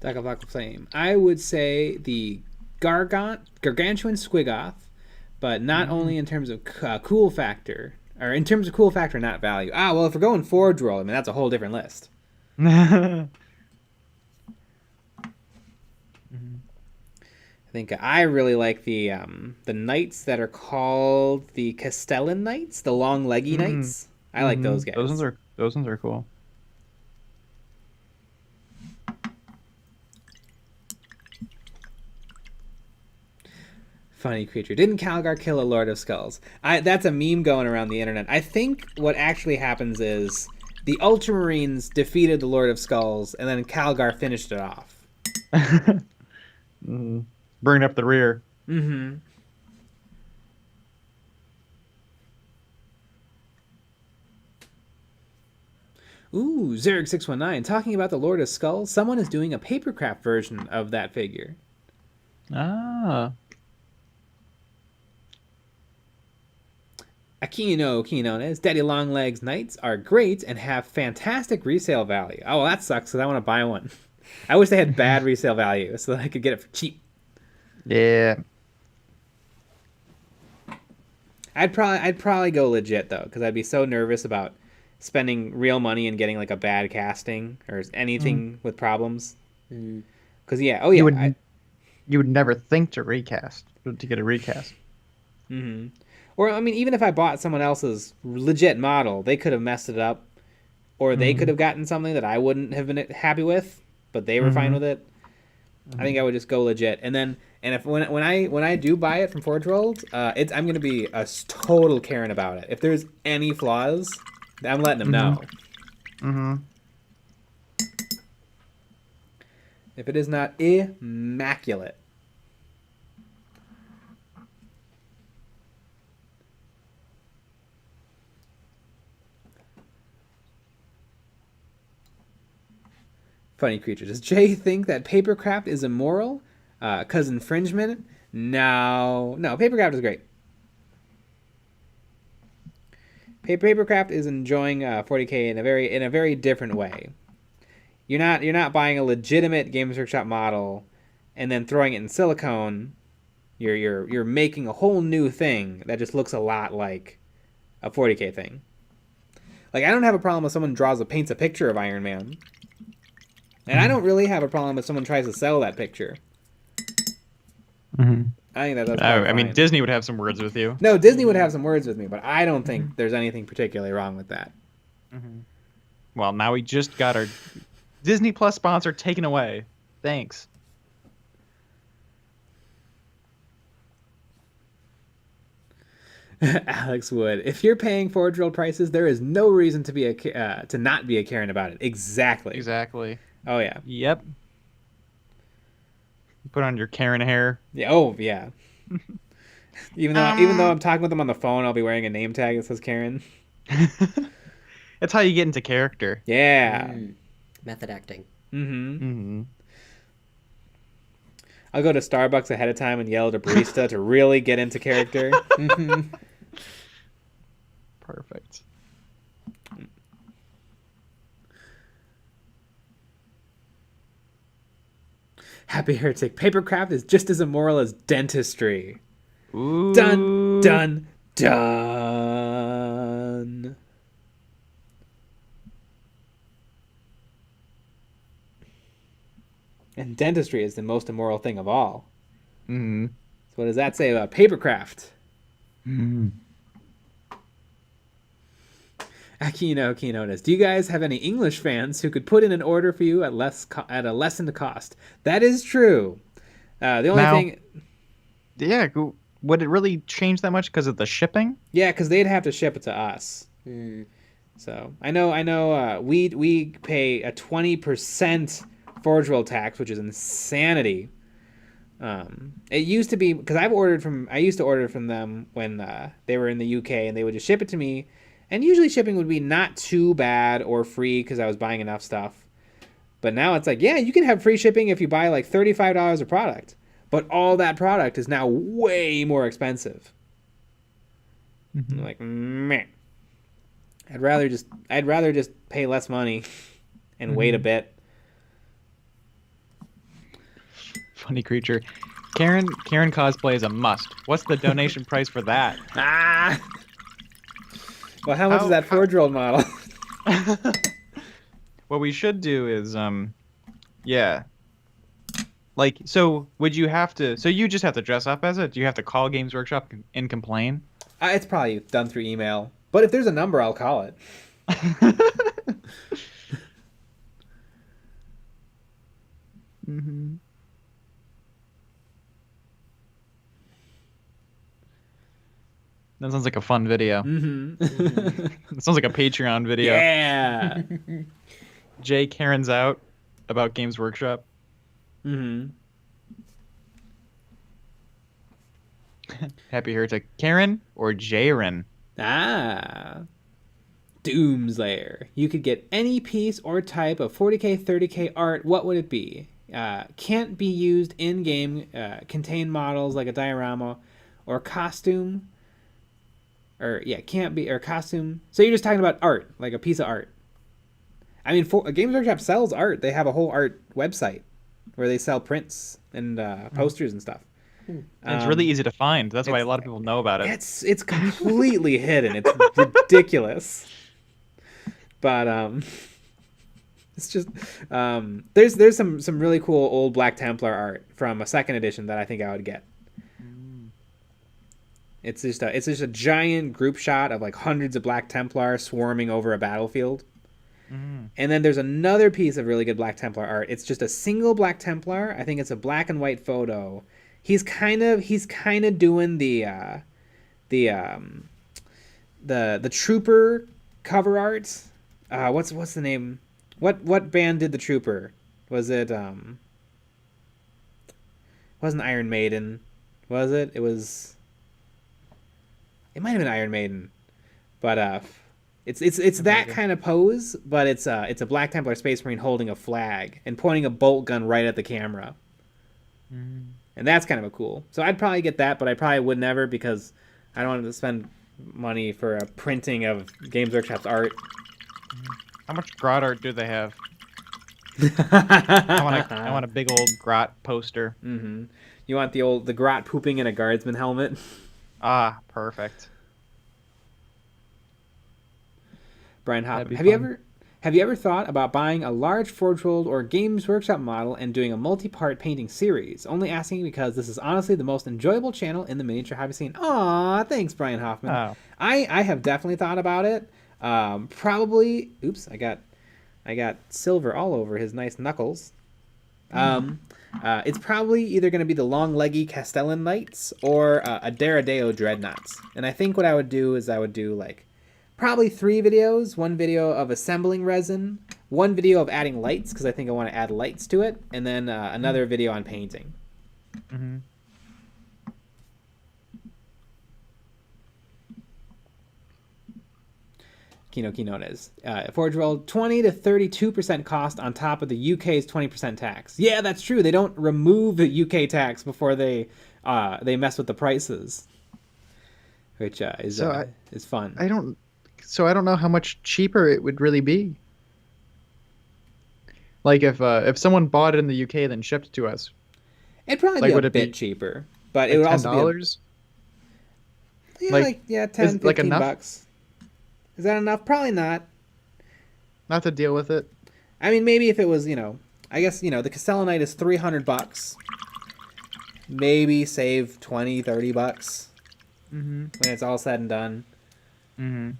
Speaker 2: Dark of Black Flame. I would say the Gargantuan Squigoth, but not only in terms of cool factor, or in terms of cool factor, not value. Well, if we're going Forge Roll, I mean, that's a whole different list. I think I really like the knights that are called the Castellan Knights, the long leggy knights. I like those guys.
Speaker 1: Those ones are cool.
Speaker 2: Funny creature. Didn't Calgar kill a Lord of Skulls? That's a meme going around the internet. I think what actually happens is the Ultramarines defeated the Lord of Skulls, and then Calgar finished it off.
Speaker 1: Bring up the rear.
Speaker 2: Mm-hmm. Ooh, Zerg619. Talking about the Lord of Skulls, someone is doing a papercraft version of that figure.
Speaker 1: Ah.
Speaker 2: Aquino Quinones, Daddy Longlegs Knights are great and have fantastic resale value. Oh, well, that sucks because I want to buy one. I wish they had bad resale value so that I could get it for cheap.
Speaker 1: Yeah.
Speaker 2: I'd probably go legit though, because I'd be so nervous about spending real money and getting like a bad casting or anything with problems. Because you
Speaker 1: would never think to get a recast.
Speaker 2: Mm-hmm. Or I mean, even if I bought someone else's legit model, they could have messed it up, or they could have gotten something that I wouldn't have been happy with, but they were fine with it. I think I would just go legit, and if when I do buy it from Forge World, I'm gonna be a total Karen about it. If there's any flaws, I'm letting them know. If it is not immaculate. Funny creature. Does Jay think that papercraft is immoral? 'Cause infringement? No, papercraft is great. Papercraft is enjoying 40K in a very different way. You're not buying a legitimate Games Workshop model and then throwing it in silicone. You're making a whole new thing that just looks a lot like a 40K thing. Like, I don't have a problem if someone paints a picture of Iron Man. And I don't really have a problem if someone tries to sell that picture.
Speaker 1: Mm-hmm.
Speaker 2: I think that's
Speaker 1: I mean, Disney would have some words with you.
Speaker 2: No, Disney would have some words with me, but I don't think there's anything particularly wrong with that.
Speaker 1: Well, now we just got our Disney Plus sponsor taken away. Thanks.
Speaker 2: Alex Wood, if you're paying Forge World prices, there is no reason to not be a Karen about it. Exactly. Oh yeah.
Speaker 1: Yep. Put on your Karen hair.
Speaker 2: Yeah. Oh yeah. even though I'm talking with them on the phone, I'll be wearing a name tag that says Karen.
Speaker 1: That's how you get into character.
Speaker 2: Yeah.
Speaker 3: Method acting.
Speaker 2: I'll go to Starbucks ahead of time and yell at a barista to really get into character.
Speaker 1: Perfect.
Speaker 2: Happy Heretic. Papercraft is just as immoral as dentistry.
Speaker 1: Ooh.
Speaker 2: Dun, dun, dun. And dentistry is the most immoral thing of all. So what does that say about papercraft? Aquino Quinones. Do you guys have any English fans who could put in an order for you at a lessened cost? That is true. The only thing...
Speaker 1: Yeah, would it really change that much because of the shipping?
Speaker 2: Yeah, because they'd have to ship it to us. So I know. We pay a 20% Forge World tax, which is insanity. It used to be because I used to order from them when they were in the UK, and they would just ship it to me. And usually shipping would be not too bad or free because I was buying enough stuff. But now it's like, yeah, you can have free shipping if you buy like $35 of product. But all that product is now way more expensive. I'm like, meh. I'd rather just pay less money and wait a bit.
Speaker 1: Funny creature. Karen cosplay is a must. What's the donation price for that?
Speaker 2: Well, how much is that Forge World model?
Speaker 1: What we should do is, Like, so would you have to? So you just have to dress up as it? Do you have to call Games Workshop and complain?
Speaker 2: It's probably done through email, but if there's a number, I'll call it.
Speaker 1: Mm-hmm. That sounds like a fun video.
Speaker 2: Mm-hmm.
Speaker 1: It sounds like a Patreon video.
Speaker 2: Yeah.
Speaker 1: Jay Karen's out about Games Workshop.
Speaker 2: Mm-hmm.
Speaker 1: Happy Heretic. Karen or Jaren?
Speaker 2: Ah. Doomslayer. You could get any piece or type of 40k, 30k art. What would it be? Can't be used in-game. Contain models like a diorama or costume. Can't be, or costume. So you're just talking about art, like a piece of art. I mean, Games Workshop sells art. They have a whole art website where they sell prints and posters and stuff.
Speaker 1: And it's really easy to find. That's why a lot of people know about it.
Speaker 2: It's completely hidden. It's ridiculous. But it's just there's some really cool old Black Templar art from a second edition that I think I would get. It's just a giant group shot of like hundreds of Black Templar swarming over a battlefield. And then there's another piece of really good Black Templar art. It's just a single Black Templar. I think it's a black and white photo. He's kind of doing the Trooper cover art. What's the name? What band did the Trooper? Was it wasn't Iron Maiden? Was it? It might have been Iron Maiden. But it's that kind of pose, but it's a Black Templar Space Marine holding a flag and pointing a bolt gun right at the camera. And that's kind of a cool. So I'd probably get that, but I probably would never because I don't want to spend money for a printing of Games Workshop's art.
Speaker 1: How much grot art do they have? I want a big old grot poster.
Speaker 2: Mm-hmm. You want the grot pooping in a guardsman helmet?
Speaker 1: Ah, perfect.
Speaker 2: Brian Hoffman, have you ever thought about buying a large Forge World or Games Workshop model and doing a multi-part painting series? Only asking because this is honestly the most enjoyable channel in the miniature hobby scene. Aw, thanks, Brian Hoffman.
Speaker 1: Oh.
Speaker 2: I have definitely thought about it. Probably. Oops, I got silver all over his nice knuckles. It's probably either going to be the long leggy Castellan Knights or a Daradeo Dreadnoughts. And I think what I would do is I would do like probably 3 videos. 1 video of assembling resin, 1 video of adding lights because I think I want to add lights to it, and then another video on painting.
Speaker 1: Mm-hmm.
Speaker 2: Kino Quinones. Forge World, 20 to 32% cost on top of the UK's 20% tax. Yeah, that's true. They don't remove the UK tax before they mess with the prices, which is fun.
Speaker 4: I don't know how much cheaper it would really be. Like if someone bought it in the UK then shipped it to us,
Speaker 2: it'd probably be a bit cheaper, but it would also
Speaker 4: $10?
Speaker 2: be $10, 15
Speaker 4: like enough?
Speaker 2: bucks. Is that enough? Probably not.
Speaker 4: Not to deal with it.
Speaker 2: I mean, maybe if it was, I guess, the Castellanite is $300. Maybe save 20, 30 bucks when it's all said and done.
Speaker 1: Mm-hmm.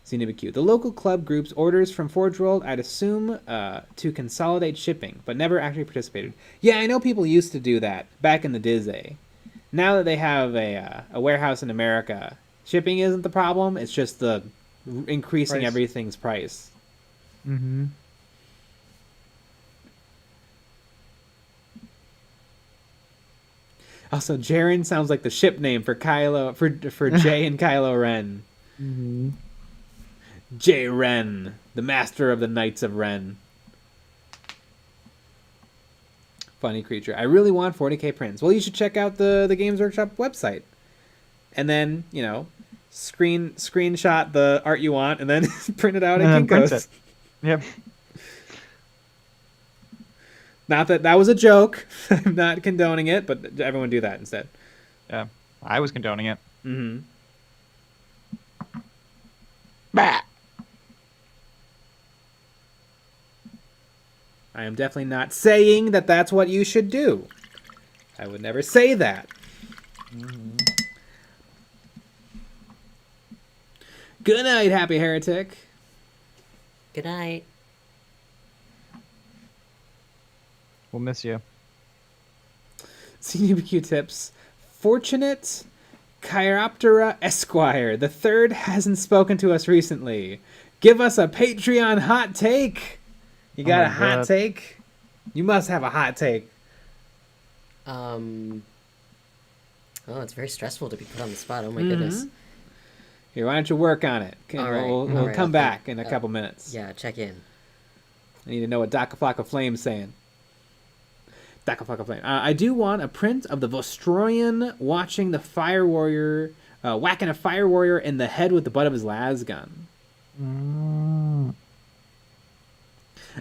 Speaker 2: CNBQ. The local club groups orders from Forge World, I'd assume, to consolidate shipping, but never actually participated. Yeah, I know people used to do that back in the Disney. Now that they have a warehouse in America, shipping isn't the problem. It's just the increasing everything's price.
Speaker 4: Mm-hmm.
Speaker 2: Also, Jaren sounds like the ship name for Kylo for Jay and Kylo Ren.
Speaker 4: Mm-hmm.
Speaker 2: Jay Ren, the master of the Knights of Ren. Funny creature. I really want 40k prints. Well, you should check out the Games Workshop website. And then, screenshot the art you want and then print it out at Kinko's.
Speaker 1: Yep.
Speaker 2: Not that was a joke. I'm not condoning it, but everyone do that instead.
Speaker 1: Yeah. I was condoning it.
Speaker 2: Mm-hmm.
Speaker 1: Bah!
Speaker 2: I am definitely not saying that that's what you should do. I would never say that. Mm-hmm. Good night, Happy Heretic.
Speaker 3: Good night.
Speaker 1: We'll miss you.
Speaker 2: CBQ tips. Fortunate Chiroptera Esquire. The third hasn't spoken to us recently. Give us a Patreon hot take. You got a hot take? You must have a hot take.
Speaker 3: Oh, it's very stressful to be put on the spot. Oh my goodness.
Speaker 2: Here, why don't you work on it? Okay,
Speaker 3: all right.
Speaker 2: We'll come back in a couple minutes.
Speaker 3: Yeah, check in.
Speaker 2: I need to know what Dakaflaka Flame's saying. Dakaflaka Flame. I do want a print of the Vostroyan watching the Fire Warrior, whacking a Fire Warrior in the head with the butt of his las gun.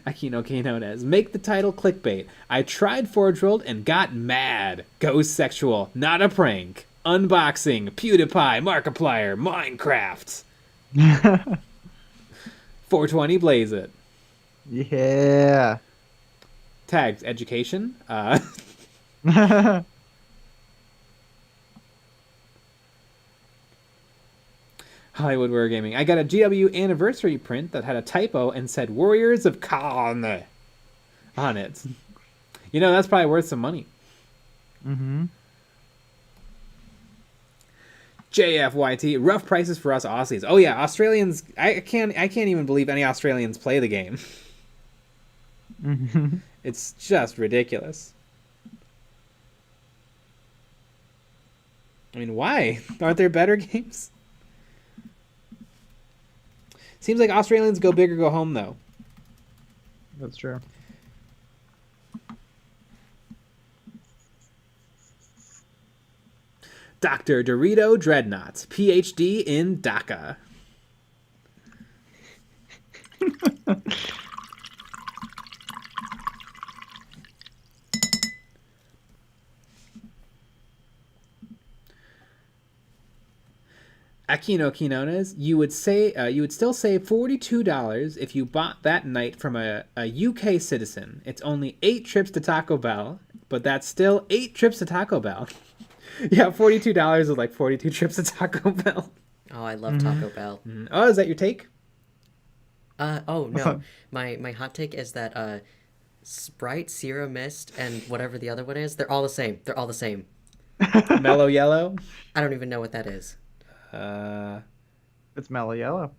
Speaker 2: Akino Kinones. Make the title clickbait. I tried Forge World and got mad. Ghost sexual. Not a prank. Unboxing. PewDiePie. Markiplier. Minecraft. 420 blaze it.
Speaker 1: Yeah.
Speaker 2: Tags. Education. Hollywood Wargaming. I got a GW anniversary print that had a typo and said Warriors of Khan on it. You know, that's probably worth some money.
Speaker 1: Mm-hmm.
Speaker 2: JFYT. Rough prices for us Aussies. Oh yeah, Australians. I can't even believe any Australians play the game.
Speaker 1: Mm-hmm.
Speaker 2: It's just ridiculous. I mean, why? Aren't there better games? Seems like Australians go big or go home, though.
Speaker 1: That's true.
Speaker 2: Dr. Dorito Dreadnought, PhD in DACA. Aquino Quinones, you would still save $42 if you bought that night from a UK citizen. It's only 8 trips to Taco Bell, but that's still 8 trips to Taco Bell. Yeah, $42 is like 42 trips to Taco Bell.
Speaker 3: Oh, I love Taco Bell.
Speaker 2: Oh, is that your take?
Speaker 3: Oh no, my hot take is that Sprite, Sierra Mist, and whatever the other one is, they're all the same. They're all the same.
Speaker 2: Mellow Yellow?
Speaker 3: I don't even know what that is.
Speaker 1: It's mellow yellow.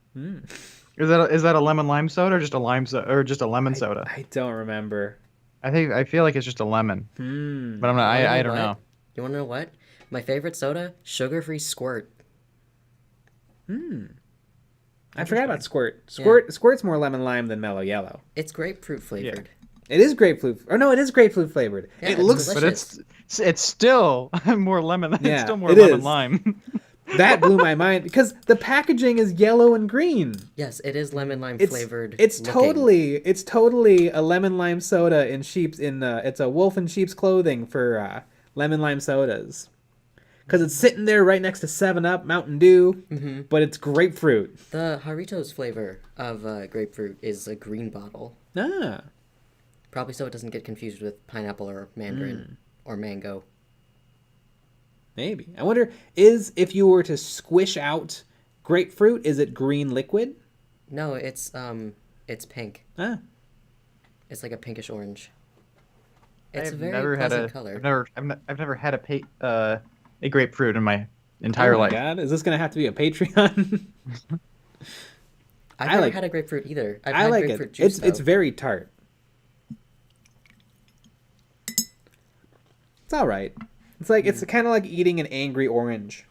Speaker 1: Is that a lemon lime soda or just a lime soda or just a lemon soda?
Speaker 2: I don't remember.
Speaker 1: I feel like it's just a lemon. But I'm not. I don't know.
Speaker 3: You want to know what? My favorite soda, sugar-free Squirt.
Speaker 2: I forgot about Squirt. Squirt's more lemon lime than mellow yellow.
Speaker 3: It's grapefruit flavored.
Speaker 2: It is grapefruit. Oh no, it is grapefruit flavored.
Speaker 3: Yeah,
Speaker 2: it looks,
Speaker 3: delicious.
Speaker 1: But it's still more lemon.
Speaker 2: Yeah,
Speaker 1: it's still more
Speaker 2: it
Speaker 1: lemon
Speaker 2: is.
Speaker 1: lime.
Speaker 2: That blew my mind because the packaging is yellow and green.
Speaker 3: Yes, it is lemon lime flavored.
Speaker 2: It's
Speaker 3: looking.
Speaker 2: totally a lemon lime soda in it's a wolf in sheep's clothing for lemon lime sodas. Because it's sitting there right next to 7-Up, Mountain Dew, but it's grapefruit.
Speaker 3: The Doritos flavor of grapefruit is a green bottle.
Speaker 2: Ah.
Speaker 3: Probably so it doesn't get confused with pineapple or mandarin or mango.
Speaker 2: Maybe. I wonder, if you were to squish out grapefruit, is it green liquid?
Speaker 3: No, it's pink.
Speaker 2: Ah.
Speaker 3: It's like a pinkish orange. It's a
Speaker 1: I've
Speaker 3: very
Speaker 1: never had
Speaker 3: pleasant color.
Speaker 1: I've never had a grapefruit in my entire life.
Speaker 2: God, is this gonna have to be a Patreon?
Speaker 3: I've never had a grapefruit either. I've
Speaker 2: I
Speaker 3: had
Speaker 2: like
Speaker 3: grapefruit
Speaker 2: it.
Speaker 3: juice,
Speaker 2: It's
Speaker 3: though.
Speaker 2: very tart. It's all right. It's like it's kind of like eating an angry orange.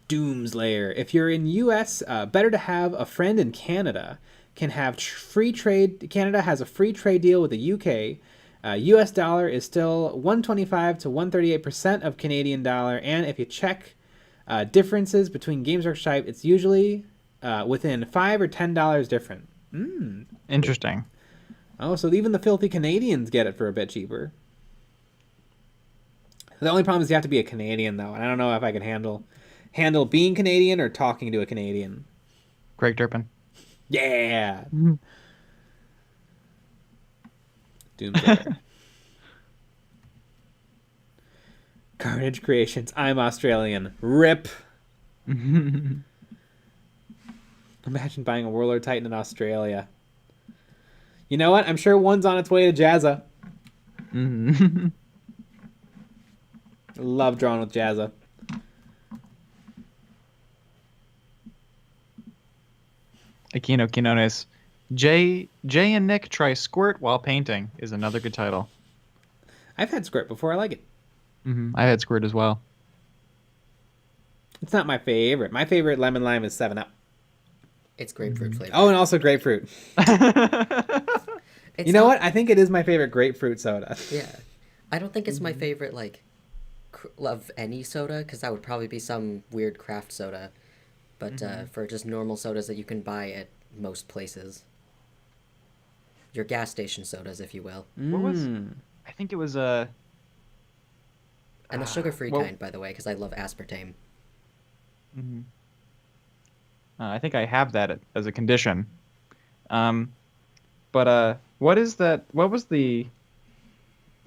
Speaker 2: Doomslayer. If you're in U.S., better to have a friend in Canada. Can have free trade. Canada has a free trade deal with the U.K. U.S. dollar is still 125 to 138% of Canadian dollar, and if you check differences between Games Workshop, it's usually within $5 or $10 different.
Speaker 1: Interesting.
Speaker 2: Oh, so even the filthy Canadians get it for a bit cheaper. The only problem is you have to be a Canadian, though, and I don't know if I can handle handle being Canadian or talking to a Canadian?
Speaker 1: Craig Turpin.
Speaker 2: Yeah. Doomsayer. Carnage Creations. I'm Australian. Rip. Imagine buying a Warlord Titan in Australia. You know what? I'm sure one's on its way to Jazza. Love drawing with Jazza.
Speaker 1: Aquino Quinones. Jay and Nick try Squirt while painting is another good title.
Speaker 2: I've had Squirt before. I like it.
Speaker 1: I had Squirt as well.
Speaker 2: It's not my favorite. My favorite lemon lime is 7-Up.
Speaker 3: It's grapefruit flavor.
Speaker 2: Oh, and also grapefruit. You know what? I think it is my favorite grapefruit soda.
Speaker 3: Yeah. I don't think it's my favorite, like, of any soda, because that would probably be some weird craft soda. But for just normal sodas that you can buy at most places. Your gas station sodas, if you will.
Speaker 1: What was... I think it was a...
Speaker 3: And the sugar-free kind, by the way, because I love aspartame.
Speaker 1: I think I have that as a condition. But what is that? What was the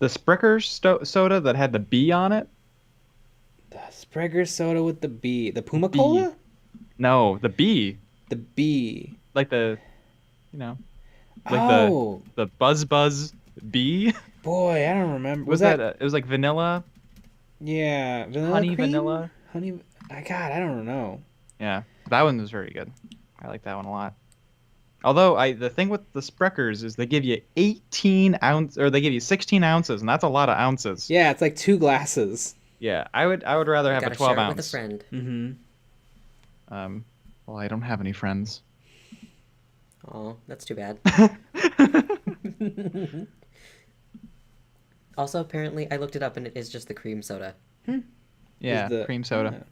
Speaker 1: Spricker soda that had the B on it?
Speaker 2: The Spricker soda with the B. The Puma Cola?
Speaker 1: No, the B.
Speaker 2: The B.
Speaker 1: Like the, the Buzz B.
Speaker 2: Boy, I don't remember.
Speaker 1: Was that? It was like vanilla.
Speaker 2: Yeah, vanilla
Speaker 1: honey
Speaker 2: cream?
Speaker 1: vanilla.
Speaker 2: Honey. God, I don't know.
Speaker 1: Yeah, that one was very good. I like that one a lot. Although the thing with the Spreckers is they give you 18 ounce, or they give you 16 ounces, and that's a lot of ounces.
Speaker 2: Yeah, it's like 2 glasses.
Speaker 1: Yeah, I would rather have a 12
Speaker 3: share it
Speaker 1: ounce.
Speaker 3: with a friend.
Speaker 1: Well, I don't have any friends.
Speaker 3: Oh, that's too bad. Also, apparently, I looked it up, and it is just the cream soda.
Speaker 1: Yeah, cream soda.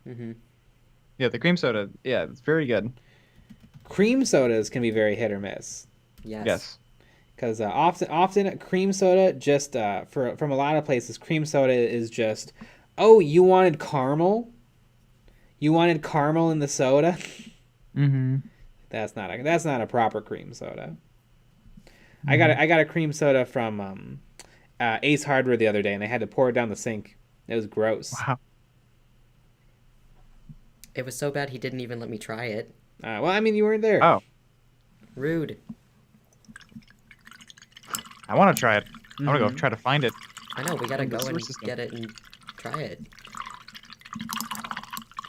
Speaker 1: Yeah, the cream soda. Yeah, it's very good.
Speaker 2: Cream sodas can be very hit or miss.
Speaker 1: Yes.
Speaker 2: Because often cream soda just from a lot of places, cream soda is just, oh, you wanted caramel? You wanted caramel in the soda? That's not a proper cream soda. I got a cream soda from Ace Hardware the other day, and they had to pour it down the sink. It was gross.
Speaker 1: Wow.
Speaker 3: It was so bad he didn't even let me try it.
Speaker 2: Well, I mean, you weren't there.
Speaker 1: Oh.
Speaker 3: Rude.
Speaker 1: I want to try it. I want to go try to find it.
Speaker 3: I know, we gotta go and get it and try it.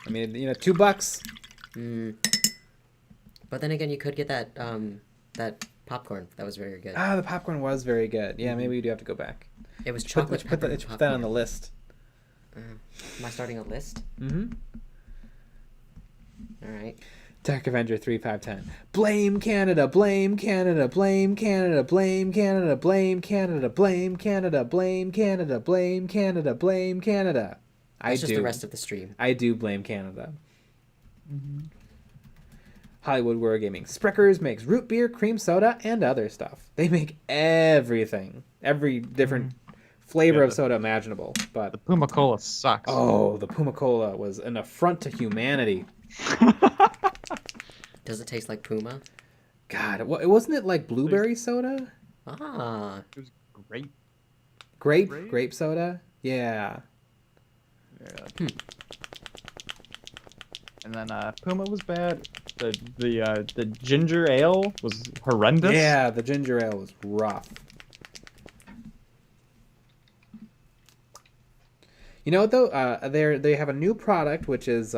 Speaker 2: I mean, $2.
Speaker 3: But then again, you could get that that popcorn. That was very good.
Speaker 2: Ah, the popcorn was very good. Yeah, maybe we do have to go back.
Speaker 3: It was chocolate pepper
Speaker 2: Put that on the list.
Speaker 3: Am I starting a list? All right.
Speaker 2: Dark Avenger 3510. Blame Canada, blame Canada, blame Canada, blame Canada, blame Canada, blame Canada, blame Canada, blame Canada, blame Canada.
Speaker 3: That's just the rest of the stream.
Speaker 2: I do blame Canada. Hollywood Wargaming. Spreckers makes root beer, cream soda, and other stuff. They make everything. Every different flavor of soda imaginable. But
Speaker 1: the Puma Cola sucks.
Speaker 2: Oh, the Puma Cola was an affront to humanity.
Speaker 3: Does it taste like Puma?
Speaker 2: God, wasn't it like blueberry soda?
Speaker 3: Ah.
Speaker 1: It was grape.
Speaker 2: Grape soda? Yeah.
Speaker 1: And then Puma was bad. The ginger ale was horrendous.
Speaker 2: Yeah, the ginger ale was rough. You know what though? They have a new product which is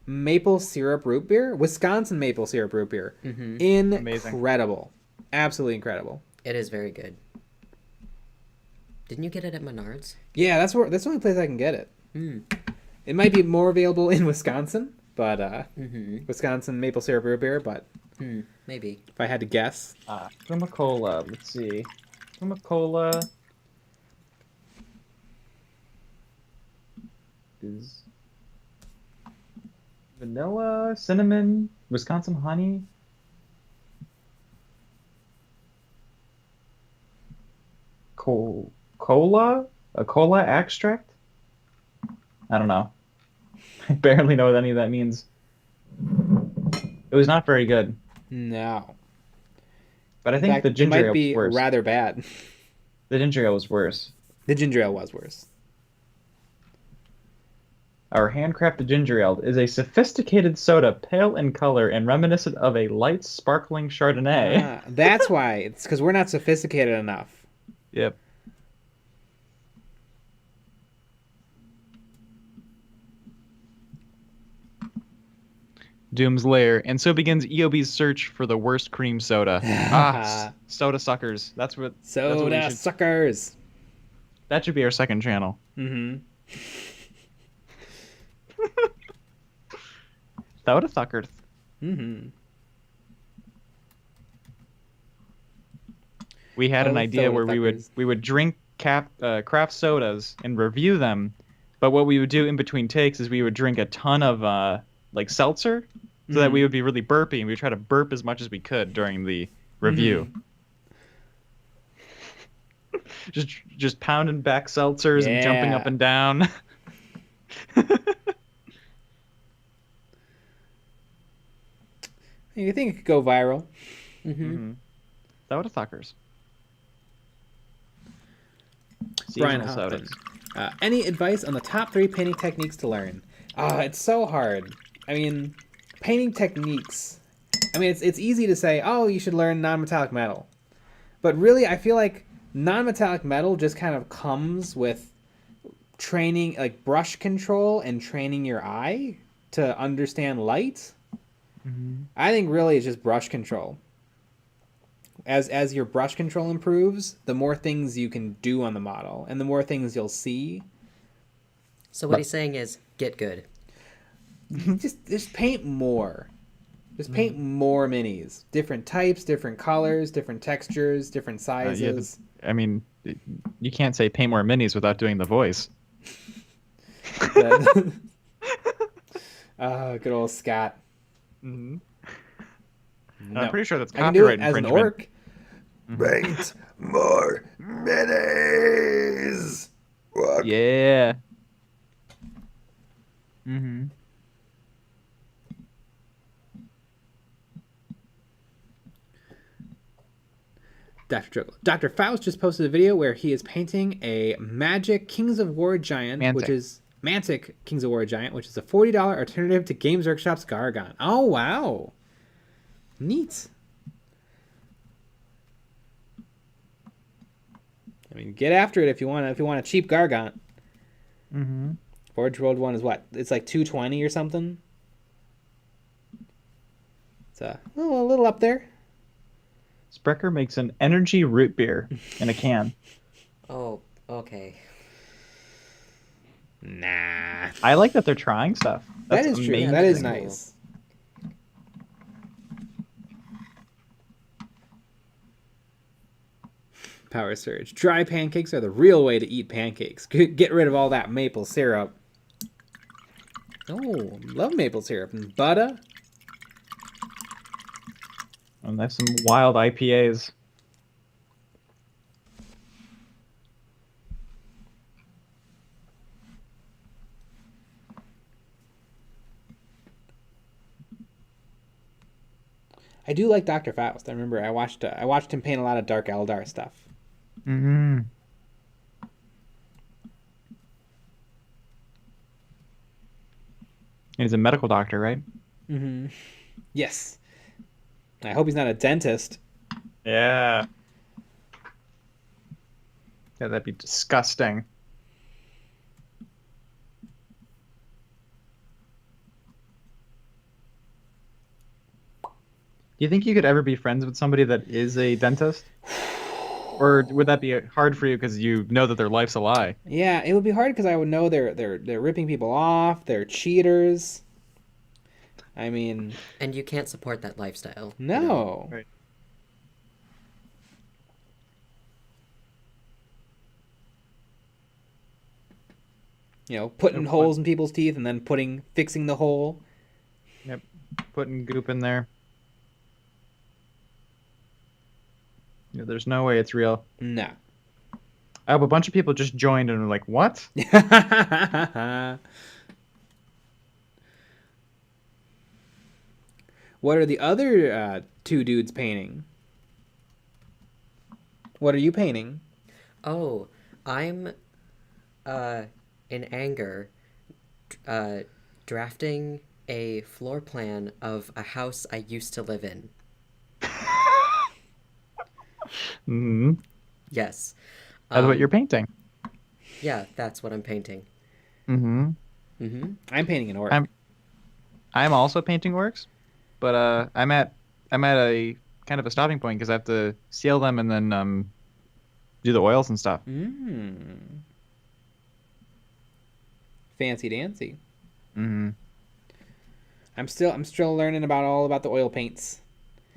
Speaker 2: maple syrup root beer, Wisconsin maple syrup root beer. Incredible, absolutely incredible.
Speaker 3: It is very good. Didn't you get it at Menards?
Speaker 2: Yeah, that's the only place I can get it. It might be more available in Wisconsin, but Wisconsin maple syrup root beer. But
Speaker 3: maybe
Speaker 2: if I had to guess,
Speaker 1: Puma Cola. Let's see, Puma Cola is vanilla, cinnamon, Wisconsin honey. Cola? A cola extract? I don't know. I barely know what any of that means. It was not very good.
Speaker 2: No.
Speaker 1: But I
Speaker 2: In
Speaker 1: think
Speaker 2: fact,
Speaker 1: the ginger
Speaker 2: it
Speaker 1: ale
Speaker 2: might be
Speaker 1: was worse.
Speaker 2: rather bad.
Speaker 1: The ginger ale was worse.
Speaker 2: The ginger ale was worse.
Speaker 1: Our handcrafted ginger ale is a sophisticated soda, pale in color and reminiscent of a light, sparkling Chardonnay.
Speaker 2: That's why. It's because we're not sophisticated enough.
Speaker 1: Yep. Doom's Lair, and so begins EOB's search for the worst cream soda. Soda suckers. That's what
Speaker 2: Soda suckers.
Speaker 1: That should be our second channel.
Speaker 2: Mm-hmm.
Speaker 1: Soda suckers.
Speaker 2: Mm-hmm.
Speaker 1: We had an idea where we would drink craft sodas and review them, but what we would do in between takes is we would drink a ton of like seltzer, so that we would be really burpy, and we would try to burp as much as we could during the review. Just pounding back seltzers and jumping up and down.
Speaker 2: You think it could go viral?
Speaker 1: Soda suckers.
Speaker 2: Brian
Speaker 1: Seasonal
Speaker 2: Hoffman.
Speaker 1: sodas.
Speaker 2: Any advice on the top 3 painting techniques to learn? It's so hard. I mean, painting techniques. I mean, it's easy to say, oh, you should learn non-metallic metal. But really, I feel like non-metallic metal just kind of comes with training, like brush control and training your eye to understand light. I think really it's just brush control. As your brush control improves, the more things you can do on the model, and the more things you'll see.
Speaker 3: So what he's saying is, get good.
Speaker 2: Just paint more. Just paint more minis. Different types, different colors, different textures, different sizes.
Speaker 1: I mean, you can't say paint more minis without doing the voice.
Speaker 2: Good old Scott.
Speaker 1: No.
Speaker 2: No.
Speaker 1: I'm pretty sure that's
Speaker 2: I can do
Speaker 1: copyright
Speaker 2: it as an
Speaker 1: infringement.
Speaker 2: orc.
Speaker 5: Paint more minis. What?
Speaker 1: Yeah.
Speaker 2: Dr. Juggle. Dr. Faust just posted a video where he is painting a Magic Kings of War giant,
Speaker 1: Mantic.
Speaker 2: which is Mantic Kings of War giant, which is a $40 alternative to Games Workshop's Gargon. Oh wow, neat. I mean, get after it if you want. If you want a cheap Gargant. Forge World 1 is what? It's like $220 or something. It's a little up there.
Speaker 1: Sprecher makes an energy root beer in a can.
Speaker 3: Oh, okay.
Speaker 2: Nah.
Speaker 1: I like that they're trying stuff. That's
Speaker 2: That is true.
Speaker 1: amazing.
Speaker 2: That is
Speaker 3: Cool.
Speaker 2: nice. Power Surge. Dry pancakes are the real way to eat pancakes. Get rid of all that maple syrup. Oh, love maple syrup. And butter.
Speaker 1: And there's some wild IPAs.
Speaker 2: I do like Dr. Faust. I remember I watched him paint a lot of Dark Eldar stuff.
Speaker 1: And he's a medical doctor, right?
Speaker 2: Yes. I hope he's not a dentist.
Speaker 1: Yeah. Yeah, that'd be disgusting. Do you think you could ever be friends with somebody that is a dentist? Or would that be hard for you because you know that their life's a lie?
Speaker 2: Yeah, it would be hard because I would know they're ripping people off. They're cheaters. I mean,
Speaker 3: And you can't support that lifestyle.
Speaker 2: no.
Speaker 1: Right.
Speaker 2: You know, putting
Speaker 1: No
Speaker 2: holes in people's teeth and then fixing the hole.
Speaker 1: Yep. Putting goop in there. Yeah, there's no way it's real.
Speaker 2: No.
Speaker 1: Oh, but a bunch of people just joined and were like, what?
Speaker 2: What are the other two dudes painting? What are you painting?
Speaker 3: Oh, I'm in anger drafting a floor plan of a house I used to live in.
Speaker 1: Mm-hmm.
Speaker 3: Yes.
Speaker 1: That's what you're painting.
Speaker 3: Yeah, that's what I'm painting.
Speaker 1: Mm-hmm.
Speaker 3: Mm-hmm.
Speaker 2: I'm painting an orc.
Speaker 1: I'm also painting orcs, but I'm at a kind of a stopping point because I have to seal them and then do the oils and stuff.
Speaker 2: Fancy dancy.
Speaker 1: Mm-hmm.
Speaker 2: I'm still learning all about the oil paints.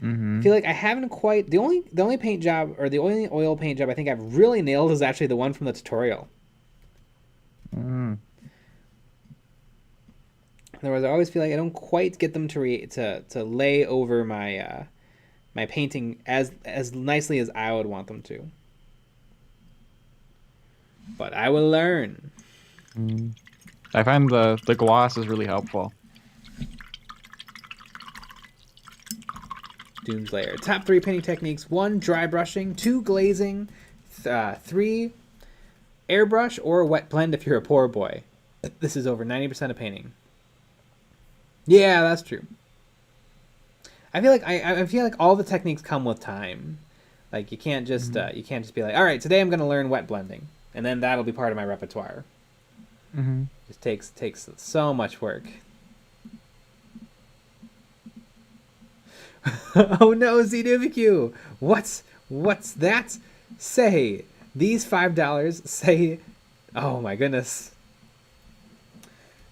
Speaker 1: Mm-hmm.
Speaker 2: I feel like I haven't quite the only paint job or the only oil paint job I think I've really nailed is actually the one from the tutorial.
Speaker 1: Mm-hmm.
Speaker 2: Otherwise, I always feel like I don't quite get them to lay over my my painting as nicely as I would want them to. But I will learn.
Speaker 1: Mm-hmm. I find the gloss is really helpful.
Speaker 2: Doomslayer. Top 3 painting techniques: 1, dry brushing; 2, glazing; 3, airbrush or wet blend if you're a poor boy. This is over 90% of painting. Yeah, that's true. I feel like I feel like all the techniques come with time. Like you can't just be like, all right, today I'm going to learn wet blending, and then that'll be part of my repertoire.
Speaker 1: Mm-hmm.
Speaker 2: It takes so much work. Oh no, ZWQ! What's that? Say these $5. Say, oh my goodness.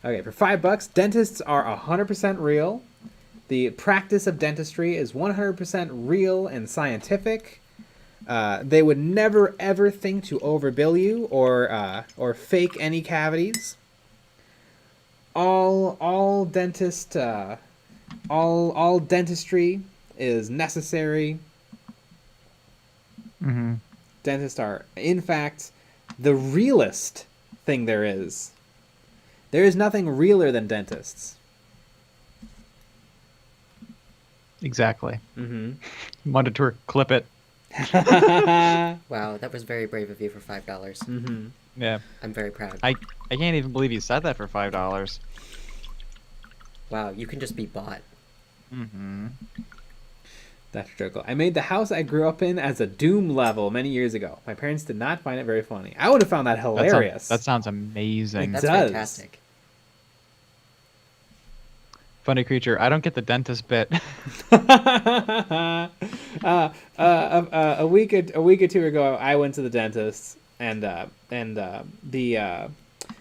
Speaker 2: Okay, for $5, dentists are 100% real. The practice of dentistry is 100% real and scientific. They would never ever think to overbill you or fake any cavities. All dentistry is necessary.
Speaker 1: Mm-hmm.
Speaker 2: Dentists are, in fact, the realest thing there is. There is nothing realer than dentists.
Speaker 1: Exactly.
Speaker 2: Mm-hmm.
Speaker 1: Wanted to clip it.
Speaker 3: Wow, that was very brave of you for $5.
Speaker 2: Mm-hmm.
Speaker 1: Yeah.
Speaker 3: I'm very proud.
Speaker 1: I can't even believe you said that for $5.
Speaker 3: Wow, you can just be bought.
Speaker 1: Mm-hmm.
Speaker 2: That's a joke. I made the house I grew up in as a Doom level many years ago. My parents did not find it very funny. I would have found that hilarious.
Speaker 1: That sounds amazing.
Speaker 3: That's
Speaker 2: does.
Speaker 3: fantastic.
Speaker 1: Funny creature. I don't get the dentist bit.
Speaker 2: A week or two ago, I went to the dentist, and the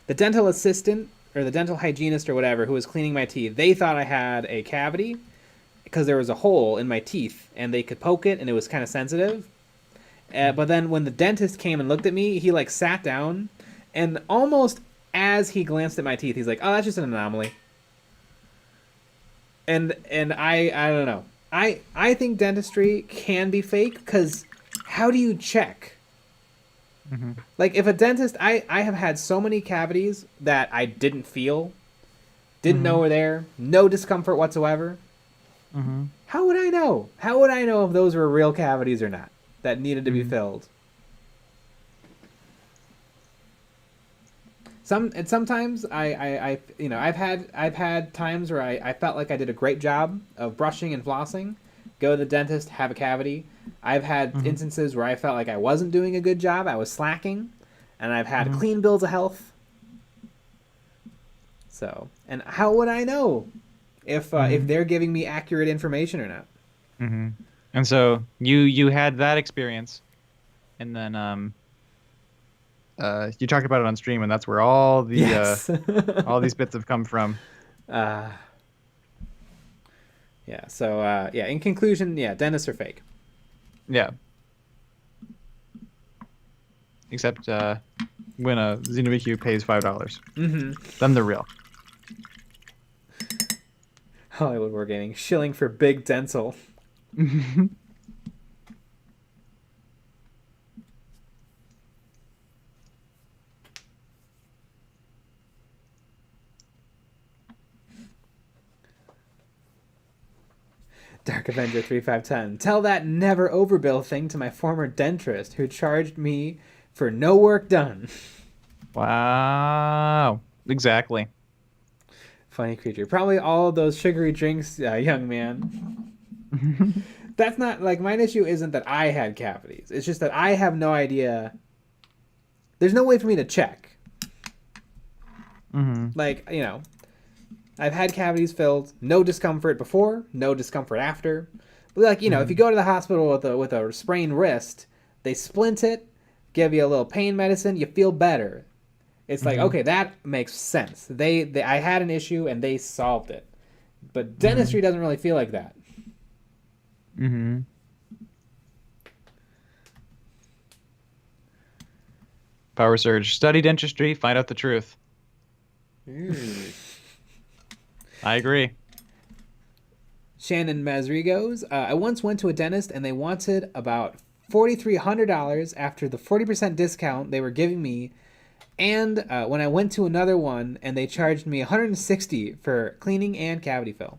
Speaker 2: dental assistant or the dental hygienist or whatever who was cleaning my teeth, they thought I had a cavity because there was a hole in my teeth, and they could poke it, and it was kind of sensitive. But then when the dentist came and looked at me, he like sat down, and almost as he glanced at my teeth, he's like, "Oh, that's just an anomaly." And I don't know. I think dentistry can be fake because how do you check?
Speaker 1: Mm-hmm.
Speaker 2: Like if a dentist, I have had so many cavities that I didn't feel, didn't know were there, no discomfort whatsoever.
Speaker 1: Mm-hmm.
Speaker 2: How would I know? How would I know if those were real cavities or not that needed to be filled? Sometimes I've had times where I felt like I did a great job of brushing and flossing, go to the dentist, have a cavity. I've had instances where I felt like I wasn't doing a good job, I was slacking, and I've had clean bills of health. So, and how would I know if they're giving me accurate information or not?
Speaker 1: Mm-hmm. And so you had that experience, and then you talked about it on stream, and that's where all the all these bits have come from.
Speaker 2: Yeah. So yeah. In conclusion, yeah, dentists are fake.
Speaker 1: Yeah. Except when a Xenobiq pays $5, then they're real.
Speaker 2: Hollywood Wargaming shilling for big dental. Dark Avenger 3510. Tell that never overbill thing to my former dentist who charged me for no work done.
Speaker 1: Wow. Exactly.
Speaker 2: Funny creature. Probably all of those sugary drinks, young man. That's not, like, my issue isn't that I had cavities. It's just that I have no idea. There's no way for me to check. Like, you know, I've had cavities filled, no discomfort before, no discomfort after. But, like, you know, if you go to the hospital with a sprained wrist, they splint it, give you a little pain medicine, you feel better. It's like, okay, that makes sense. I had an issue and they solved it. But dentistry doesn't really feel like that.
Speaker 1: Power Surge. Study dentistry, find out the truth. I agree.
Speaker 2: Shannon Masri goes, I once went to a dentist and they wanted about $4,300 after the 40% discount they were giving me. And when I went to another one and they charged me $160 for cleaning and cavity fill.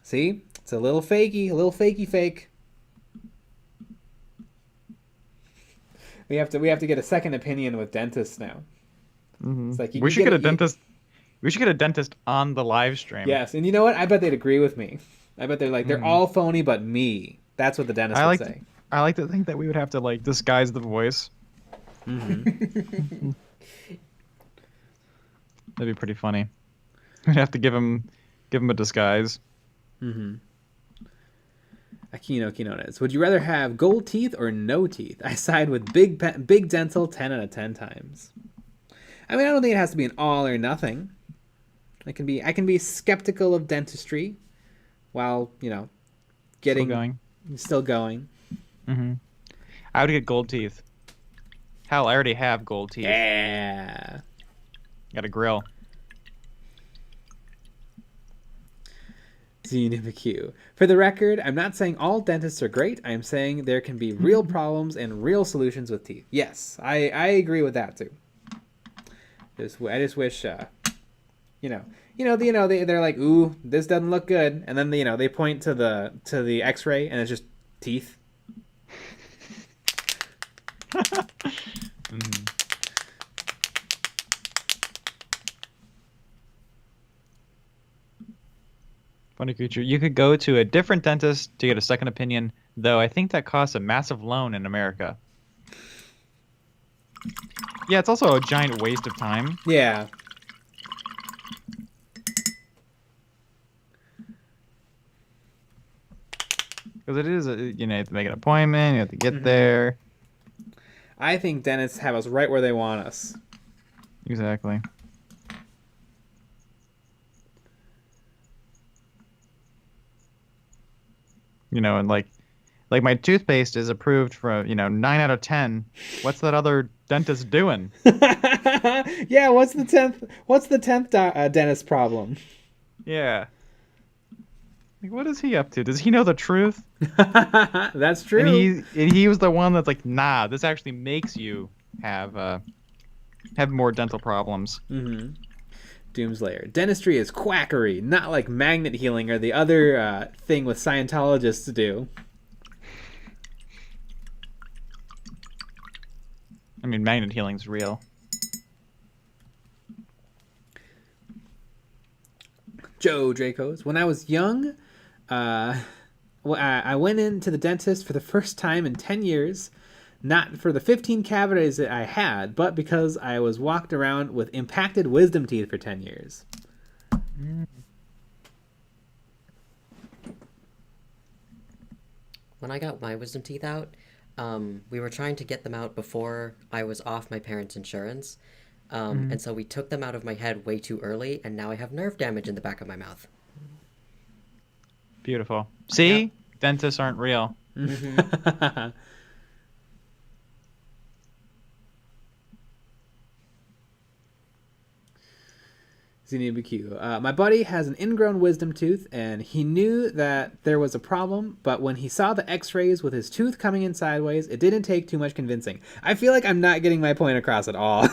Speaker 2: See? It's a little fakey fake. We have to get a second opinion with dentists now. It's like
Speaker 1: We should get a dentist on the live stream.
Speaker 2: Yes, and you know what? I bet they'd agree with me. I bet they're like, they're all phony but me. That's what the dentist would say.
Speaker 1: I like to think that we would have to, like, disguise the voice. That'd be pretty funny. We'd have to give him a disguise.
Speaker 2: Aquino Quinones. Would you rather have gold teeth or no teeth? I side with big dental 10 out of 10 times. I mean, I don't think it has to be an all or nothing. I can be skeptical of dentistry while, you know, still going.
Speaker 1: I would get gold teeth. Hell, I already have gold teeth.
Speaker 2: Yeah.
Speaker 1: Got a grill.
Speaker 2: ZNMQ. For the record, I'm not saying all dentists are great. I am saying there can be real problems and real solutions with teeth. Yes, I agree with that too. I just wish, they're like, ooh, this doesn't look good, and then they point to the X-ray and it's just teeth.
Speaker 1: Funny creature. You could go to a different dentist to get a second opinion, though I think that costs a massive loan in America. Yeah, it's also a giant waste of time.
Speaker 2: Yeah.
Speaker 1: Because it is, you have to make an appointment, you have to get there.
Speaker 2: I think dentists have us right where they want us.
Speaker 1: Exactly. And like my toothpaste is approved for, 9 out of 10. What's that other dentist doing?
Speaker 2: Yeah, what's the 10th dentist problem?
Speaker 1: Yeah. Like, what is he up to? Does he know the truth?
Speaker 2: That's true.
Speaker 1: And he was the one that's like, nah, this actually makes you have more dental problems.
Speaker 2: Doomslayer. Dentistry is quackery, not like magnet healing or the other thing with Scientologists to do.
Speaker 1: I mean, magnet healing's real.
Speaker 2: Joe Dracos. When I was young, I went into the dentist for the first time in 10 years. Not for the 15 cavities that I had, but because I was walked around with impacted wisdom teeth for 10 years.
Speaker 3: When I got my wisdom teeth out, we were trying to get them out before I was off my parents' insurance. And so we took them out of my head way too early, and now I have nerve damage in the back of my mouth.
Speaker 1: Beautiful. See? Yep. Dentists aren't real.
Speaker 2: ZNBQ. My buddy has an ingrown wisdom tooth, and he knew that there was a problem, but when he saw the x-rays with his tooth coming in sideways, it didn't take too much convincing. I feel like I'm not getting my point across at all.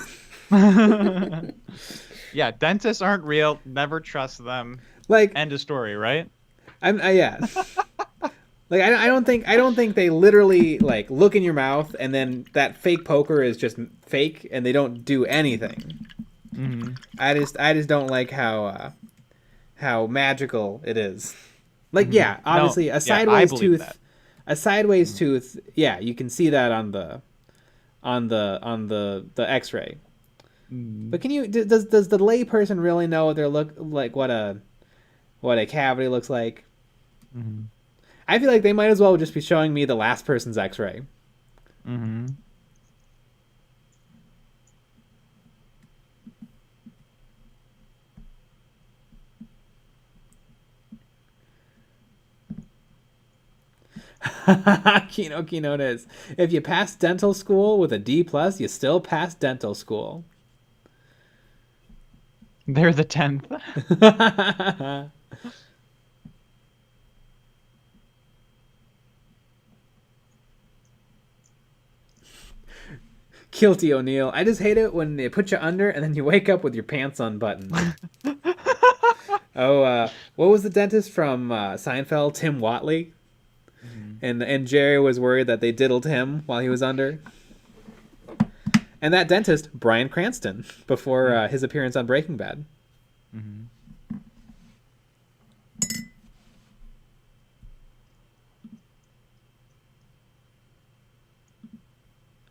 Speaker 1: Yeah, dentists aren't real. Never trust them.
Speaker 2: Like,
Speaker 1: End of story, right?
Speaker 2: Yeah. Like I don't think they literally like look in your mouth and then that fake poker is just fake and they don't do anything.
Speaker 1: Mm-hmm.
Speaker 2: I just don't like how magical it is. Like yeah,
Speaker 1: No,
Speaker 2: obviously a
Speaker 1: yeah, I
Speaker 2: sideways
Speaker 1: believe
Speaker 2: tooth,
Speaker 1: that.
Speaker 2: a sideways tooth. Yeah, you can see that on the X-ray. But can you does the lay person really know what they look like what a cavity looks like?
Speaker 1: Mm-hmm.
Speaker 2: I feel like they might as well just be showing me the last person's X-ray.
Speaker 1: Mm-hmm.
Speaker 2: Kino is. If you pass dental school with a D+, you still pass dental school.
Speaker 1: They're the 10th.
Speaker 2: Guilty O'Neill. I just hate it when they put you under and then you wake up with your pants unbuttoned. What was the dentist from Seinfeld? Tim Watley? And Jerry was worried that they diddled him while he was under. And that dentist, Bryan Cranston, before his appearance on Breaking Bad.
Speaker 1: Mm-hmm.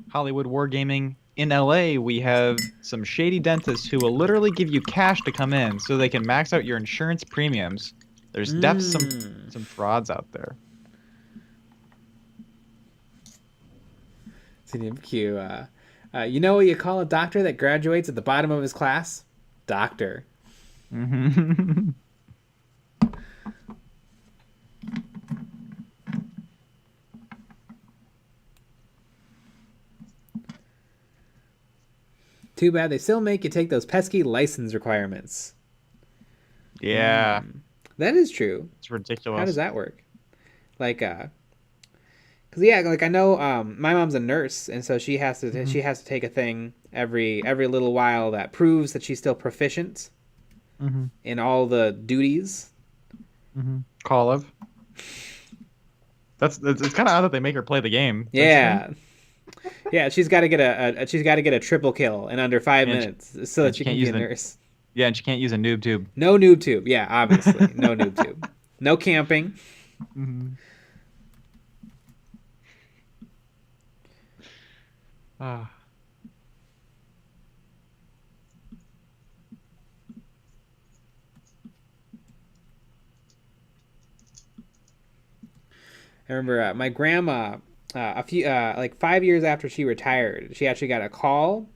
Speaker 1: Hollywood Wargaming. In LA, we have some shady dentists who will literally give you cash to come in so they can max out your insurance premiums. There's definitely some frauds out there.
Speaker 2: Q. You know what you call a doctor that graduates at the bottom of his class? Doctor.
Speaker 1: Mm-hmm.
Speaker 2: Too bad they still make you take those pesky license requirements.
Speaker 1: Yeah.
Speaker 2: That is true.
Speaker 1: It's ridiculous.
Speaker 2: How does that work? Like, cause yeah, like I know, my mom's a nurse, and so she has to take a thing every little while that proves that she's still proficient in all the duties.
Speaker 1: Call of. It's kind of odd that they make her play the game.
Speaker 2: Yeah. Yeah, she's got to get a triple kill in under 5 minutes so that she can be a nurse.
Speaker 1: Yeah, and she can't use a noob tube.
Speaker 2: No noob tube. Yeah, obviously. No noob tube. No camping.
Speaker 1: Ah.
Speaker 2: I remember my grandma, a few like 5 years after she retired, she actually got a call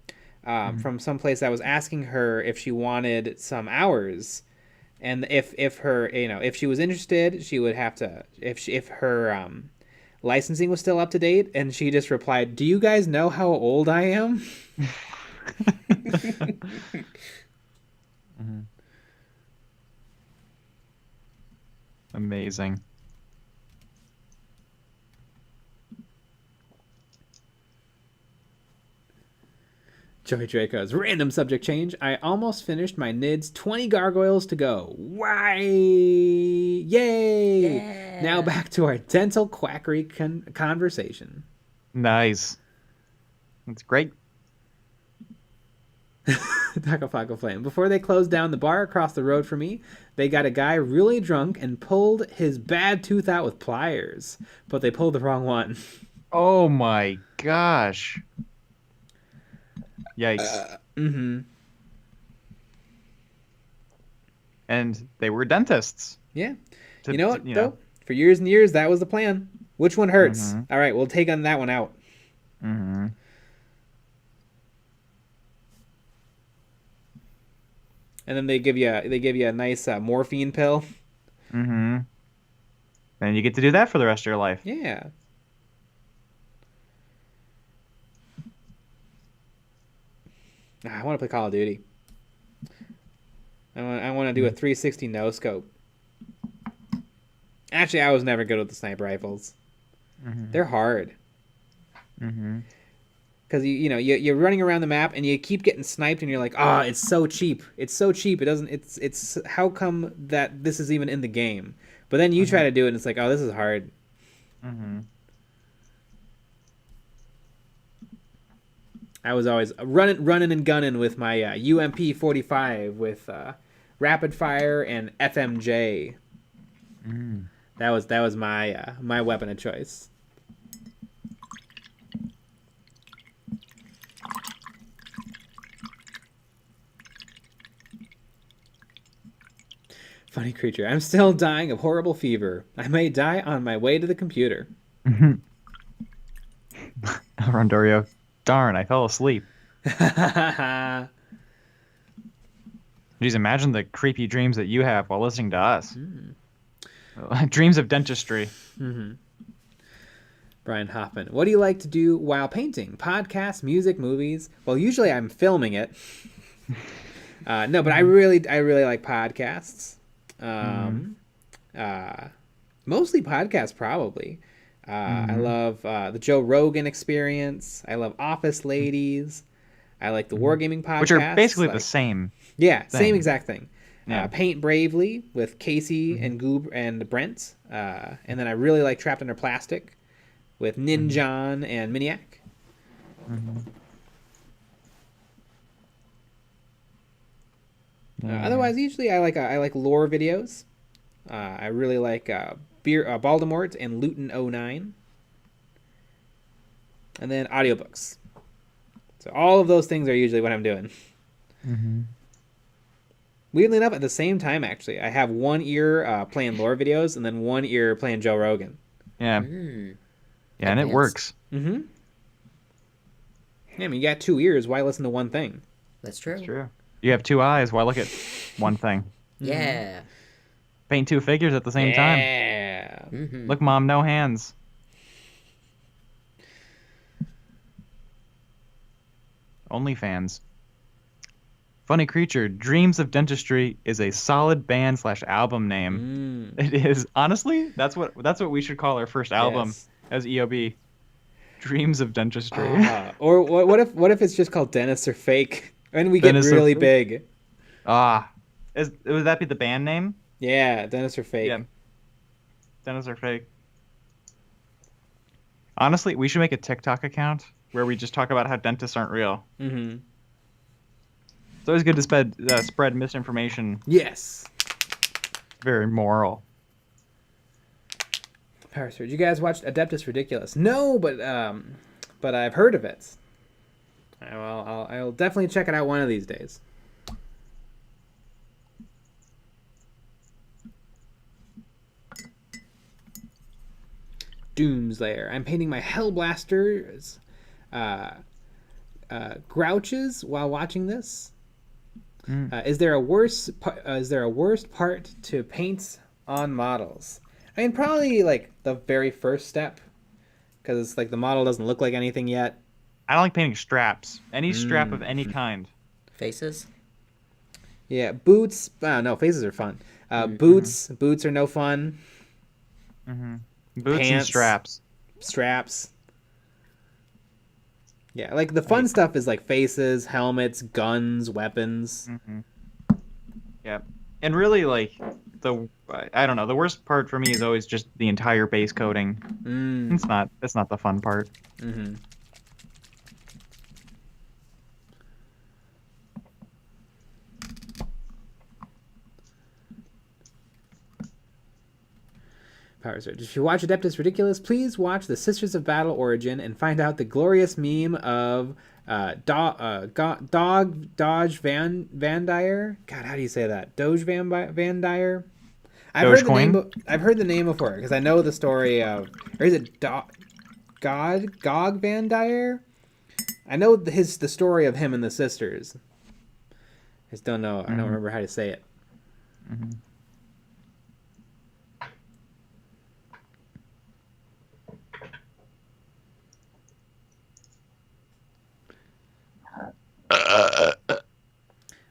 Speaker 2: from someplace that was asking her if she wanted some hours, and if her if she was interested, she would have to if her licensing was still up to date, and she just replied, "Do you guys know how old I am?"
Speaker 1: Amazing.
Speaker 2: Joey Draco's random subject change. I almost finished my NIDS. 20 gargoyles to go. Why? Yay! Yeah. Now back to our dental quackery conversation.
Speaker 1: Nice. That's great.
Speaker 2: Taco Flaco Flame. Before they closed down the bar across the road from me, they got a guy really drunk and pulled his bad tooth out with pliers. But they pulled the wrong one.
Speaker 1: Oh my gosh. Yikes. And they were dentists.
Speaker 2: Yeah. You know what, though? For years and years, that was the plan. Which one hurts? All right, we'll take on that one out.
Speaker 1: And
Speaker 2: then they give you a nice morphine pill.
Speaker 1: And you get to do that for the rest of your life.
Speaker 2: Yeah. I want to play Call of Duty. I want to do a 360 no scope. Actually, I was never good with the sniper rifles. They're hard. Because because you're running around the map and you keep getting sniped and you're like, oh, it's so cheap. It's so cheap. It doesn't. It's how come that this is even in the game? But then you try to do it and it's like, oh, this is hard.
Speaker 1: Mm-hmm.
Speaker 2: I was always running and gunning with my UMP-45 with rapid fire and FMJ. That was my weapon of choice. Funny creature. I'm still dying of horrible fever. I may die on my way to the computer.
Speaker 1: Rondorio. Darn, I fell asleep. Jeez, imagine the creepy dreams that you have while listening to us. Dreams of dentistry.
Speaker 2: Brian Hoffman. What do you like to do while painting? Podcasts, music, movies? Well, usually I'm filming it. No, but I really like podcasts. Mostly podcasts, probably. I love the Joe Rogan Experience. I love Office Ladies. I like the Wargaming podcast,
Speaker 1: which are basically the same.
Speaker 2: Yeah,
Speaker 1: thing.
Speaker 2: Same exact thing.
Speaker 1: Yeah.
Speaker 2: Paint Bravely with Casey and Goob and Brent. And then I really like Trapped Under Plastic with Ninjon and Miniac. Otherwise, usually I like lore videos. I really like Baldemort and Luton 09. And then audiobooks. So all of those things are usually what I'm doing. Weirdly enough, at the same time, actually, I have one ear playing lore videos and then one ear playing Joe Rogan.
Speaker 1: Yeah. Yeah, and it works.
Speaker 2: Yeah, I mean, you got 2 ears. Why listen to one thing?
Speaker 3: That's true.
Speaker 1: That's true. You have 2 eyes. Why look at one thing?
Speaker 3: Yeah.
Speaker 1: Paint 2 figures at the same time.
Speaker 2: Yeah.
Speaker 1: Look, Mom, no hands. OnlyFans. Funny creature. Dreams of Dentistry is a solid band / album name. It is. Honestly, that's what we should call our first album as EOB. Dreams of Dentistry.
Speaker 2: Or what if it's just called Dentists Are Fake and we get really big?
Speaker 1: Would that be the band name?
Speaker 2: Yeah, Dentists Are Fake.
Speaker 1: Yeah. Dentists Are Fake. Honestly, we should make a TikTok account where we just talk about how dentists aren't real. It's always good to spread misinformation.
Speaker 2: Yes.
Speaker 1: Very moral.
Speaker 2: Power Surge. You guys watched Adeptus Ridiculous? No, but I've heard of it. I'll definitely check it out one of these days. Doomslayer. I'm painting my Hellblasters grouches while watching this. Is there a worse part to paint on models? I mean, probably like the very first step, because it's like the model doesn't look like anything yet.
Speaker 1: I don't like painting straps. Any strap of any kind.
Speaker 3: Faces?
Speaker 2: Yeah, boots. No, faces are fun. Boots are no fun.
Speaker 1: Boots
Speaker 2: Pants,
Speaker 1: and straps.
Speaker 2: Straps. Yeah, like the fun stuff is like faces, helmets, guns, weapons.
Speaker 1: Yeah, and really, like I don't know. The worst part for me is always just the entire base coating. It's not the fun part.
Speaker 2: Power Surge. If you watch Adeptus Ridiculous, please watch the Sisters of Battle Origin and find out the glorious meme of Dodge Van Dyer. God, how do you say that? Doge Van Dyer. I've heard the name before because I know the story of, or is it Gog Van Dyer? I know the story of him and the sisters. I just don't know. I don't remember how to say it.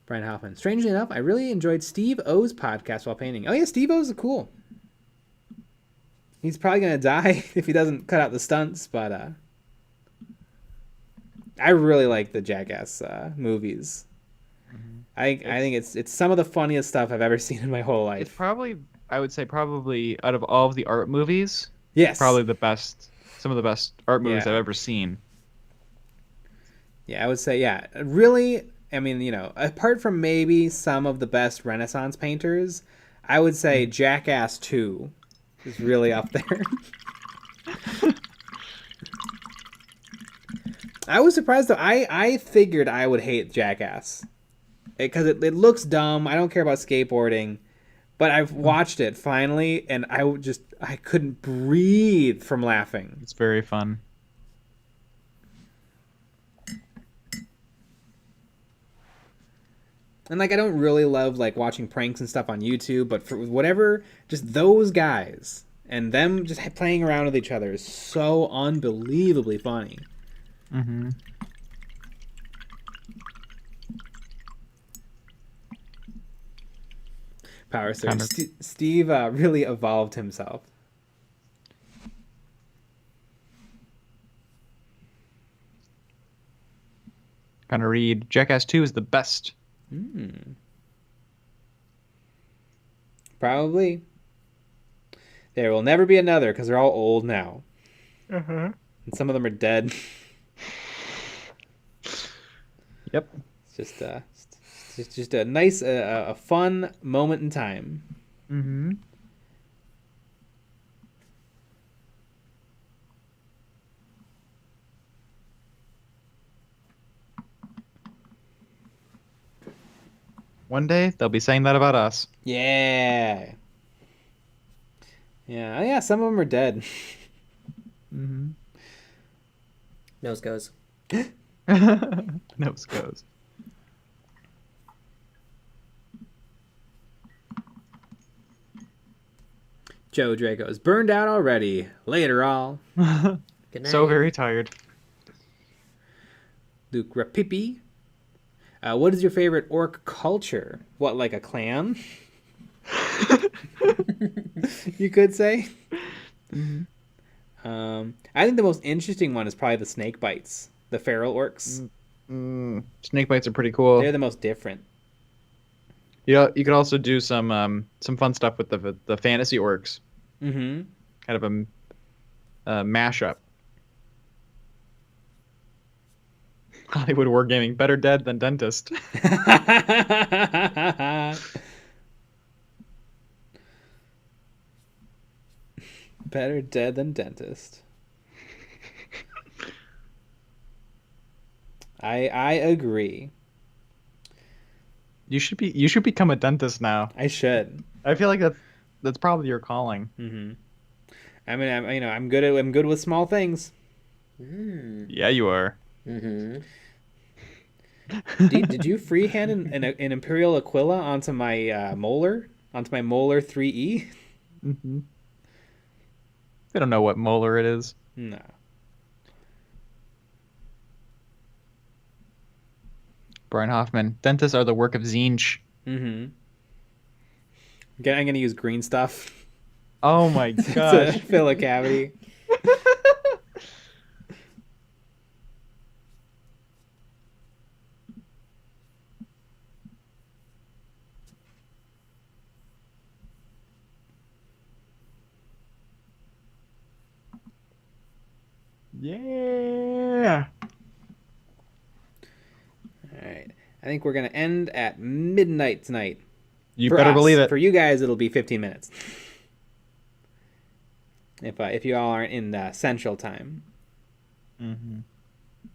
Speaker 2: Brian Hoffman. Strangely enough, I really enjoyed Steve O's podcast while painting. Oh yeah, Steve O's cool. He's probably gonna die if he doesn't cut out the stunts, but I really like the Jackass movies. I think it's some of the funniest stuff I've ever seen in my whole life.
Speaker 1: It's probably, I would say, probably out of all of the art movies,
Speaker 2: yes,
Speaker 1: probably the best. Some of the best art movies
Speaker 2: Yeah.
Speaker 1: I've ever seen.
Speaker 2: Yeah, I would say, yeah. Really, I mean, you know, apart from maybe some of the best Renaissance painters, I would say Jackass 2 is really up there. I was surprised, though. I figured I would hate Jackass. Because it looks dumb. I don't care about skateboarding. But I've watched it, finally, and I couldn't breathe from laughing.
Speaker 1: It's very fun.
Speaker 2: And, like, I don't really love, like, watching pranks and stuff on YouTube, but for whatever, just those guys and them just playing around with each other is so unbelievably funny.
Speaker 1: Mm-hmm.
Speaker 2: Power Surge. Steve really evolved himself.
Speaker 1: Kind of read Jackass 2 is the best.
Speaker 2: Probably. There will never be another because they're all old now.
Speaker 1: Uh-huh.
Speaker 2: And some of them are dead.
Speaker 1: Yep.
Speaker 2: It's just a nice, a fun moment in time.
Speaker 1: Mm-hmm. One day they'll be saying that about us.
Speaker 2: Yeah. Yeah, some of them are dead.
Speaker 1: Mm-hmm.
Speaker 3: Nose goes.
Speaker 1: Nose goes.
Speaker 2: Joe Draco's burned out already. Later, all.
Speaker 3: Good night.
Speaker 1: So very tired.
Speaker 2: Luke Rapipi. What is your favorite orc culture? What, like a clan? You could say. I think the most interesting one is probably the snake bites. The feral orcs.
Speaker 1: Snake bites are pretty cool.
Speaker 2: They're the most different.
Speaker 1: Yeah, you could also do some fun stuff with the fantasy orcs.
Speaker 2: Mm-hmm.
Speaker 1: Kind of a mashup. Hollywood Wargaming, better dead than dentist.
Speaker 2: Better dead than dentist. I agree.
Speaker 1: You should become a dentist now.
Speaker 2: I should.
Speaker 1: I feel like that's probably your calling.
Speaker 2: Mm-hmm. I mean, I'm good with small things.
Speaker 1: Yeah, you are.
Speaker 3: Mm-hmm.
Speaker 2: Did you freehand an Imperial Aquila onto my molar 3E?
Speaker 1: Mm-hmm. I don't know what molar it is.
Speaker 2: No.
Speaker 1: Brian Hoffman. Dentists are the work of Zinch.
Speaker 2: Mm-hmm. I'm gonna use green stuff
Speaker 1: Oh my
Speaker 2: to
Speaker 1: gosh.
Speaker 2: fill a cavity.
Speaker 1: Yeah.
Speaker 2: All right. I think we're gonna end at midnight tonight.
Speaker 1: You
Speaker 2: For
Speaker 1: better
Speaker 2: us.
Speaker 1: believe it.
Speaker 2: For you guys, it'll be 15 minutes. If you all aren't in Central Time.
Speaker 1: Mm-hmm.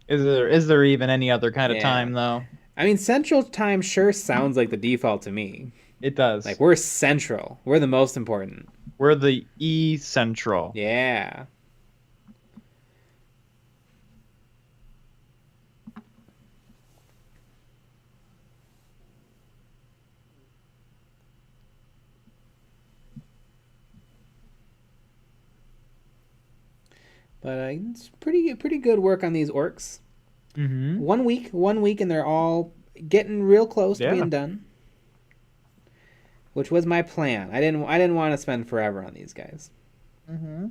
Speaker 1: Is there even any other kind of
Speaker 2: Yeah.
Speaker 1: time though?
Speaker 2: I mean, Central Time sure sounds like the default to me.
Speaker 1: It does.
Speaker 2: Like, we're Central. We're the most important.
Speaker 1: We're the E Central.
Speaker 2: Yeah. But it's pretty good work on these orcs.
Speaker 1: Mm-hmm.
Speaker 2: 1 week, and they're all getting real close to
Speaker 1: Yeah.
Speaker 2: being done. Which was my plan. I didn't want to spend forever on these guys.
Speaker 1: Mm-hmm.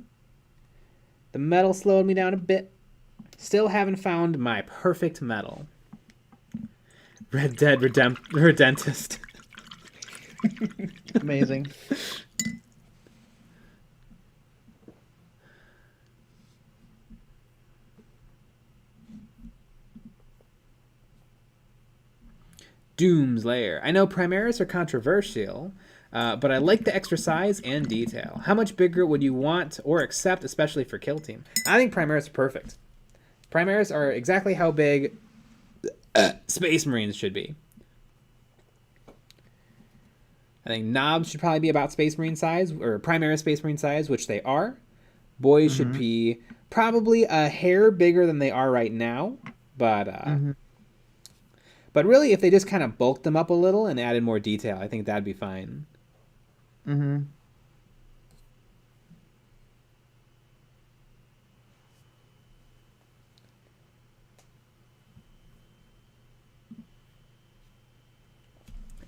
Speaker 2: The metal slowed me down a bit. Still haven't found my perfect metal. Red Dead Redentist.
Speaker 4: Amazing.
Speaker 2: Doom's Lair. I know Primaris are controversial, but I like the extra size and detail. How much bigger would you want or accept, especially for Kill Team? I think Primaris are perfect. Primaris are exactly how big Space Marines should be. I think Knobs should probably be about Space Marine size, or Primaris Space Marine size, which they are. Boys should be probably a hair bigger than they are right now, but really, if they just kind of bulked them up a little and added more detail, I think that'd be fine.
Speaker 4: Mm-hmm.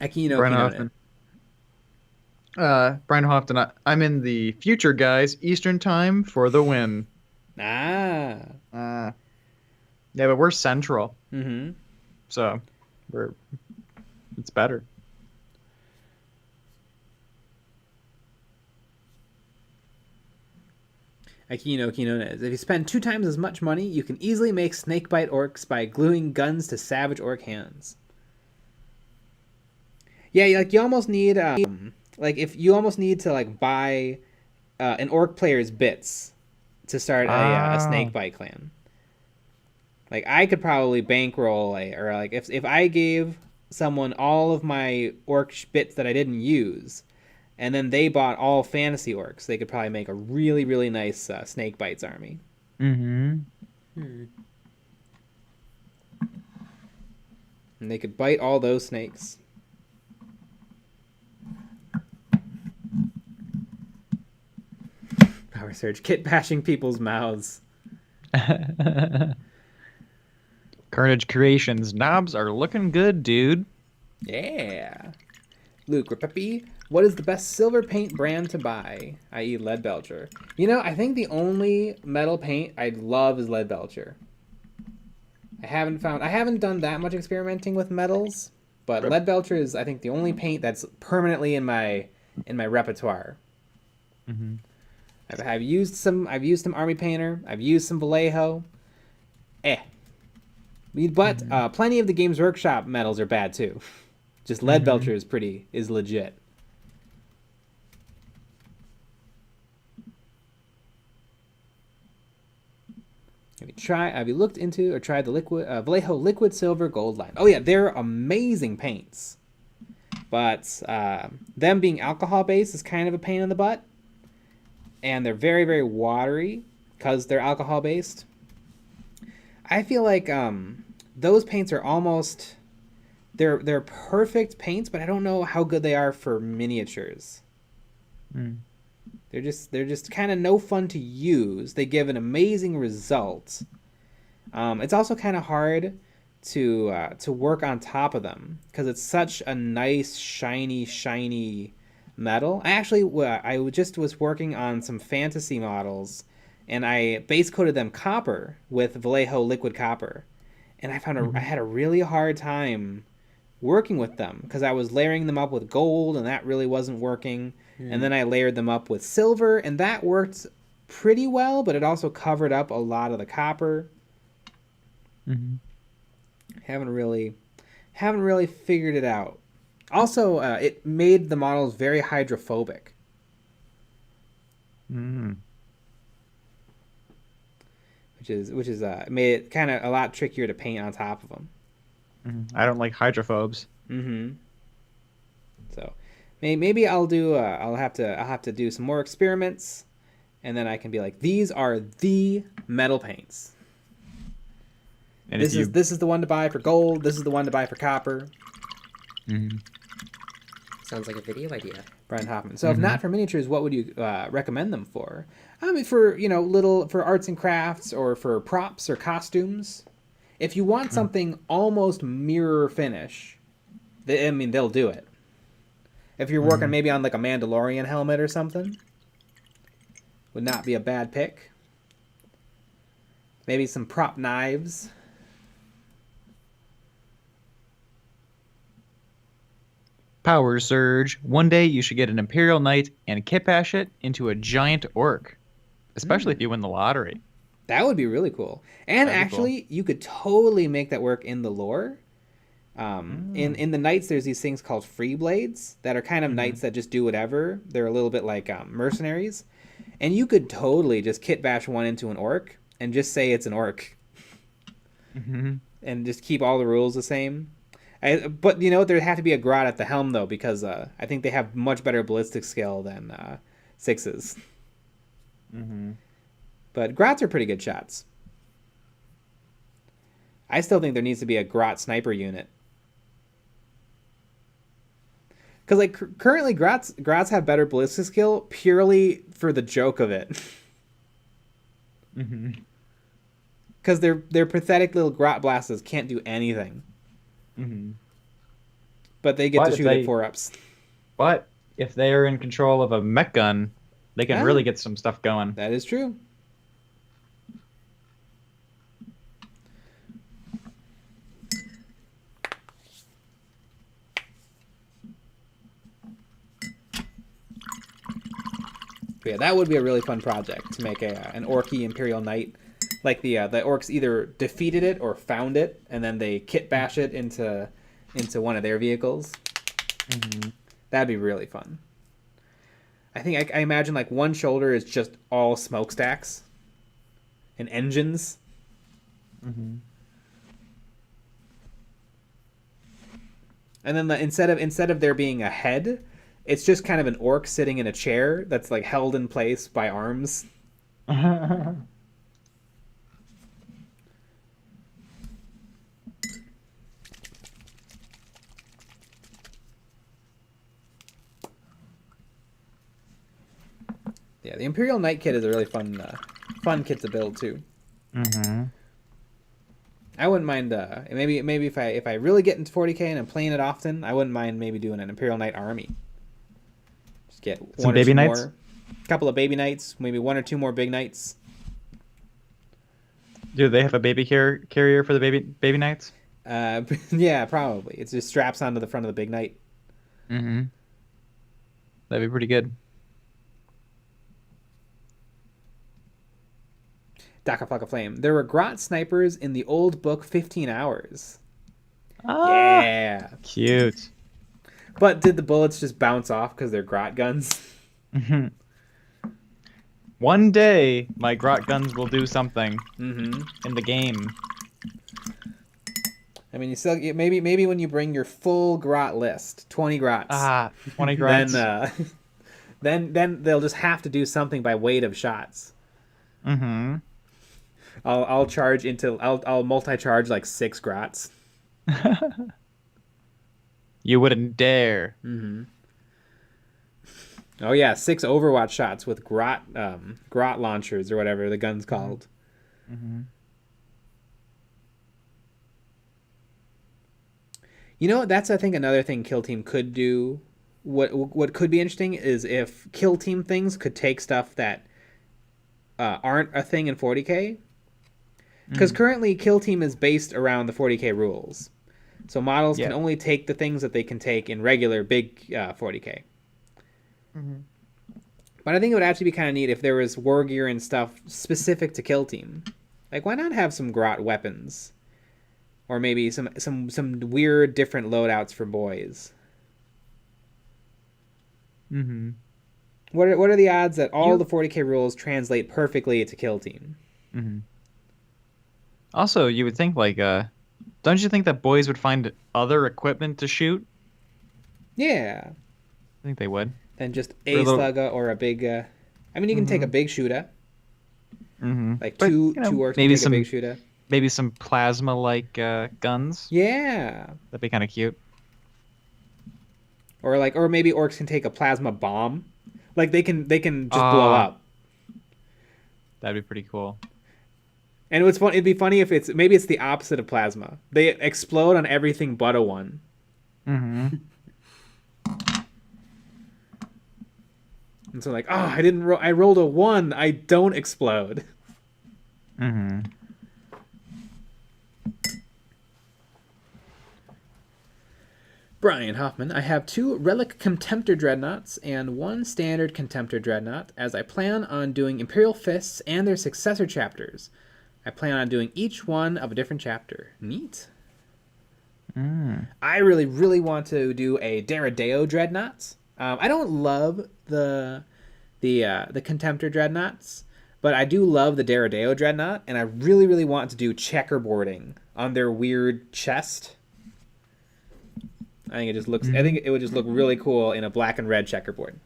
Speaker 2: Akino
Speaker 4: Brian
Speaker 2: Kinone.
Speaker 4: Hoffman. Brian Hoffman, I'm in the future, guys. Eastern time for the win.
Speaker 2: Ah.
Speaker 4: Yeah, but we're central,
Speaker 2: Mm-hmm.
Speaker 4: so it's better.
Speaker 2: Akino Kinone. If you spend 2 times as much money, you can easily make snakebite orcs by gluing guns to savage orc hands. Yeah, like you almost need if you almost need to like buy an orc player's bits to start a snakebite clan. Like I could probably bankroll or like if I gave someone all of my orc bits that I didn't use, and then they bought all fantasy orcs, they could probably make a really, really nice Snakebites army.
Speaker 1: Mm-hmm.
Speaker 2: And they could bite all those snakes. Power Surge. Kit bashing people's mouths.
Speaker 1: Carnage Creations. Knobs are looking good, dude.
Speaker 2: Yeah. Luke Repepi, what is the best silver paint brand to buy? I.e. Lead Belcher. You know, I think the only metal paint I love is Lead Belcher. I haven't done that much experimenting with metals, but Lead Belcher is, I think, the only paint that's permanently in my repertoire.
Speaker 1: Mm-hmm.
Speaker 2: I've used some Army Painter. I've used some Vallejo. But plenty of the Games Workshop metals are bad too. Just Lead Belcher is legit. Have you looked into or tried the Vallejo Liquid Silver Gold line? Oh yeah, they're amazing paints. But them being alcohol based is kind of a pain in the butt. And they're very, very watery because they're alcohol based. I feel like those paints are almost they're perfect paints, but I don't know how good they are for miniatures. They're just kind of no fun to use. They give an amazing result. It's also kind of hard to work on top of them because it's such a nice shiny metal. I just was working on some fantasy models, and I base coated them copper with Vallejo liquid copper, and I found I had a really hard time working with them because I was layering them up with gold, and that really wasn't working. And then I layered them up with silver, and that worked pretty well, but it also covered up a lot of the copper. Haven't really figured it out. Also, it made the models very hydrophobic. Which is made it kind of a lot trickier to paint on top of them.
Speaker 1: I don't like hydrophobes.
Speaker 2: So maybe I'll have to do some more experiments, and then I can be like, these are the metal paints. And this is the one to buy for gold. This is the one to buy for copper.
Speaker 3: Sounds like a video idea.
Speaker 2: Brian Hoffman. So if not for miniatures, what would you recommend them for? I mean, for for arts and crafts, or for props or costumes. If you want something almost mirror finish, they'll do it. If you're working maybe on like a Mandalorian helmet or something, would not be a bad pick. Maybe some prop knives.
Speaker 4: Power surge. One day you should get an Imperial Knight and kitbash it into a giant orc. Especially if you win the lottery.
Speaker 2: That would be really cool. And
Speaker 4: That'd be
Speaker 2: actually, you could totally make that work in the lore. In the knights, there's these things called free blades that are kind of knights that just do whatever. They're a little bit like mercenaries. And you could totally just kit bash one into an orc and just say it's an orc. And just keep all the rules the same. But, you know, there'd have to be a grot at the helm, though, because I think they have much better ballistic skill than 6s. But grots are pretty good shots. I still think there needs to be a grot sniper unit. Because, like, currently grots have better ballistic skill purely for the joke of it. Because their pathetic little grot blasters can't do anything. But they get to shoot at 4-ups.
Speaker 1: But if they are in control of a mech gun, they can really get some stuff going.
Speaker 2: That is true. But yeah, that would be a really fun project to make an orky Imperial Knight. Like the orcs either defeated it or found it, and then they kit bash it into one of their vehicles. That'd be really fun. I think I imagine like one shoulder is just all smokestacks and engines. And then instead of there being a head, it's just kind of an orc sitting in a chair that's like held in place by arms. Yeah, the Imperial Knight kit is a really fun kit to build too. I wouldn't mind maybe if I really get into 40k and I'm playing it often, I wouldn't mind maybe doing an Imperial Knight army. Just get
Speaker 1: some
Speaker 2: one or
Speaker 1: baby
Speaker 2: two
Speaker 1: knights,
Speaker 2: more, a couple of baby knights, maybe one or two more big knights.
Speaker 1: Do they have a baby carrier for the baby knights?
Speaker 2: Yeah, probably. It just straps onto the front of the big knight.
Speaker 1: That'd be pretty good.
Speaker 2: Daka Flocka Flame. There were grot snipers in the old book 15 Hours.
Speaker 1: Yeah. Cute.
Speaker 2: But did the bullets just bounce off because they're grot guns?
Speaker 1: One day, my grot guns will do something in the game.
Speaker 2: I mean, you still maybe when you bring your full grot list, 20 grots.
Speaker 1: 20 grots.
Speaker 2: Then they'll just have to do something by weight of shots. I'll multi-charge like 6 grots.
Speaker 1: You wouldn't dare.
Speaker 2: Oh yeah, 6 Overwatch shots with grot launchers or whatever the gun's called. You know, that's I think another thing Kill Team could do. What could be interesting is if Kill Team things could take stuff that aren't a thing in 40k. Because currently Kill Team is based around the 40k rules. So models can only take the things that they can take in regular big 40k. But I think it would actually be kind of neat if there was war gear and stuff specific to Kill Team. Like, why not have some grot weapons? Or maybe some weird different loadouts for boys. What are the odds that all the 40k rules translate perfectly to Kill Team?
Speaker 1: Also, you would think like, don't you think that boys would find other equipment to shoot?
Speaker 2: Yeah.
Speaker 1: I think they would.
Speaker 2: Than just a slugga or a big. I mean, you can take a big shooter. Like two orcs
Speaker 1: maybe
Speaker 2: can take a big shooter.
Speaker 1: Maybe some plasma like guns.
Speaker 2: Yeah.
Speaker 1: That'd be kind of cute.
Speaker 2: Or maybe orcs can take a plasma bomb. Like they can just blow up.
Speaker 1: That'd be pretty cool.
Speaker 2: And what's fun? It'd be funny if it's the opposite of plasma. They explode on everything but a 1. And so like, I rolled a 1. I don't explode. Brian Hoffman, I have 2 Relic Contemptor Dreadnoughts and 1 Standard Contemptor Dreadnought, as I plan on doing Imperial Fists and their successor chapters. I plan on doing each one of a different chapter. Neat. I really, really want to do a Daredeo Dreadnoughts. I don't love the Contemptor Dreadnoughts, but I do love the Daredeo Dreadnought, and I really, really want to do checkerboarding on their weird chest. I think it just looks. I think it would just look really cool in a black and red checkerboard.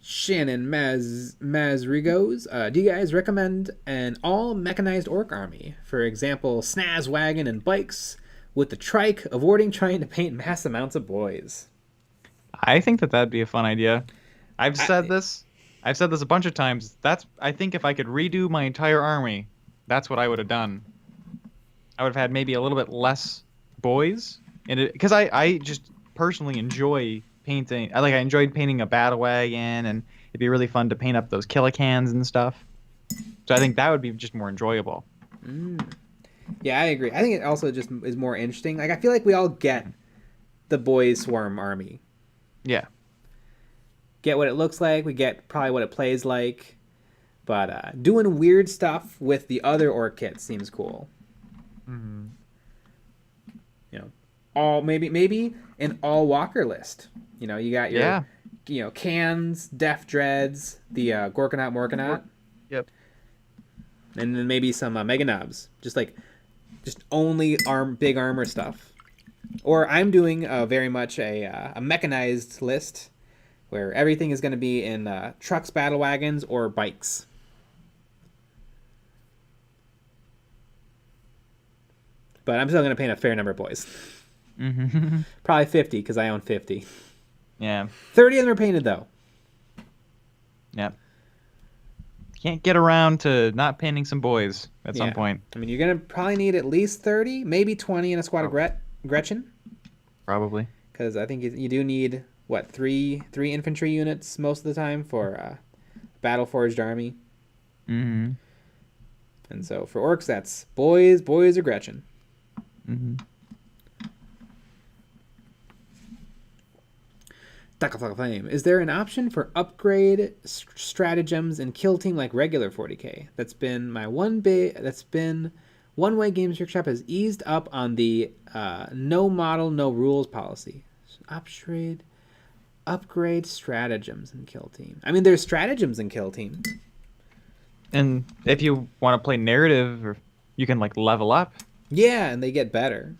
Speaker 2: Shannon Mazrigos, do you guys recommend an all mechanized orc army? For example, snaz wagon and bikes with the trike, avoiding trying to paint mass amounts of boys.
Speaker 4: I think that'd be a fun idea. I've said this a bunch of times. I think if I could redo my entire army, that's what I would have done. I would have had maybe a little bit less boys in it, because I just personally enjoy painting. I enjoyed painting a battle wagon, and it'd be really fun to paint up those killicans and stuff. So I think that would be just more enjoyable.
Speaker 2: Yeah, I agree. I think it also just is more interesting. I feel like we all get the Boys Swarm army.
Speaker 4: Yeah.
Speaker 2: Get what it looks like. We get probably what it plays like. But doing weird stuff with the other orc kits seems cool. All maybe an all walker list. You got your cans, Def Dreads, the Gorkanaut Morkanaut.
Speaker 4: Yep.
Speaker 2: And then maybe some Mega Knobs. Just only big armor stuff. Or I'm doing very much a mechanized list where everything is going to be in trucks, battle wagons, or bikes. But I'm still going to paint a fair number of boys. Probably 50, because I own 50.
Speaker 4: Yeah.
Speaker 2: 30 of them are painted, though.
Speaker 4: Yep. Can't get around to not painting some boys at some point.
Speaker 2: I mean, you're going to probably need at least 30, maybe 20 in a squad of Gretchen.
Speaker 4: Probably.
Speaker 2: Because I think you do need, three infantry units most of the time for battle-forged army. And so for orcs, that's boys, or Gretchen. Flame. Is there an option for upgrade stratagems in Kill Team like regular 40k? That's been one way Games Workshop has eased up on the no model, no rules policy. Upgrade stratagems in Kill Team. I mean, there's stratagems in Kill Team.
Speaker 4: And if you want to play narrative, you can level up.
Speaker 2: Yeah, and they get better.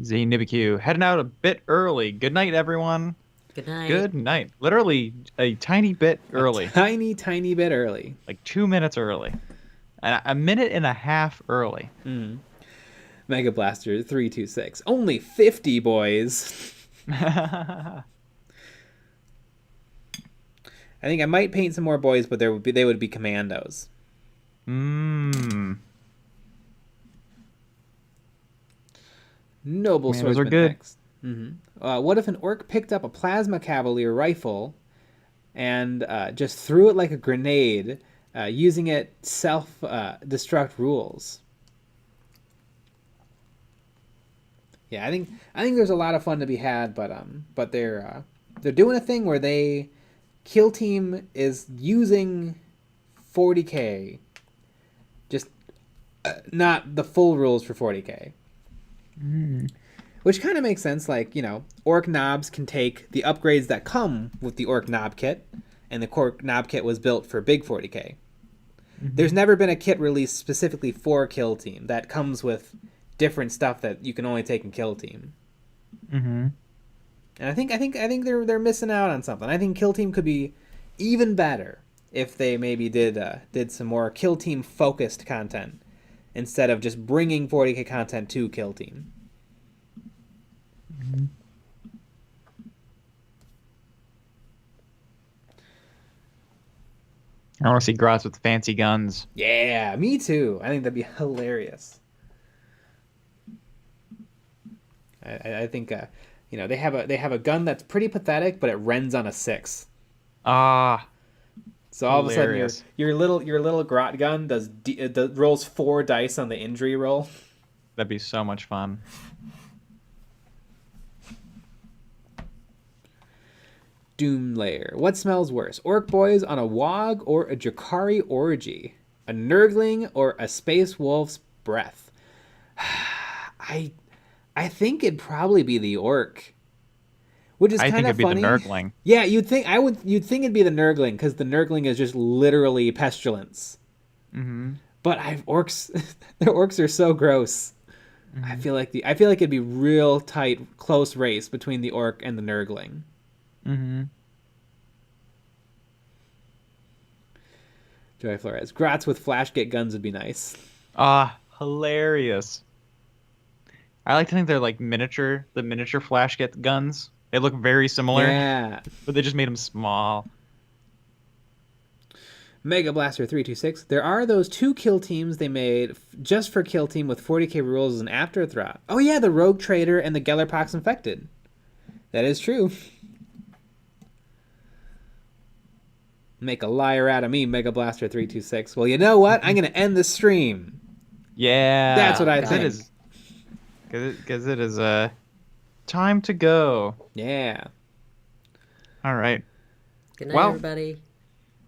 Speaker 4: ZNibQ, heading out a bit early. Good night, everyone.
Speaker 3: Good night.
Speaker 4: Good night. Literally a tiny bit early.
Speaker 2: Tiny bit early.
Speaker 4: 2 minutes early. And a minute and a half early.
Speaker 2: Mega Blaster 326. Only 50 boys. I think I might paint some more boys, but they would be commandos. Noble Swordsman next. What if an orc picked up a plasma cavalier rifle and just threw it like a grenade, using it self-destruct rules? Yeah, I think there's a lot of fun to be had, but they're doing a thing where Kill Team is using 40k, just not the full rules for 40k. Which kind of makes sense. Orc Knobs can take the upgrades that come with the Orc Knob kit, and the Orc Knob kit was built for big 40k. There's never been a kit released specifically for Kill Team that comes with different stuff that you can only take in Kill Team. And I think they're missing out on something. I think Kill Team could be even better if they maybe did some more Kill Team focused content instead of just bringing 40k content to Kill Team.
Speaker 4: I want to see Grots with fancy guns.
Speaker 2: Yeah, me too. I think that'd be hilarious. I think they have a gun that's pretty pathetic, but it rends on a 6.
Speaker 4: Ah,
Speaker 2: So all of a sudden,
Speaker 4: hilarious.
Speaker 2: your little grot gun rolls 4 dice on the injury roll.
Speaker 4: That'd be so much fun.
Speaker 2: Doom Lair. What smells worse, Orc Boys on a Wog or a Drakari orgy? A Nurgling or a Space Wolf's breath? I think it'd probably be the Orc. Which is
Speaker 4: I
Speaker 2: kind
Speaker 4: think
Speaker 2: of
Speaker 4: it'd
Speaker 2: funny.
Speaker 4: be the Nurgling.
Speaker 2: Yeah, you'd think it'd be the Nurgling because the Nurgling is just literally pestilence.
Speaker 4: Mm-hmm.
Speaker 2: But orcs, the orcs are so gross. Mm-hmm. I feel like it'd be real tight, close race between the Orc and the Nurgling.
Speaker 4: Mm-hmm.
Speaker 2: Joy Flores. Grots with flashgate guns would be nice.
Speaker 4: Ah, hilarious. I like to think they're like the miniature flashget guns. They look very similar.
Speaker 2: Yeah.
Speaker 4: But they just made them small.
Speaker 2: Mega Blaster 326. There are those 2 kill teams they made just for kill team with 40k rules as an afterthought. Oh yeah, the Rogue Trader and the Gellerpox Infected. That is true. Make a liar out of me, Mega Blaster 326. Well, you know what? I'm going to end the stream.
Speaker 4: Yeah.
Speaker 2: That's what I think.
Speaker 4: Because it is time to go.
Speaker 2: Yeah.
Speaker 4: All right.
Speaker 3: Good night, everybody.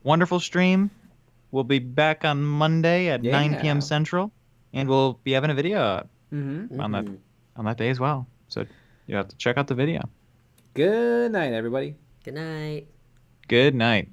Speaker 4: Wonderful stream. We'll be back on Monday at 9 p.m. Central, and we'll be having a video out on that day as well. So you have to check out the video.
Speaker 2: Good night, everybody.
Speaker 3: Good night.
Speaker 4: Good night.